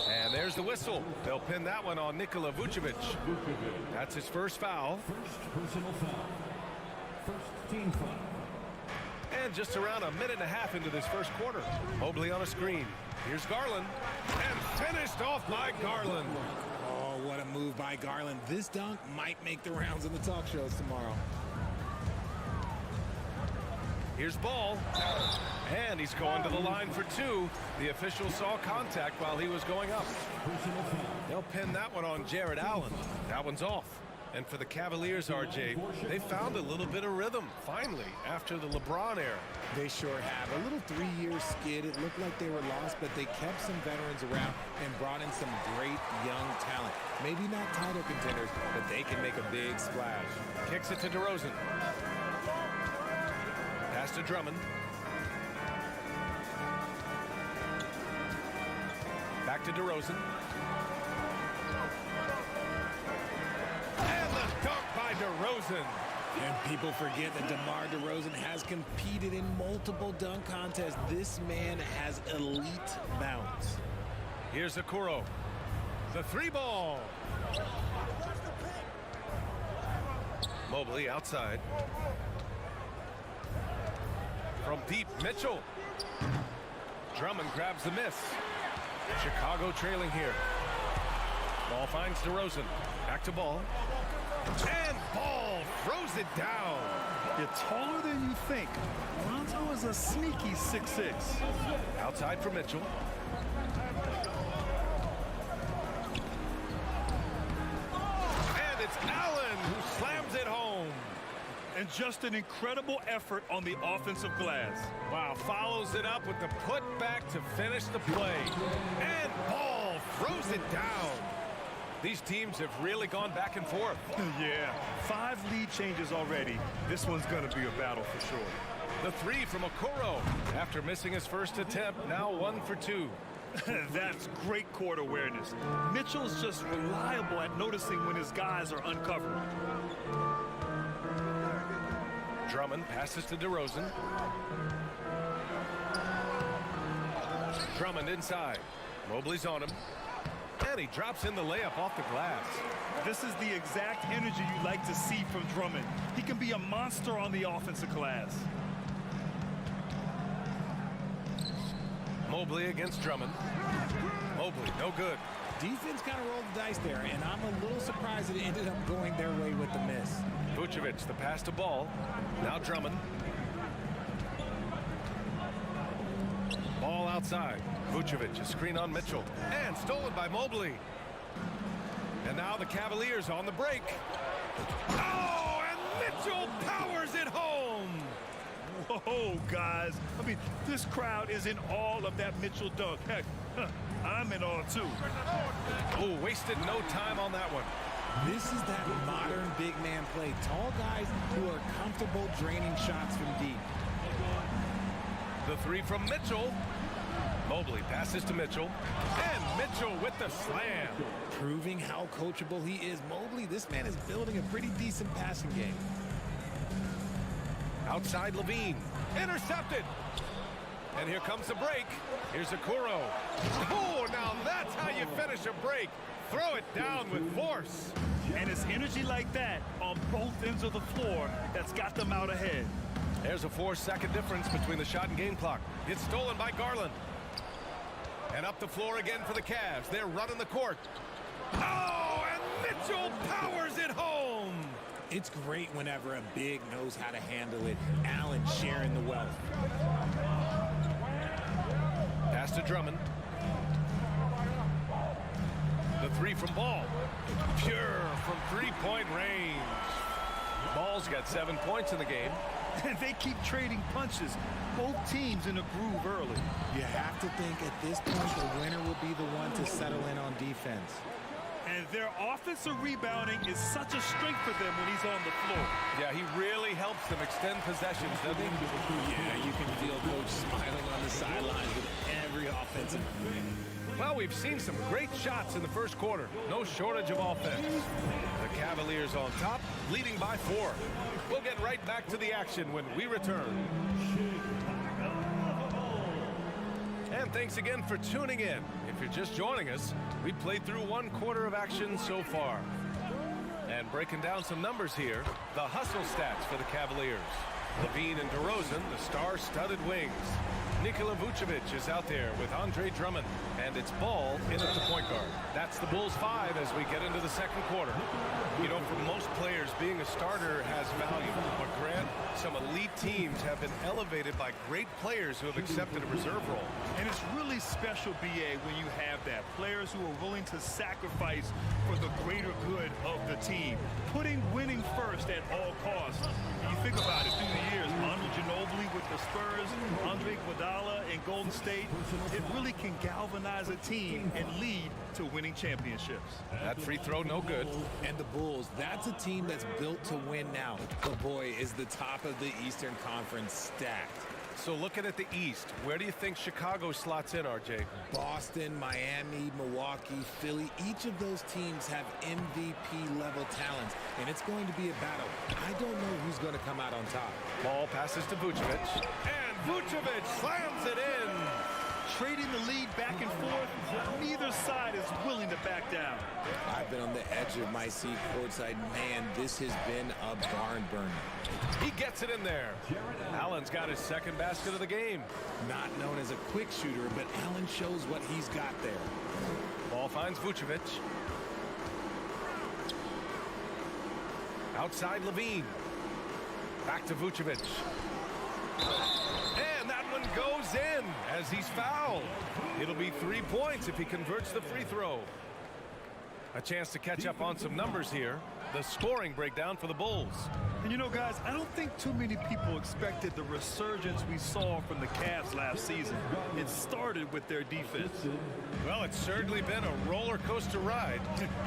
And there's the whistle. They'll pin that one on Nikola Vucevic. That's his first foul.
First personal foul. First team foul.
And just around a minute and a half into this first quarter. Mobley on a screen. Here's Garland. And finished off by Garland.
Oh, what a move by Garland. This dunk might make the rounds in the talk shows tomorrow.
Here's Ball. And he's going to the line for 2. The official saw contact while he was going up. They'll pin that one on Jared Allen. That one's off. And for the Cavaliers, RJ, they found a little bit of rhythm, finally, after the LeBron era.
They sure have. A little 3-year skid. It looked like they were lost, but they kept some veterans around and brought in some great young talent. Maybe not title contenders, but they can make a big splash.
Kicks it to DeRozan. Pass to Drummond. Back to DeRozan. And the dunk by DeRozan.
And people forget that DeMar DeRozan has competed in multiple dunk contests. This man has elite bounce.
Here's Okoro. The 3-ball. Mobley outside. From deep, Mitchell. Drummond grabs the miss. Chicago trailing here. Ball finds DeRozan. Back to Ball. And Ball throws it down.
You're taller than you think. Lonzo is a sneaky 6'6".
Outside for Mitchell. And it's Allen who slams it home.
And just an incredible effort on the offensive glass.
Wow, follows it up with the putback to finish the play. And Ball throws it down. These teams have really gone back and forth.
Yeah, 5 lead changes already. This one's going to be a battle for sure.
The 3 from Okoro. After missing his first attempt, now 1 for 2.
That's great court awareness. Mitchell's just reliable at noticing when his guys are uncovered.
Drummond passes to DeRozan. Drummond inside. Mobley's on him. And he drops in the layup off the glass.
This is the exact energy you like to see from Drummond. He can be a monster on the offensive glass.
Mobley against Drummond. Mobley, no good.
Defense kind of rolled the dice there, and I'm a little surprised that it ended up going their way with the miss.
Vucevic, the pass to Ball. Now Drummond. Ball outside. Vucevic, a screen on Mitchell. And stolen by Mobley. And now the Cavaliers on the break. Oh, and Mitchell powers it home.
Whoa, guys. I mean, this crowd is in awe of that Mitchell dunk. Heck, I'm in awe, too.
Oh, wasted no time on that one.
This is that modern big man play. Tall guys who are comfortable draining shots from deep.
The 3 from Mitchell. Mobley passes to Mitchell. And Mitchell with the slam.
Proving how coachable he is. Mobley, this man is building a pretty decent passing game.
Outside Levine. Intercepted. And here comes the break. Here's Okoro. Oh, now that's how you finish a break. Throw it down with force.
And it's energy like that on both ends of the floor that's got them out ahead.
There's a 4-second difference between the shot and game clock. It's stolen by Garland. And up the floor again for the Cavs. They're running the court. Oh, and Mitchell powers it home.
It's great whenever a big knows how to handle it. Allen sharing the wealth.
Pass to Drummond. The three from Ball. Pure from three-point range. Ball's got 7 points in the game.
And they keep trading punches. Both teams in a groove early.
You have to think at this point the winner will be the one to settle in on defense.
And their offensive rebounding is such a strength for them when he's on the floor.
Yeah, he really helps them extend possessions, doesn't he?
Yeah, you can feel Coach smiling on the sidelines with every offensive play.
Well, we've seen some great shots in the first quarter. No shortage of offense. The Cavaliers on top, leading by 4. We'll get right back to the action when we return. And thanks again for tuning in. If you're just joining us, we played through 1 quarter of action so far. And breaking down some numbers here, the hustle stats for the Cavaliers. Levine and DeRozan, the star-studded wings. Nikola Vucevic is out there with Andre Drummond, and it's Ball in at the point guard. That's the Bulls 5 as we get into the second quarter. You know, for most players, being a starter has value. But Grant, some elite teams have been elevated by great players who have accepted a reserve role.
And it's really special, BA, when you have that. Players who are willing to sacrifice for the greater good of the team. Putting winning first at all costs. You think about it through the years. Manu Ginobili with the Spurs, Andre Iguodala in Golden State. It really can galvanize a team and lead to winning championships.
That free throw, no good.
And the Bulls, that's a team that's built to win now. But boy, is the top of the Eastern Conference stacked.
So looking at the East, where do you think Chicago slots in, RJ?
Boston, Miami, Milwaukee, Philly, each of those teams have MVP-level talents, and it's going to be a battle. I don't know who's going to come out on top.
Ball passes to Vucevic, and Vucevic slams it in.
Trading the lead back and forth, neither side is willing to back down.
I've been on the edge of my seat courtside. Man, this has been a barn burner.
He gets it in there. Allen's got his second basket of the game.
Not known as a quick shooter, but Allen shows what he's got there.
Ball finds Vucevic. Outside Levine. Back to Vucevic. And that one goes in as he's fouled. It'll be 3 points if he converts the free throw. A chance to catch up on some numbers here. The scoring breakdown for the Bulls.
And you know, guys, I don't think too many people expected the resurgence we saw from the Cavs last season. It started with their defense.
Well, it's certainly been a roller coaster ride.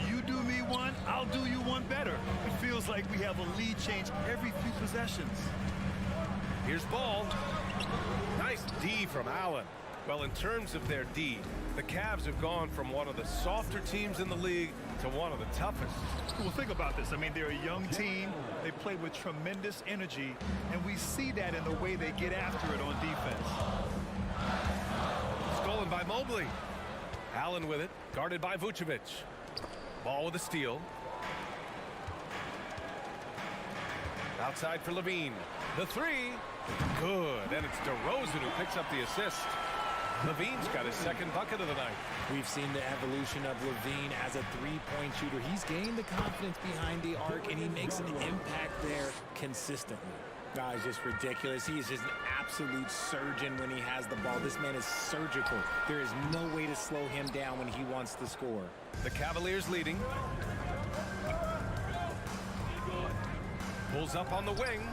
You do me one, I'll do you one better. It feels like we have a lead change every few possessions.
Here's Ball. Nice D from Allen. Well, in terms of their D, the Cavs have gone from one of the softer teams in the league to one of the toughest.
Well, think about this. I mean, they're a young team. They play with tremendous energy, and we see that in the way they get after it on defense.
Stolen by Mobley. Allen with it, guarded by Vucevic. Ball with a steal. Outside for Levine. The three. Good. And it's DeRozan who picks up the assist. Levine's got his second bucket of the night.
We've seen the evolution of Levine as a three-point shooter. He's gained the confidence behind the arc, and he makes an impact there consistently. It's just ridiculous. He is just an absolute surgeon when he has the ball. This man is surgical. There is no way to slow him down when he wants to score.
The Cavaliers leading. Pulls up on the wing.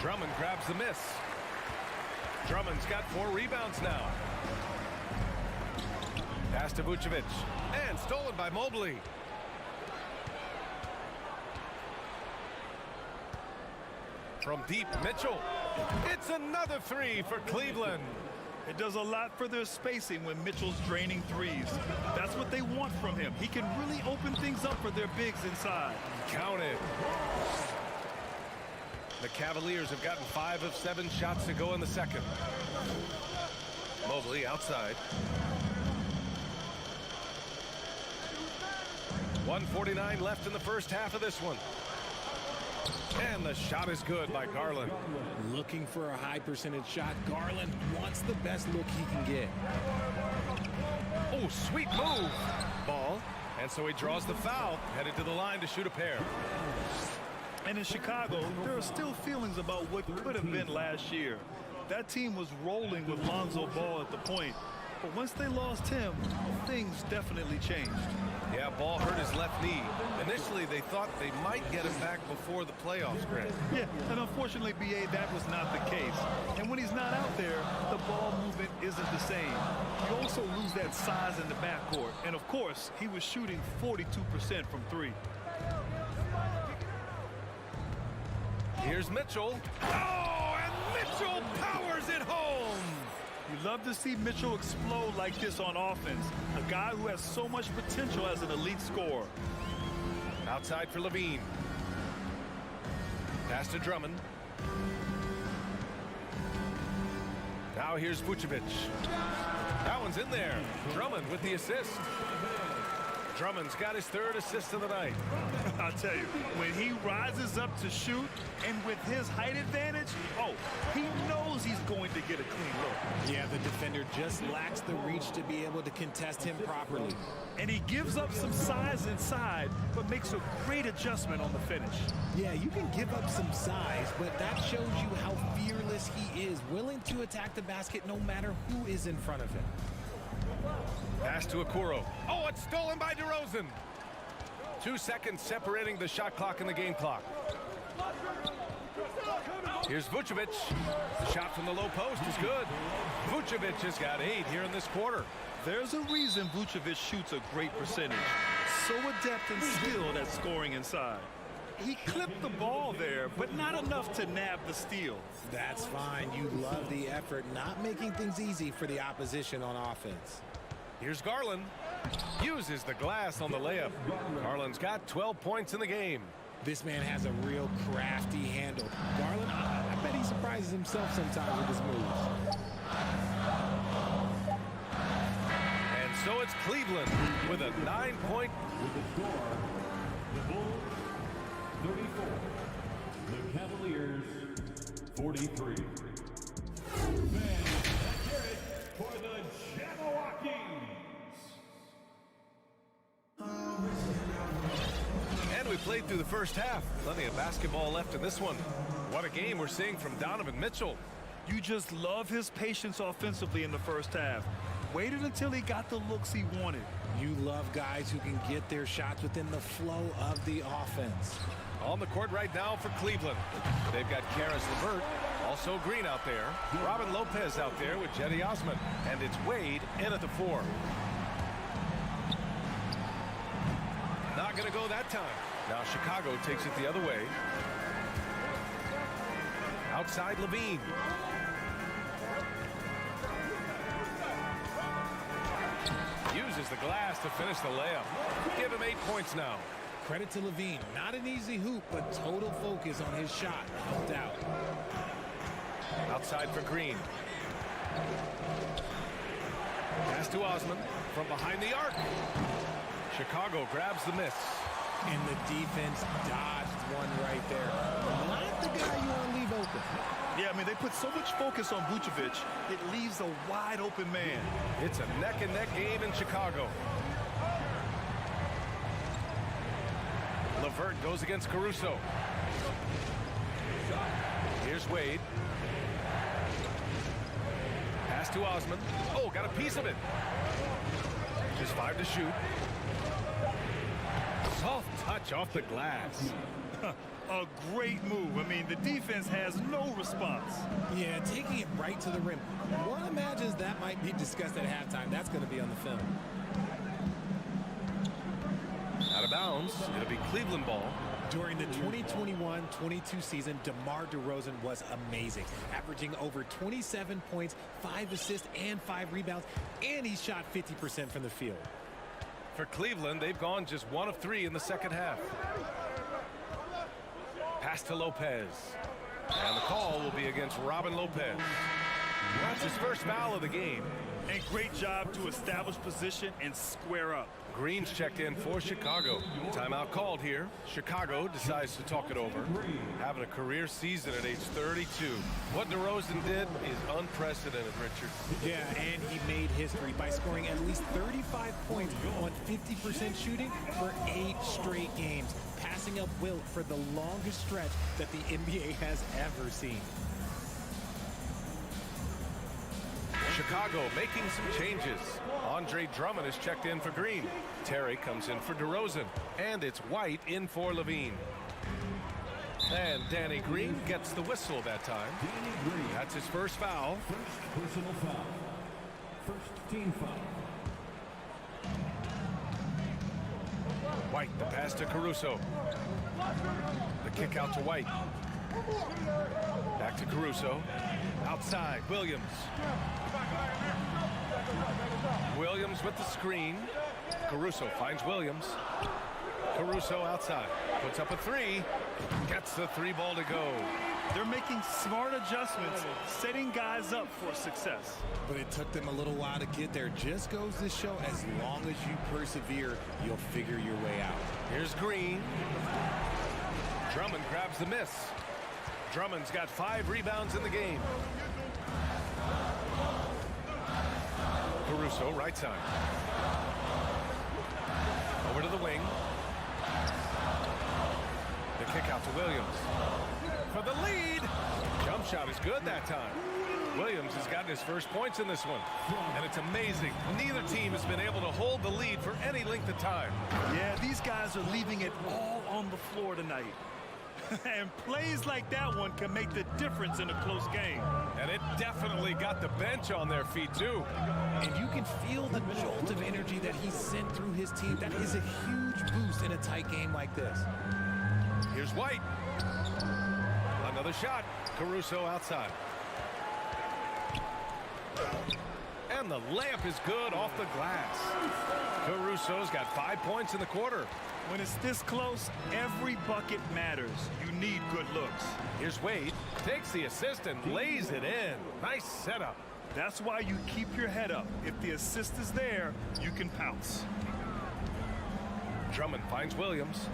Drummond grabs the miss. Drummond's got 4 rebounds now. Pass to Vucevic. And stolen by Mobley. From deep, Mitchell. It's another 3 for Cleveland.
It does a lot for their spacing when Mitchell's draining threes. That's what they want from him. He can really open things up for their bigs inside.
Count it. The Cavaliers have gotten 5 of 7 shots to go in the second. Mobley outside. 1:49 left in the first half of this one. And the shot is good by Garland.
Looking for a high percentage shot. Garland wants the best look he can get.
Oh, sweet move. Ball. And so he draws the foul, headed to the line to shoot a pair.
And in Chicago, there are still feelings about what could have been last year. That team was rolling with Lonzo Ball at the point. But once they lost him, things definitely changed.
Yeah, Ball hurt his left knee. Initially, they thought they might get him back before the playoffs, Grant.
Yeah, and unfortunately, B.A., that was not the case. And when he's not out there, the ball movement isn't the same. You also lose that size in the backcourt. And, of course, he was shooting 42% from 3.
Here's Mitchell. Oh, and Mitchell powers it home.
You love to see Mitchell explode like this on offense. A guy who has so much potential as an elite scorer.
Outside for Levine. Pass to Drummond. Now here's Vucevic. That one's in there. Drummond with the assist. Drummond's got his 3rd assist of the night.
I'll tell you, when he rises up to shoot, and with his height advantage, he knows he's going to get a clean look.
Yeah, the defender just lacks the reach to be able to contest him properly.
And he gives up some size inside, but makes a great adjustment on the finish.
Yeah, you can give up some size, but that shows you how fearless he is, willing to attack the basket no matter who is in front of him.
Pass to Okoro. Oh, it's stolen by DeRozan. 2 seconds separating the shot clock and the game clock. Here's Vucevic. The shot from the low post is good. Vucevic has got 8 here in this quarter.
There's a reason Vucevic shoots a great percentage. So adept and skilled at scoring inside. He clipped the ball there, but not enough to nab the steal.
That's fine. You love the effort, not making things easy for the opposition on offense.
Here's Garland. Uses the glass on the layup. Garland's got 12 points in the game.
This man has a real crafty handle. Garland, I bet he surprises himself sometimes with his moves.
And so it's Cleveland with a 9-point.
With the score, the Bulls 34, the Cavaliers 43. Fans, let's hear it for the Jabberwockies.
And we played through the first half. Plenty of basketball left in this one. What a game we're seeing from Donovan Mitchell.
You just love his patience offensively in the first half. Waited until he got the looks he wanted.
You love guys who can get their shots within the flow of the offense.
On the court right now for Cleveland. They've got Karis LeVert, also Green out there. Robin Lopez out there with Jetty Osman. And it's Wade in at the 4. Not going to go that time. Now Chicago takes it the other way. Outside Levine. Uses the glass to finish the layup. Give him 8 points now.
Credit to Levine. Not an easy hoop, but total focus on his shot. Helped out.
Outside for Green. Pass to Osman from behind the arc. Chicago grabs the miss.
And the defense dodged one right there. Not the guy you want to leave open.
Yeah, I mean, they put so much focus on Vucevic, it leaves a wide open man.
It's a neck-and-neck game in Chicago. LeVert goes against Caruso. Here's Wade. Pass to Osman. Oh, got a piece of it. Just 5 to shoot. Soft touch off the glass.
A great move. I mean, the defense has no response.
Yeah, taking it right to the rim. One imagines that might be discussed at halftime. That's going to be on the film.
Out of bounds. It'll be Cleveland ball.
During the 2021-22 season, DeMar DeRozan was amazing, averaging over 27 points, 5 assists, and 5 rebounds, and he shot 50% from the field.
For Cleveland, they've gone just 1 of 3 in the second half. Pass to Lopez. And the call will be against Robin Lopez. That's his first foul of the game.
And great job to establish position and square up.
Green's checked in for Chicago. Timeout called here. Chicago decides to talk it over. Having a career season at age 32. What DeRozan did is unprecedented, Richard.
Yeah, and he made history by scoring at least 35 points on 50% shooting for 8 straight games, passing up Wilt for the longest stretch that the NBA has ever seen.
Chicago making some changes. Andre Drummond is checked in for Green. Terry comes in for DeRozan. And it's White in for Levine. And Danny Green gets the whistle that time. That's his first foul.
First personal foul. First team foul.
White, the pass to Caruso. The kick out to White. Back to Caruso. Outside, Williams. Williams with the screen. Caruso finds Williams. Caruso outside. Puts up a 3. Gets the 3 ball to go.
They're making smart adjustments, setting guys up for success.
But it took them a little while to get there. Just goes to show, as long as you persevere, you'll figure your way out.
Here's Green. Drummond grabs the miss. Drummond's got 5 rebounds in the game. Caruso, right side. Over to the wing. The kick out to Williams. For the lead. Jump shot is good that time. Williams has gotten his first points in this one. And it's amazing. Neither team has been able to hold the lead for any length of time.
Yeah, these guys are leaving it all on the floor tonight. And plays like that one can make the difference in a close game.
And it definitely got the bench on their feet, too.
And you can feel the jolt of energy that he sent through his team. That is a huge boost in a tight game like this.
Here's White. Another shot. Caruso outside. And the layup is good off the glass. Caruso's got 5 points in the quarter.
When it's this close, every bucket matters. You need good looks.
Here's Wade. Takes the assist and lays it in. Nice setup.
That's why you keep your head up. If the assist is there, you can pounce.
Drummond finds Williams.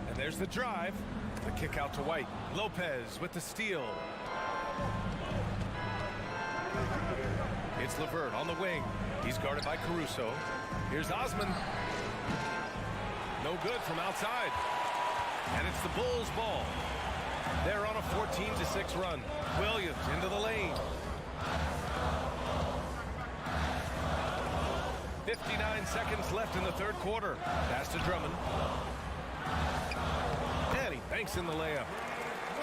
And there's the drive. The kick out to White. Lopez with the steal. It's LeVert on the wing. He's guarded by Caruso. Here's Osman. No good from outside. And it's the Bulls' ball. They're on a 14-6 run. Williams into the lane. 59 seconds left in the third quarter. Pass to Drummond. And he banks in the layup.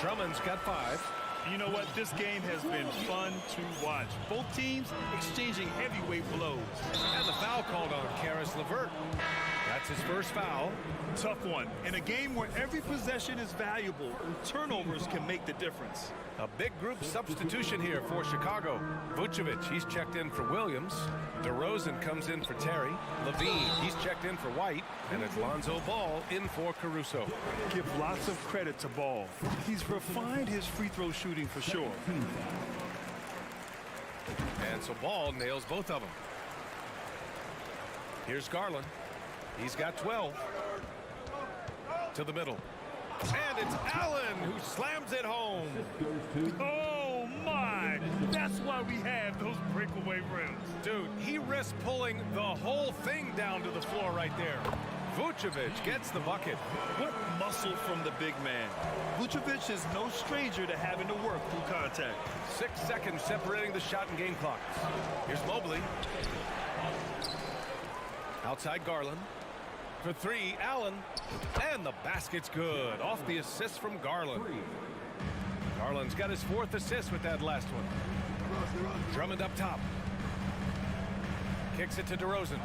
Drummond's got 5.
You know what? This game has been fun to watch. Both teams exchanging heavyweight blows.
And the foul called on Caris LeVert. That's his first foul.
Tough one. In a game where every possession is valuable, turnovers can make the difference.
A big group substitution here for Chicago. Vucevic, he's checked in for Williams. DeRozan comes in for Terry. Levine, he's checked in for White. And it's Lonzo Ball in for Caruso.
Give lots of credit to Ball. He's refined his free throw shooting for sure.
And so Ball nails both of them. Here's Garland. He's got 12. To the middle. And it's Allen who slams it home.
Oh, my. That's why we have those breakaway rims.
Dude, he risks pulling the whole thing down to the floor right there. Vucevic gets the bucket.
What muscle from the big man. Vucevic is no stranger to having to work through contact.
6 seconds separating the shot and game clock. Here's Mobley. Outside Garland. For 3, Allen. And the basket's good. Off the assist from Garland. Garland's got his 4th assist with that last one. Drummond up top. Kicks it to DeRozan.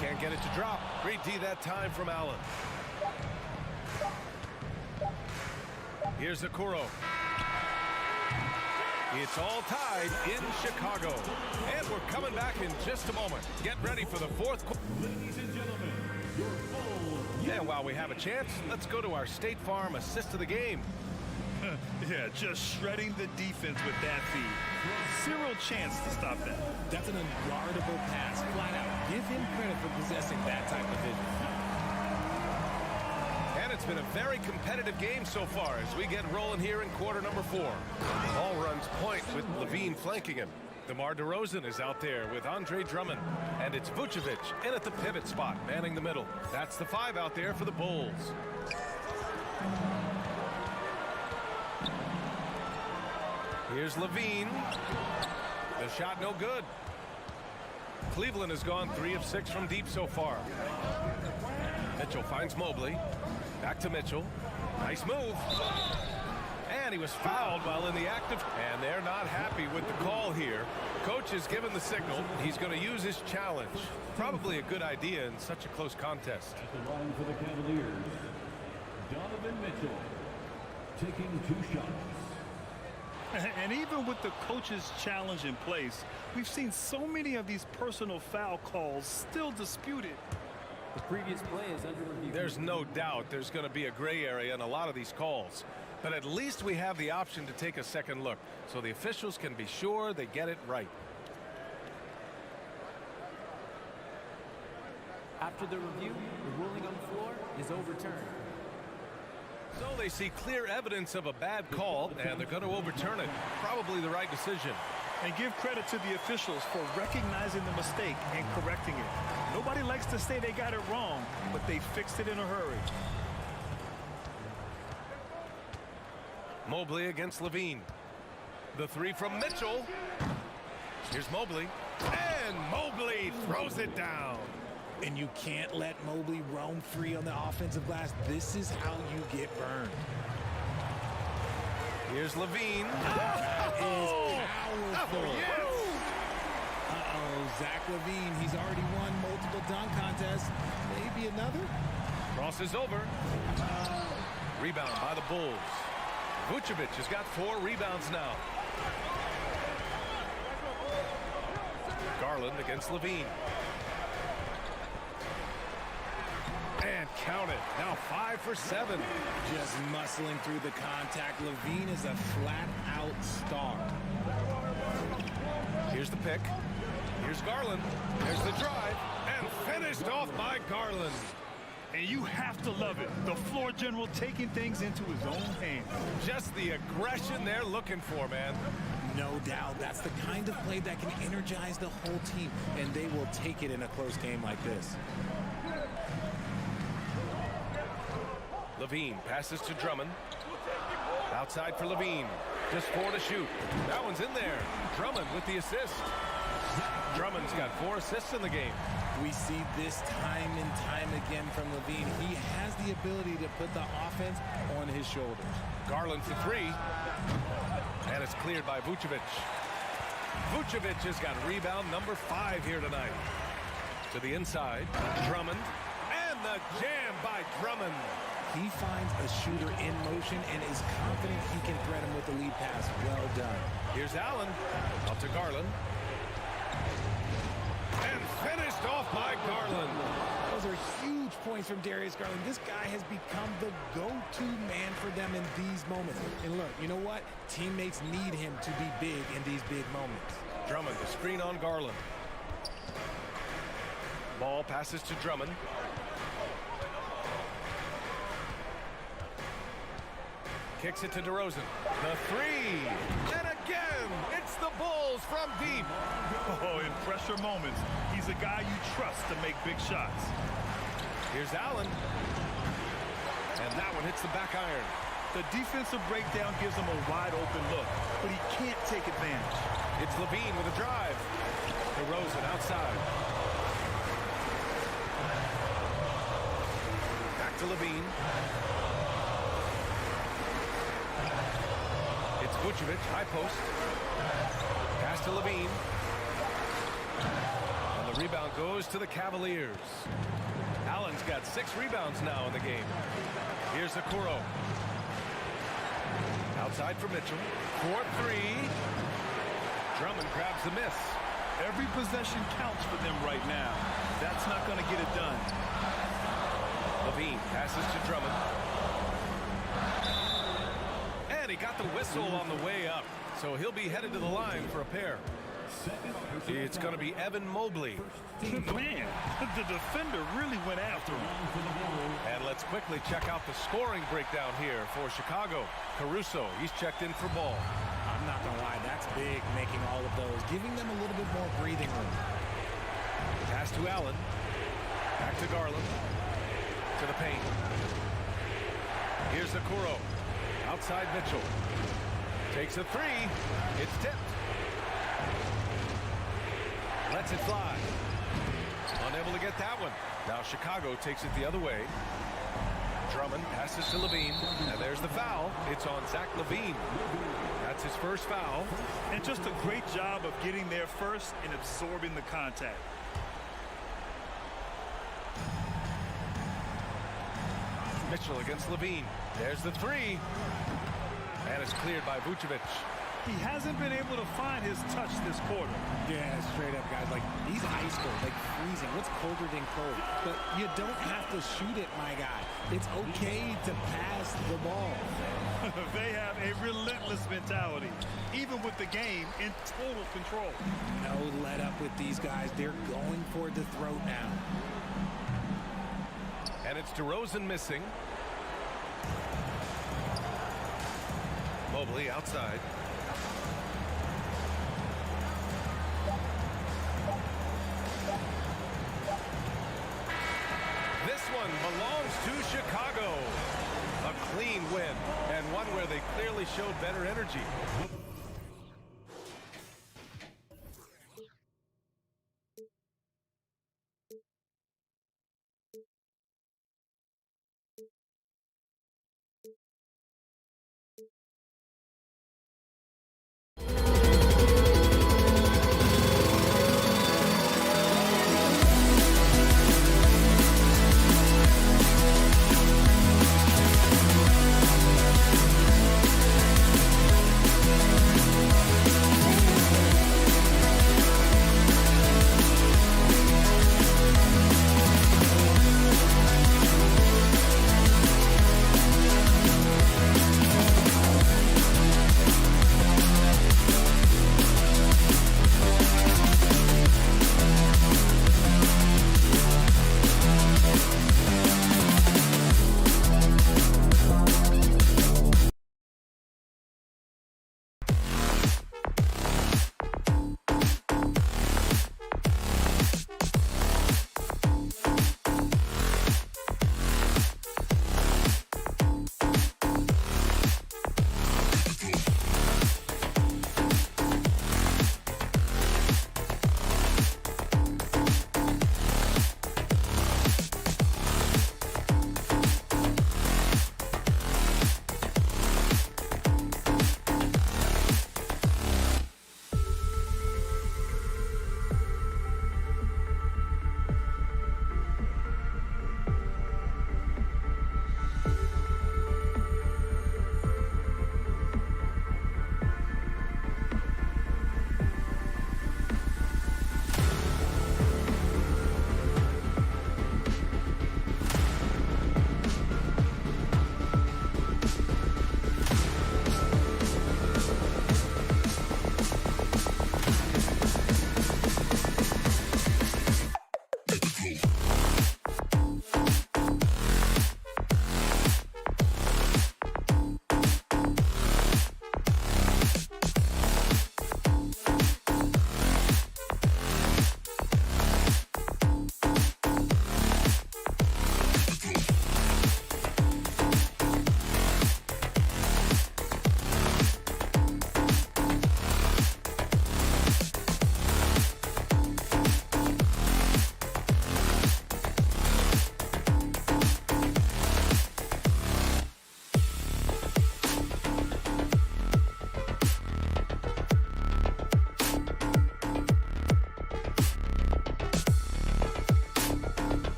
Can't get it to drop. Great D that time from Allen. Here's Okoro. It's all tied in Chicago. And we're coming back in just a moment. Get ready for the fourth quarter.
Ladies and gentlemen, your full...
And while we have a chance, let's go to our State Farm assist of the game.
Yeah, just shredding the defense with that feed. Zero chance to stop that.
That's an unguardable pass, flat out. Give him credit for possessing that type of vision.
And it's been a very competitive game so far as we get rolling here in quarter number 4. All runs point with Levine flanking him. DeMar DeRozan is out there with Andre Drummond. And it's Vucevic in at the pivot spot, manning the middle. That's the 5 out there for the Bulls. Here's Levine. The shot no good. Cleveland has gone 3 of 6 from deep so far. Mitchell finds Mobley. Back to Mitchell. Nice move. And he was fouled while in the active. And they're not happy with the call here. Coach has given the signal. He's going to use his challenge. Probably a good idea in such a close contest.
At the line for the Cavaliers, Donovan Mitchell taking 2 shots.
And even with the coach's challenge in place, we've seen so many of these personal foul calls still disputed.
The previous play is under review.
There's no doubt there's going to be a gray area in a lot of these calls. But at least we have the option to take a second look, so the officials can be sure they get it right.
After the review, the ruling on the floor is overturned.
So they see clear evidence of a bad call, and they're going to overturn it. Probably the right decision.
And give credit to the officials for recognizing the mistake and correcting it. Nobody likes to say they got it wrong, but they fixed it in a hurry.
Mobley against Levine. The 3 from Mitchell. Here's Mobley. And Mobley throws it down.
And you can't let Mobley roam free on the offensive glass. This is how you get burned.
Here's Levine.
That is powerful.
Oh, yes.
Uh-oh, Zach Levine. He's already won multiple dunk contests. Maybe another?
Crosses over. Rebound by the Bulls. Vucevic has got 4 rebounds now. Garland against Levine. And count it. Now 5 for 7.
Just muscling through the contact. Levine is a flat-out star.
Here's the pick. Here's Garland. There's the drive. And finished off by Garland.
And you have to love it. The floor general taking things into his own hands.
Just the aggression they're looking for, man.
No doubt. That's the kind of play that can energize the whole team, and they will take it in a close game like this.
Levine passes to Drummond. Outside for Levine. Just 4 to shoot. That one's in there. Drummond with the assist. Drummond's got 4 assists in the game.
We see this time and time again from Levine. He has the ability to put the offense on his shoulders.
Garland for 3. And it's cleared by Vucevic. Vucevic has got rebound number 5 here tonight. To the inside. Drummond. And the jam by Drummond.
He finds a shooter in motion and is confident he can thread him with the lead pass. Well done.
Here's Allen. Up to Garland. And finished off by Garland.
Those are huge points from Darius Garland. This guy has become the go-to man for them in these moments. And look, you know what? Teammates need him to be big in these big moments.
Drummond, the screen on Garland. Ball passes to Drummond. Kicks it to DeRozan. The 3. And again, it's the Bulls from deep.
Oh, in pressure moments, he's a guy you trust to make big shots.
Here's Allen. And that one hits the back iron.
The defensive breakdown gives him a wide open look, but he can't take advantage.
It's Levine with a drive. DeRozan outside. Back to Levine. It's Vucevic, high post. Pass to Levine. And the Rebound goes to the Cavaliers. Allen's got 6 rebounds now in the game. Here's Okoro. Outside for Mitchell. 4-3. Drummond grabs the miss.
Every possession counts for them right now. That's not going to get it done.
Levine passes to Drummond. And he got the whistle on the way up. So he'll be headed to the line for a pair. It's going to be Evan Mobley.
Man, the defender really went after him.
And let's quickly check out the scoring breakdown here for Chicago. Caruso, he's checked in for ball.
I'm not going to lie, that's big, making all of those, giving them a little bit more breathing room.
Pass to Allen. Back to Garland. To the paint. Here's Okoro. Outside Mitchell. Takes a 3. It's tipped. Lets it fly. Unable to get that one. Now Chicago takes it the other way. Drummond passes to Levine. And there's the foul. It's on Zach Levine. That's his first foul.
And just a great job of getting there first and absorbing the contact.
Mitchell against Levine. There's the 3. And it's cleared by Vucevic.
He hasn't been able to find his touch this quarter.
Yeah, straight up, guys. Like, he's ice cold, like freezing. What's colder than cold? But you don't have to shoot it, my guy. It's okay to pass the ball.
They have a relentless mentality, even with the game in total control.
No let up with these guys. They're going for the throat now.
And it's DeRozan missing. Mobley outside. This one belongs to Chicago. A clean win, and one where they clearly showed better energy.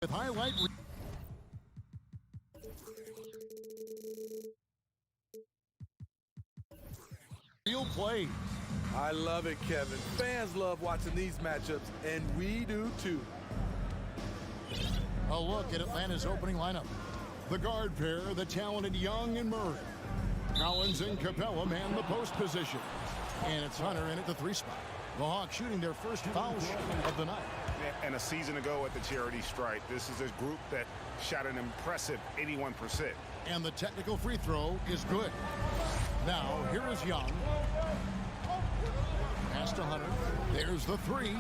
With highlight real plays.
I love it, Kevin. Fans love watching these matchups, and we do too.
A look at Atlanta's opening lineup. The guard pair, the talented Young and Murray. Collins and Capella man the post position. And it's Hunter in at the 3 spot. The Hawks shooting their first foul shot of the night.
And a season ago at the charity stripe, this is a group that shot an impressive 81%.
And the technical free throw is good. Now, here is Young. Pass to Hunter. There's the 3.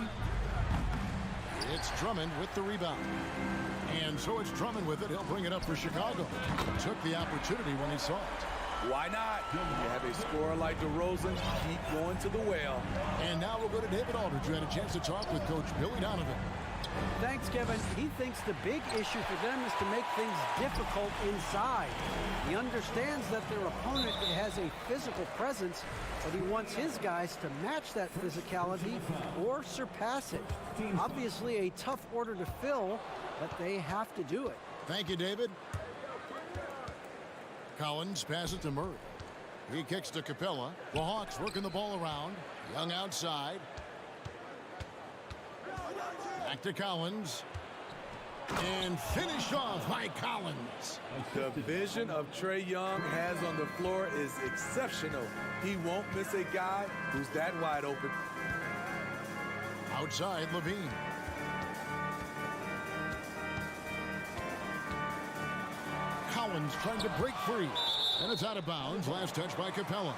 It's Drummond with the rebound. And so it's Drummond with it. He'll bring it up for Chicago. Took the opportunity when he saw it.
Why not? You have a scorer like DeRozan, keep going to the well.
And now we'll go to David Aldridge, who had a chance to talk with Coach Billy Donovan.
Thanks, Kevin. He thinks the big issue for them is to make things difficult inside. He understands that their opponent has a physical presence, but he wants his guys to match that physicality or surpass it. Obviously a tough order to fill, but they have to do it.
Thank you, David. Collins passes to Murray. He kicks to Capella. The Hawks working the ball around. Young outside. Back to Collins. And finished off by Collins.
The vision of Trae Young has on the floor is exceptional. He won't miss a guy who's that wide open.
Outside, Levine. Collins trying to break free. And it's out of bounds. Last touch by Capella.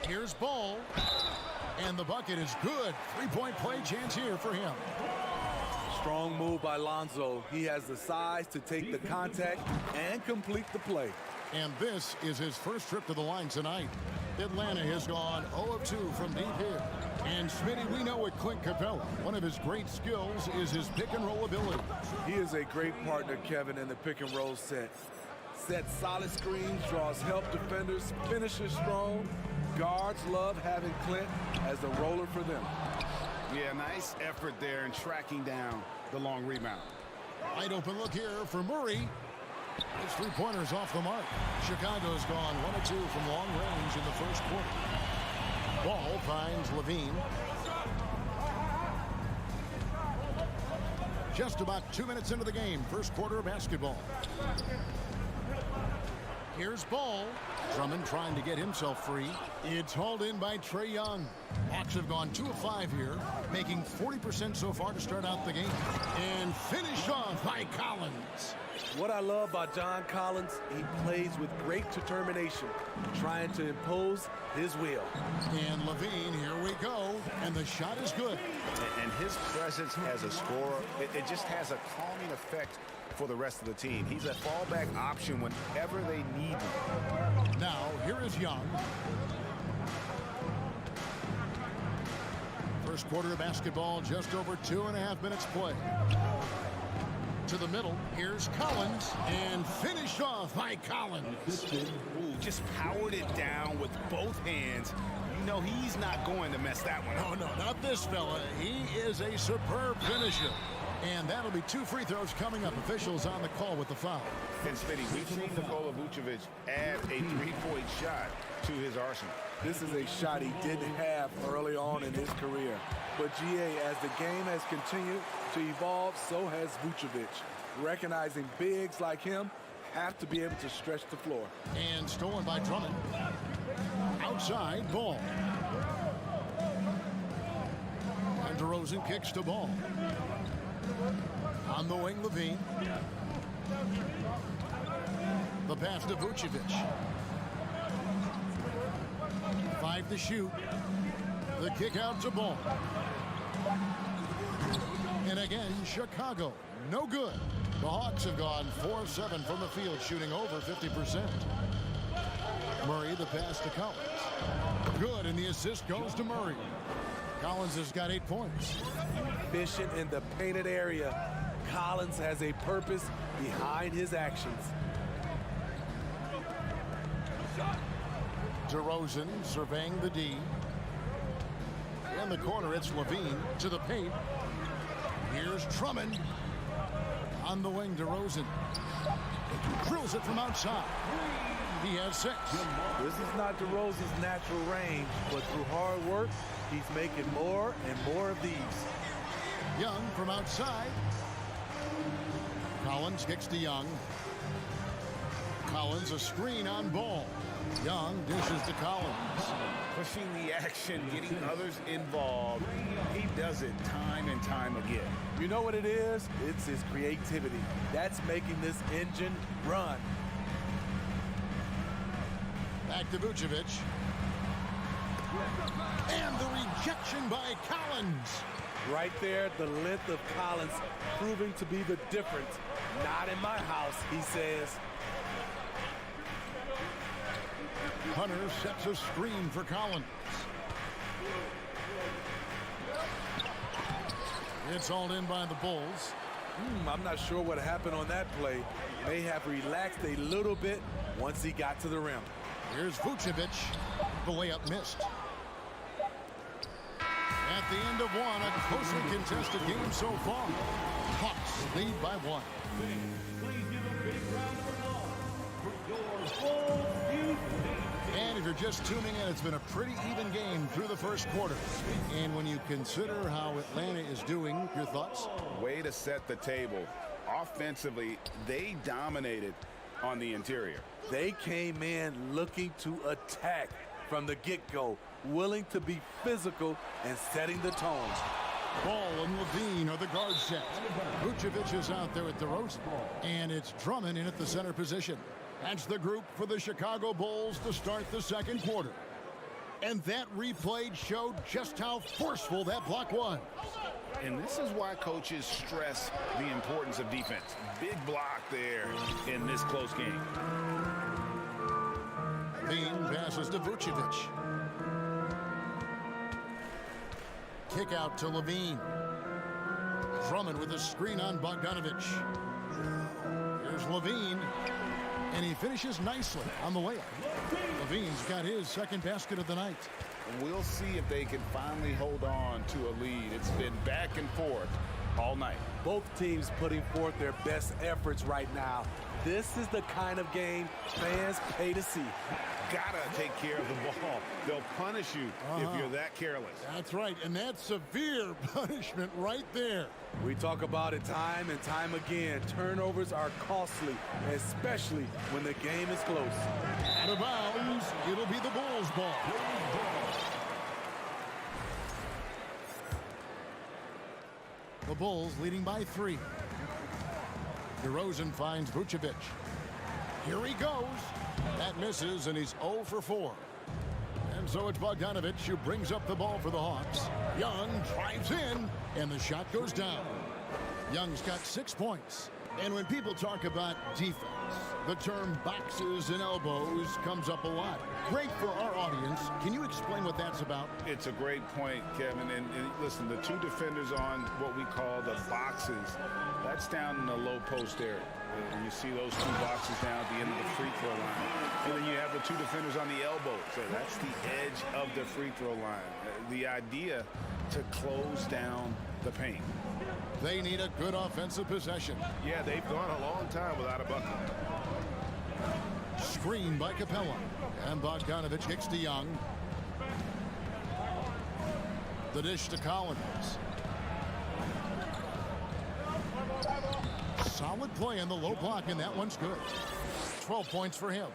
Here's Ball. And the bucket is good. 3-point play chance here for him.
Strong move by Lonzo. He has the size to take the contact and complete the play.
And this is his first trip to the line tonight. Atlanta has gone 0 of 2 from deep here. And Smitty, we know with Clint Capella, one of his great skills is his pick and roll ability.
He is a great partner, Kevin, in the pick and roll set. Sets solid screens, draws help defenders, finishes strong. Guards love having Clint as a roller for them.
Yeah, nice effort there in tracking down the long rebound.
Wide open look here for Murray. His 3-pointers off the mark. Chicago's gone 1 of 2 from long range in the first quarter. Ball finds Levine. Just about 2 minutes into the game. First quarter of basketball. Here's Ball. Drummond trying to get himself free. It's hauled in by Trae Young. Hawks have gone 2 of 5 here, making 40% so far to start out the game. And finished off by Collins.
What I love about John Collins, he plays with great determination, trying to impose his will.
And Levine, here we go. And the shot is good.
And his presence as a scorer, it just has a calming effect for the rest of the team. He's a fallback option whenever they need him.
Now, here is Young. First quarter of basketball, just over 2.5 minutes play. To the middle, here's Collins, and finished off by Collins.
Ooh, just powered it down with both hands. You know he's not going to mess that one up.
Oh, no, not this fella. He is a superb finisher. And that'll be 2 free throws coming up. Officials on the call with the foul.
And Smitty, we've seen Nikola Vucevic add a 3-point shot to his arsenal.
This is a shot he didn't have early on in his career. But GA, as the game has continued to evolve, so has Vucevic. Recognizing bigs like him have to be able to stretch the floor.
And stolen by Drummond. Outside, Ball. And DeRozan kicks to Ball. On the wing, Levine. The pass to Vucevic. 5 to shoot. The kick out to Ball. And again, Chicago, no good. The Hawks have gone 4 of 7 from the field, shooting over 50%. Murray, the pass to Collins. Good. and the assist goes to Murray. Collins has got 8 points.
Efficient in the painted area. Collins has a purpose behind his actions.
DeRozan surveying the D. In the corner, it's Levine to the paint. Here's Drummond. On the wing, DeRozan. Drills it from outside. He has 6.
This is not DeRozan's natural range, but through hard work, he's making more and more of these.
Young from outside. Collins kicks to Young. Collins a screen on Ball. Young dishes to Collins.
Pushing the action, getting others involved. He does it time and time again.
You know what it is? It's his creativity. That's making this engine run.
Back to Vucevic. And the rejection by Collins.
Right there, the length of Collins proving to be the difference. Not in my house, he says.
Hunter sets a screen for Collins. It's hauled in by the Bulls.
I'm not sure what happened on that play. May have relaxed a little bit once he got to the rim.
Here's Vucevic. The layup missed. At the end of one, a closely contested game so far. Hawks lead by 1. And if you're just tuning in, it's been a pretty even game through the first quarter. And when you consider how Atlanta is doing, your thoughts?
Way to set the table. Offensively, they dominated on the interior.
They came in looking to attack from the get-go, willing to be physical and setting the tone.
Ball and Levine are the guard set. Vucevic is out there at DeRozan. And it's Drummond in at the center position. That's the group for the Chicago Bulls to start the second quarter. And that replay showed just how forceful that block was.
And this is why coaches stress the importance of defense. Big block there in this close game.
Levine passes to Vucevic. Kick out to Levine. Drummond with a screen on Bogdanovich. Here's Levine. And he finishes nicely on the layup. Levine's got his second basket of the night.
We'll see if they can finally hold on to a lead. It's been back and forth all night.
Both teams putting forth their best efforts right now. This is the kind of game fans pay to see.
Gotta take care of the ball. They'll punish you if you're that careless.
That's right, and that's severe punishment right there.
We talk about it time and time again. Turnovers are costly, especially when the game is close.
Out of bounds, it'll be the Bulls' ball. The Bulls leading by 3. DeRozan finds Vucevic. Here he goes. That misses, and he's 0 for 4. And so it's Bogdanovich who brings up the ball for the Hawks. Young drives in, and the shot goes down. Young's got 6 points. And when people talk about defense, the term boxes and elbows comes up a lot. Great for our audience. Can you explain what that's about?
It's a great point, Kevin. And listen, the 2 defenders on what we call the boxes, that's down in the low post area. And you see those 2 boxes down at the end of the free throw line. And then you have the 2 defenders on the elbow. So that's the edge of the free throw line. The idea to close down the paint.
They need a good offensive possession.
Yeah, they've gone a long time without a bucket.
Screen by Capella. And Bogdanovich kicks to Young. The dish to Collins. Solid play in the low block, and that one's good. 12 points for him.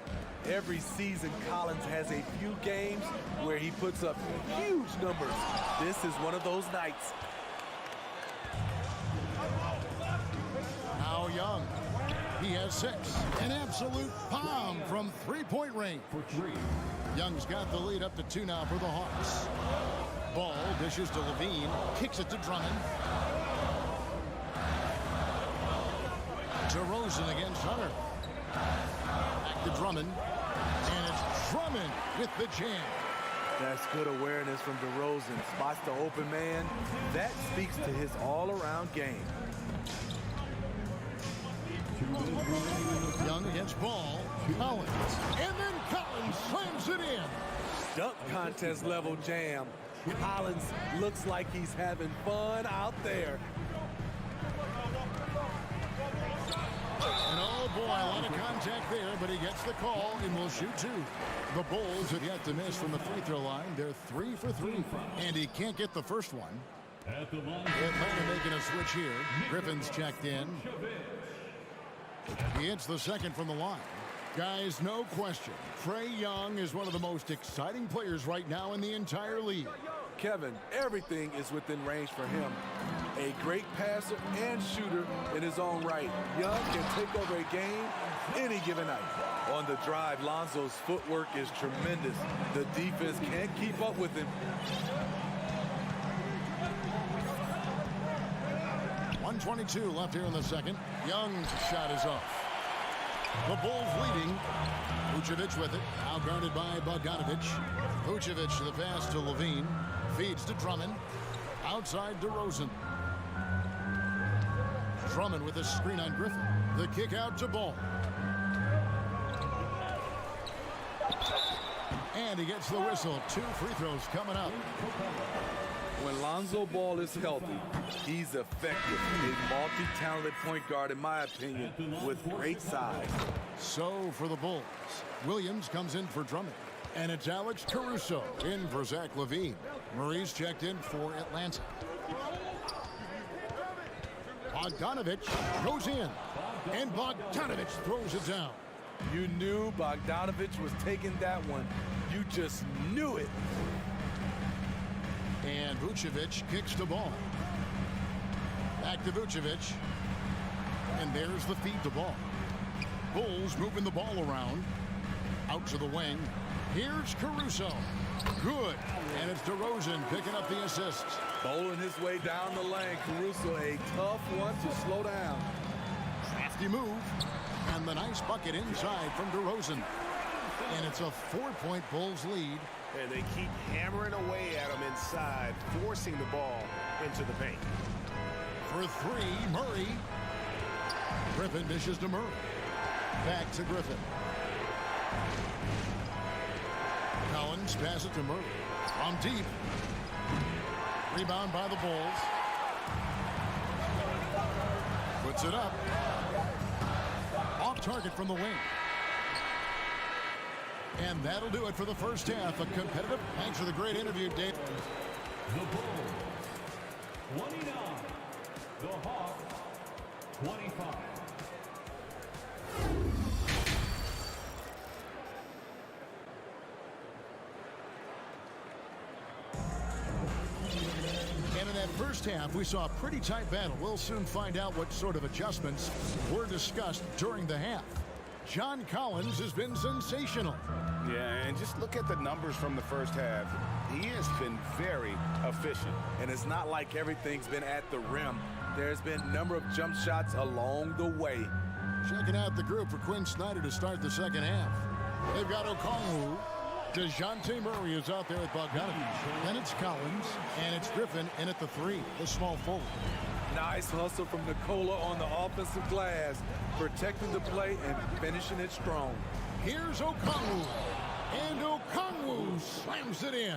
Every season, Collins has a few games where he puts up huge numbers. This is one of those nights.
Now Young. He has 6. An absolute bomb from 3-point range. Young's got the lead up to 2 now for the Hawks. Ball dishes to Levine. Kicks it to Drummond. DeRozan against Hunter. Back to Drummond. And it's Drummond with the jam.
That's good awareness from DeRozan. Spots the open man. That speaks to his all-around game.
Young against Ball. Collins. And then Collins slams it in.
Dunk contest level jam. Collins looks like he's having fun out there.
And oh boy, a lot of contact there, but he gets the call and will shoot two. The Bulls have yet to miss from the free throw line. They're 3 for 3. And he can't get the first one. Atlanta making a switch here. Griffin's checked in. He hits the second from the line. Guys, no question, Trae Young is one of the most exciting players right now in the entire league.
Kevin, everything is within range for him. A great passer and shooter in his own right. Young can take over a game any given night. On the drive, Lonzo's footwork is tremendous. The defense can't keep up with him.
1:22 left here in the second. Young's shot is off. The Bulls leading. Vucevic with it. Now guarded by Bogdanovich. Vucevic the pass to Levine. Feeds to Drummond. Outside DeRozan. Drummond with a screen on Griffin. The kick out to Ball. And he gets the whistle. 2 free throws coming up.
When Lonzo Ball is healthy, he's effective. A multi-talented point guard, in my opinion, with great size.
So for the Bulls, Williams comes in for Drummond. And it's Alex Caruso in for Zach LaVine. Murray's checked in for Atlanta. Bogdanovich goes in. And Bogdanovich throws it down.
You knew Bogdanovich was taking that one. You just knew it.
And Vucevic kicks the ball. Back to Vucevic. And there's the feed to Ball. Bulls moving the ball around. Out to the wing. Here's Caruso. Good. And it's DeRozan picking up the assist.
Bowling his way down the lane. Caruso, a tough one to slow down.
Crafty move. And the nice bucket inside from DeRozan. And it's a 4-point Bulls lead.
And they keep hammering away at him inside, forcing the ball into the paint.
For 3, Murray. Griffin dishes to Murray. Back to Griffin. Collins passes it to Murray. From deep. Rebound by the Bulls. Puts it up. Off target from the wing. And that'll do it for the first half. A competitive. Thanks for the great interview, Dave.
The Bulls, 29. The Hawks, 25.
And in that first half, we saw a pretty tight battle. We'll soon find out what sort of adjustments were discussed during the half. John Collins has been sensational.
Yeah, and just look at the numbers from the first half. He has been very efficient.
And it's not like everything's been at the rim. There's been a number of jump shots along the way.
Checking out the group for Quinn Snyder to start the second half. They've got Okongwu. DeJounte Murray is out there with Bogdanovich. Then it's Collins, and it's Griffin in at the 3, the small forward.
Nice hustle from Nikola on the offensive glass, protecting the play and finishing it strong.
Here's Okongwu, and Okongwu slams it in.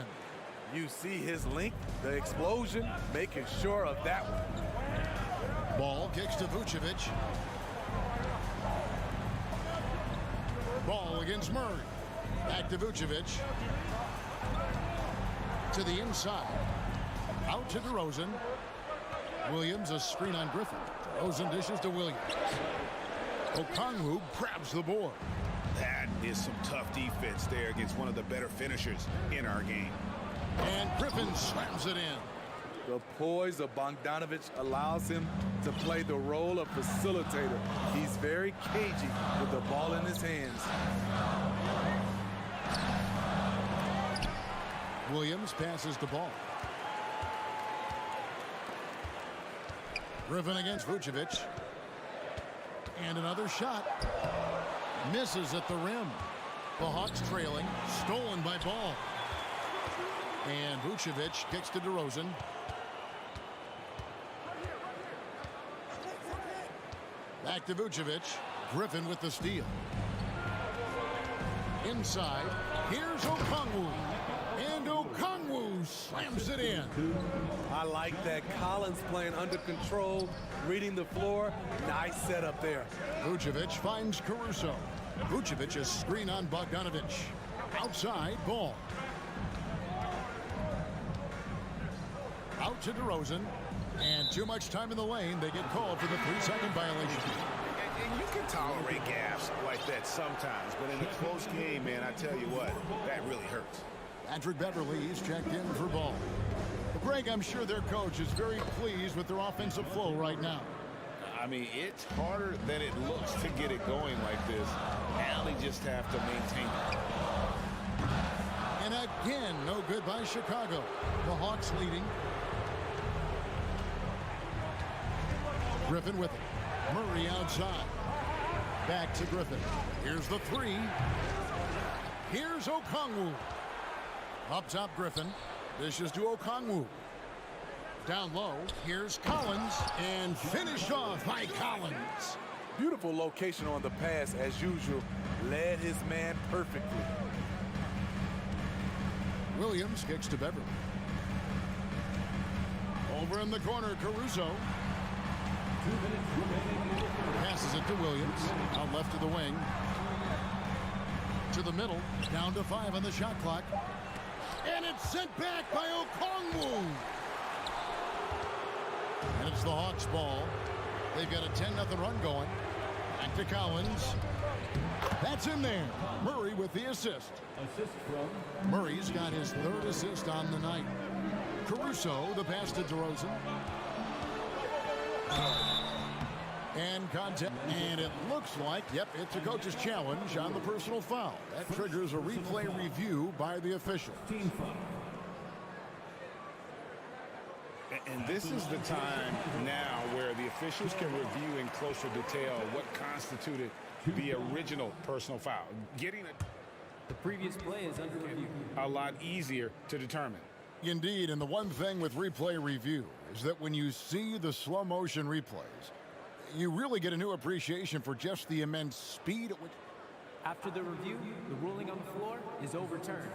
You see his length, the explosion, making sure of that one.
Ball kicks to Vucevic. Ball against Murray. Back to Vucevic. To the inside. Out to DeRozan. Williams, a screen on Griffin. DeRozan dishes to Williams. Okongwu grabs the board.
That is some tough defense there against one of the better finishers in our game.
And Griffin slams it in.
The poise of Bogdanovich allows him to play the role of facilitator. He's very cagey with the ball in his hands.
Williams passes the ball. Griffin against Vucevic. And another shot. Misses at the rim. The Hawks trailing. Stolen by Ball. And Vucevic kicks to DeRozan. Back to Vucevic. Griffin with the steal. Inside, here's Okongwu. And Okongwu slams it in.
I like that. Collins playing under control, reading the floor. Nice setup there.
Vucevic finds Caruso. Vucevic's screen on Bogdanovic. Outside, ball. Out to DeRozan. And too much time in the lane. They get called for the 3-second violation.
And you can tolerate gaps like that sometimes, but in a close game, man, I tell you what, that really hurts.
Patrick Beverly is checked in for ball. Greg, I'm sure their coach is very pleased with their offensive flow right now.
I mean, it's harder than it looks to get it going like this. Now they just have to maintain it.
And again, no good by Chicago. The Hawks leading. Griffin with it. Murray outside. Back to Griffin. Here's the three. Here's Okongwu. Up top, Griffin. Dishes to Okongwu. Down low, here's Collins. And finished off by Collins.
Beautiful location on the pass, as usual. Led his man perfectly.
Williams kicks to Beverly. Over in the corner, Caruso. Passes it to Williams. Out left to the wing. To the middle. Down to 5 on the shot clock. And it's sent back by Okongwu. And it's the Hawks ball. They've got a 10-0 run going. Back to Collins. That's in there. Murray with the assist. Murray's got his 3rd assist on the night. Caruso, the pass to DeRozan. And contact. And it looks like, yep, it's a coach's challenge on the personal foul. That triggers a replay review by the official.
And this is the time now where the officials can review in closer detail what constituted the original personal foul. Getting
the previous play is under review.
A lot easier to determine.
Indeed, and the one thing with replay review is that when you see the slow motion replays, you really get a new appreciation for just the immense speed at which.
After the review, the ruling on the floor is overturned.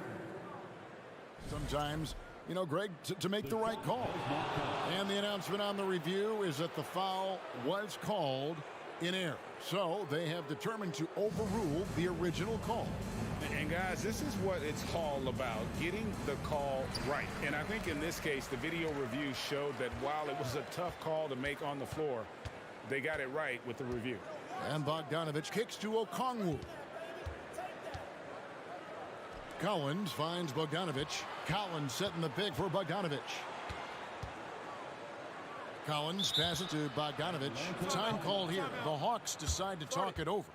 Sometimes, you know, Greg, to make the right call. And the announcement on the review is that the foul was called in error. So they have determined to overrule the original call.
And guys, this is what it's all about, getting the call right. And I think in this case, the video review showed that while it was a tough call to make on the floor, they got it right with the review.
And Bogdanovic kicks to Okongwu. Collins finds Bogdanovic. Collins setting the pick for Bogdanovic. Collins passes to Bogdanovic. Time called here. The Hawks decide to talk it over.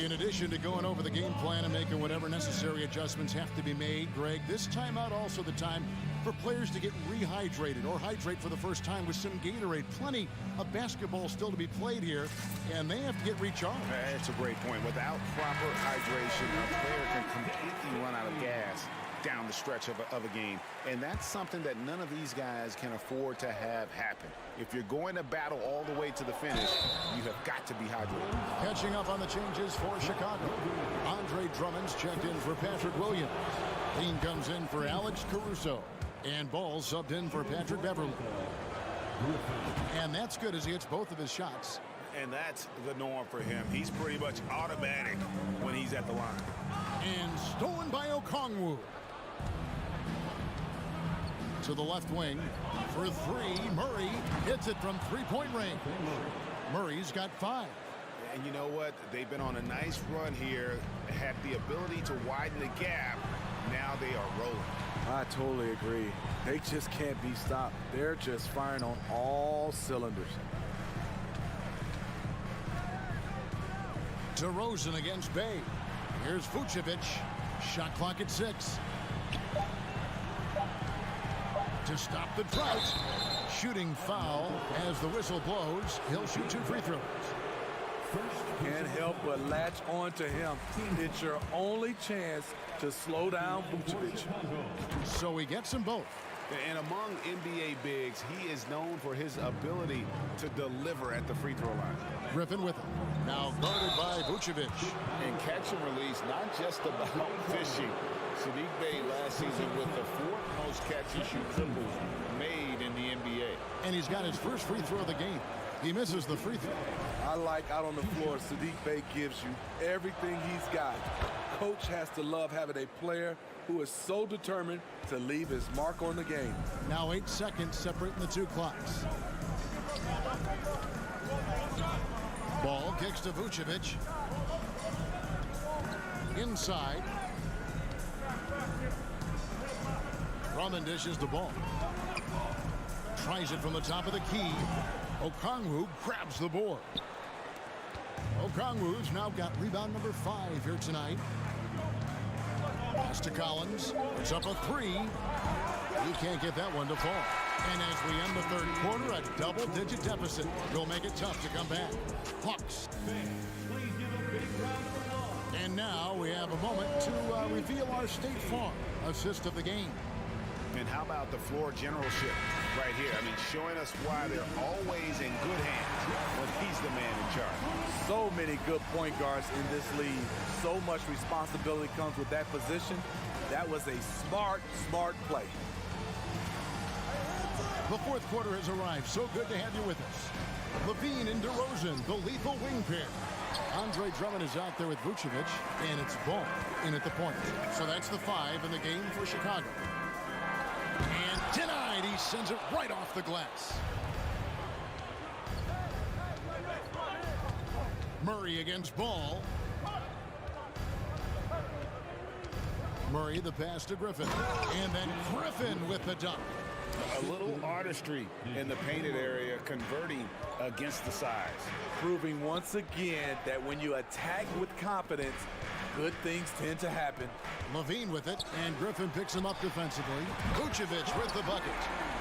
In addition to going over the game plan and making whatever necessary adjustments have to be made, Greg, this timeout also the time for players to get rehydrated or hydrate for the first time with some Gatorade. Plenty of basketball still to be played here, and they have to get recharged.
That's a great point. Without proper hydration, a player can completely run out of gas down the stretch of a game. And that's something that none of these guys can afford to have happen. If you're going to battle all the way to the finish, you have got to be hydrated.
Catching up on the changes for Chicago. Andre Drummond's checked in for Patrick Williams. Dean comes in for Alex Caruso. And Ball subbed in for Patrick Beverly. And that's good as he hits both of his shots.
And that's the norm for him. He's pretty much automatic when he's at the line.
And stolen by Okongwu. To the left wing for three. Murray hits it from three-point range. Murray's got 5.
And you know what? They've been on a nice run here, had the ability to widen the gap. Now they are rolling.
I totally agree. They just can't be stopped. They're just firing on all cylinders.
DeRozan against Bay. Here's Vucevic. Shot clock at 6. To stop the drought. Shooting foul as the whistle blows. He'll shoot 2 free throws.
Can't help but latch on to him. It's your only chance to slow down Vucevic.
So he gets them both.
And among NBA bigs, he is known for his ability to deliver at the free throw line.
Griffin with him. Now guarded by Vucevic.
And catch and release, not just about fishing. Saddiq Bey last season with the fourth most catch-and-shoot triples made in the NBA.
And he's got his first free throw of the game. He misses the free throw.
I like out on the floor, Saddiq Bey gives you everything he's got. Coach has to love having a player who is so determined to leave his mark on the game.
Now 8 seconds separating the two clocks. Ball kicks to Vucevic. Inside. Drummond dishes the ball. Tries it from the top of the key. Okongwu grabs the board. Okongwu's now got rebound number 5 here tonight. Pass to Collins. It's up a 3. He can't get that one to fall. And as we end the third quarter, a double-digit deficit will make it tough to come back. Hawks. And now we have a moment to reveal our State Farm assist of the game.
And how about the floor generalship right here? I mean, showing us why they're always in good hands when he's the man in charge.
So many good point guards in this league. So much responsibility comes with that position. That was a smart play.
The fourth quarter has arrived. So good to have you with us. Levine and DeRozan, the lethal wing pair. Andre Drummond is out there with Vucevic, and it's Ball in at the point. So that's the 5 in the game for Chicago. And denied. He sends it right off the glass. Murray against Ball. Murray the pass to Griffin. And then Griffin with the dunk.
A little artistry in the painted area, converting against the size.
Proving once again that when you attack with confidence, good things tend to happen.
Levine with it, and Griffin picks him up defensively. Vucevic with the bucket.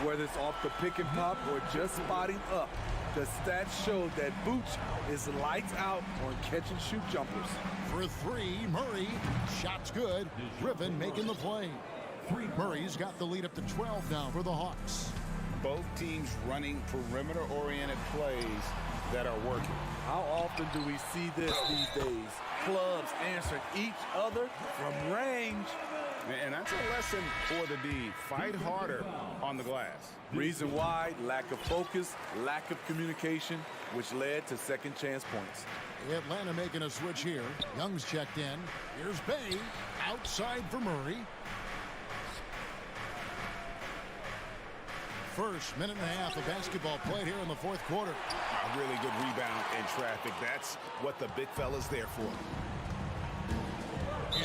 Whether it's off the pick and pop or just spotting up, the stats show that Vooch is lights out on catch-and-shoot jumpers.
For 3, Murray. Shot's good. Griffin making the play. Murray's got the lead up to 12 now for the Hawks.
Both teams running perimeter-oriented plays that are working.
How often do we see this these days? Clubs answering each other from range.
And that's a lesson for the D. Fight harder on the glass.
Reason why? Lack of focus, lack of communication, which led to second chance points.
Atlanta making a switch here. Young's checked in. Here's Bey. Outside for Murray. First minute and a half of basketball played here in the fourth quarter.
A really good rebound in traffic. That's what the big fella's there for.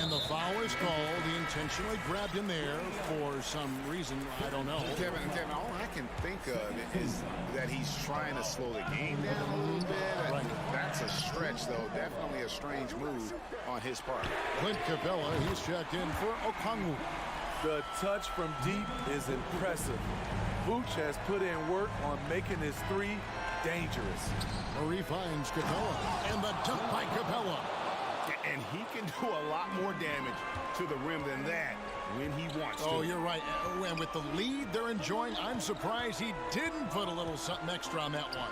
And the foul is called. He intentionally grabbed him there for some reason. I don't know.
Kevin, all I can think of is that he's trying to slow the game down a little bit. Right. That's a stretch, though. Definitely a strange move on his part.
Clint Capella, he's checked in for Okongwu.
The touch from deep is impressive. Vooch has put in work on making his 3 dangerous.
Murray finds Capella, and the dunk by Capella.
And he can do a lot more damage to the rim than that when he wants to.
Oh, you're right. And with the lead they're enjoying, I'm surprised he didn't put a little something extra on that one.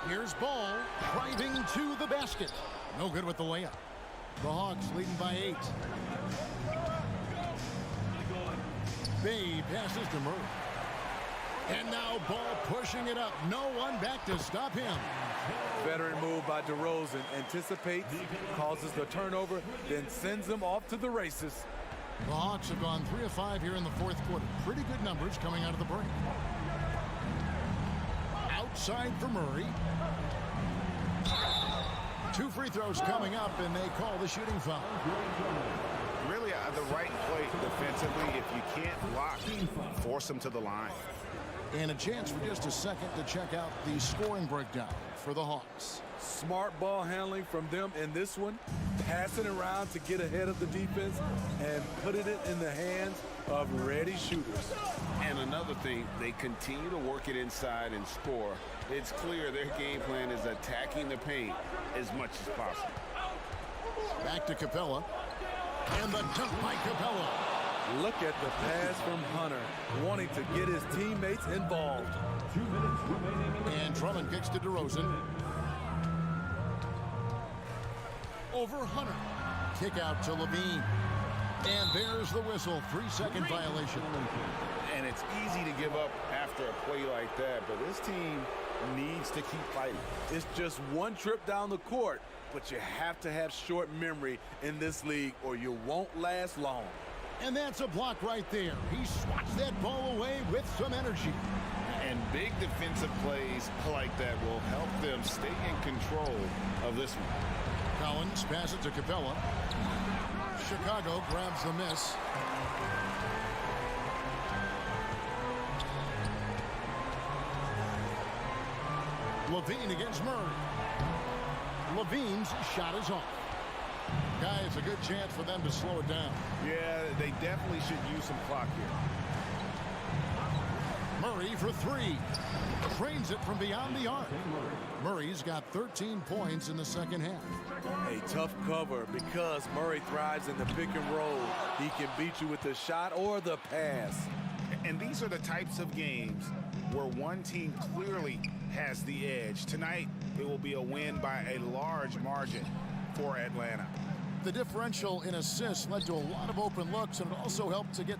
Here's Ball driving to the basket. No good with the layup. The Hawks leading by 8. Bey passes to Murray. And now Ball pushing it up. No one back to stop him.
Veteran move by DeRozan. Anticipates, causes the turnover, then sends him off to the races.
The Hawks have gone 3 of 5 here in the fourth quarter. Pretty good numbers coming out of the break. Outside for Murray. 2 free throws coming up, and they call the shooting foul.
Really the right play defensively. If you can't block, force them to the line.
And a chance for just a second to check out the scoring breakdown for the Hawks.
Smart ball handling from them in this one. Passing around to get ahead of the defense and putting it in the hands of ready shooters.
And another thing, they continue to work it inside and score. It's clear their game plan is attacking the paint as much as possible.
Back to Capella. And the dunk by Capella.
Look at the pass from Hunter, wanting to get his teammates involved.
2 minutes remaining.
And Drummond kicks to DeRozan. Over Hunter. Kick out to Levine. And there's the whistle. 3-second violation.
And it's easy to give up after a play like that, but this team needs to keep fighting.
It's just one trip down the court, but you have to have short memory in this league or you won't last long.
And that's a block right there. He swats that ball away with some energy.
And big defensive plays like that will help them stay in control of this one.
Collins passes it to Capella. Chicago grabs the miss. Levine against Murray. Levine's shot is off. Guys, a good chance for them to slow it down.
Yeah, they definitely should use some clock here.
Murray for three. Trains it from beyond the arc. Murray's got 13 points in the second half.
A tough cover because Murray thrives in the pick and roll. He can beat you with the shot or the pass.
And these are the types of games where one team clearly has the edge. Tonight, it will be a win by a large margin for Atlanta.
The differential in assists led to a lot of open looks, and it also helped to get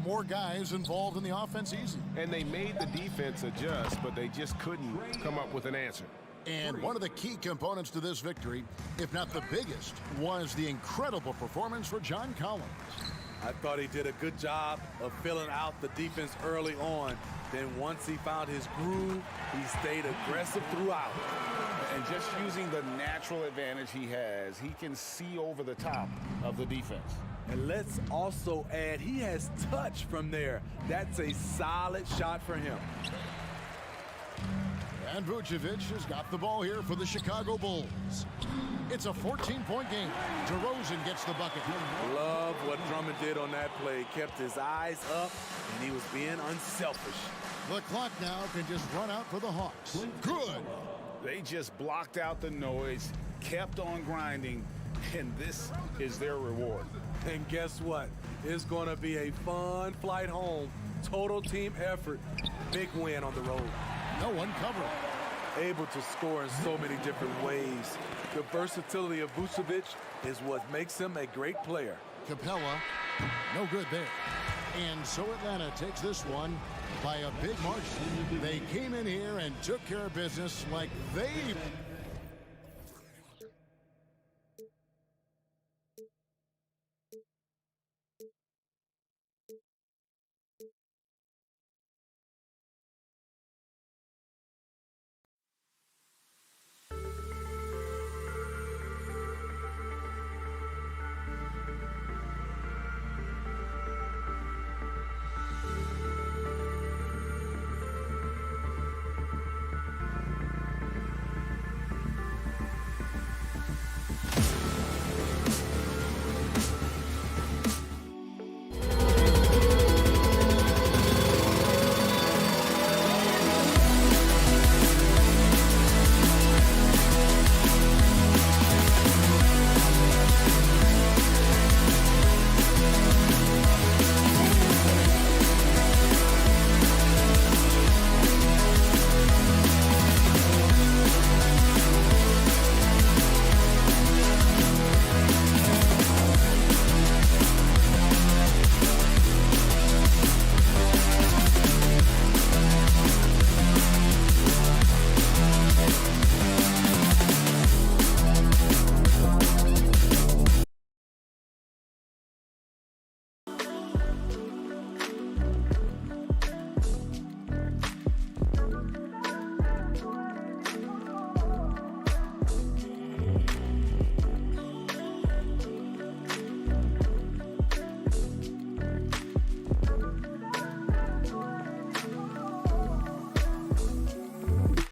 more guys involved in the offense easy.
And they made the defense adjust, but they just couldn't come up with an answer.
And one of the key components to this victory, if not the biggest, was the incredible performance for John Collins.
I thought he did a good job of filling out the defense early on. Then once he found his groove, he stayed aggressive throughout.
And just using the natural advantage he has, he can see over the top of the defense.
And let's also add, he has touch from there. That's a solid shot for him.
And Vucevic has got the ball here for the Chicago Bulls. It's a 14-point game. DeRozan gets the bucket.
Love what Drummond did on that play. Kept his eyes up, and he was being unselfish.
The clock now can just run out for the Hawks. Good.
They just blocked out the noise, kept on grinding, and this is their reward.
And guess what? It's going to be a fun flight home. Total team effort. Big win on the road.
No one covered.
Able to score in so many different ways. The versatility of Vucevic is what makes him a great player.
Capella, no good there. And so Atlanta takes this one by a big margin. They came in here and took care of business like they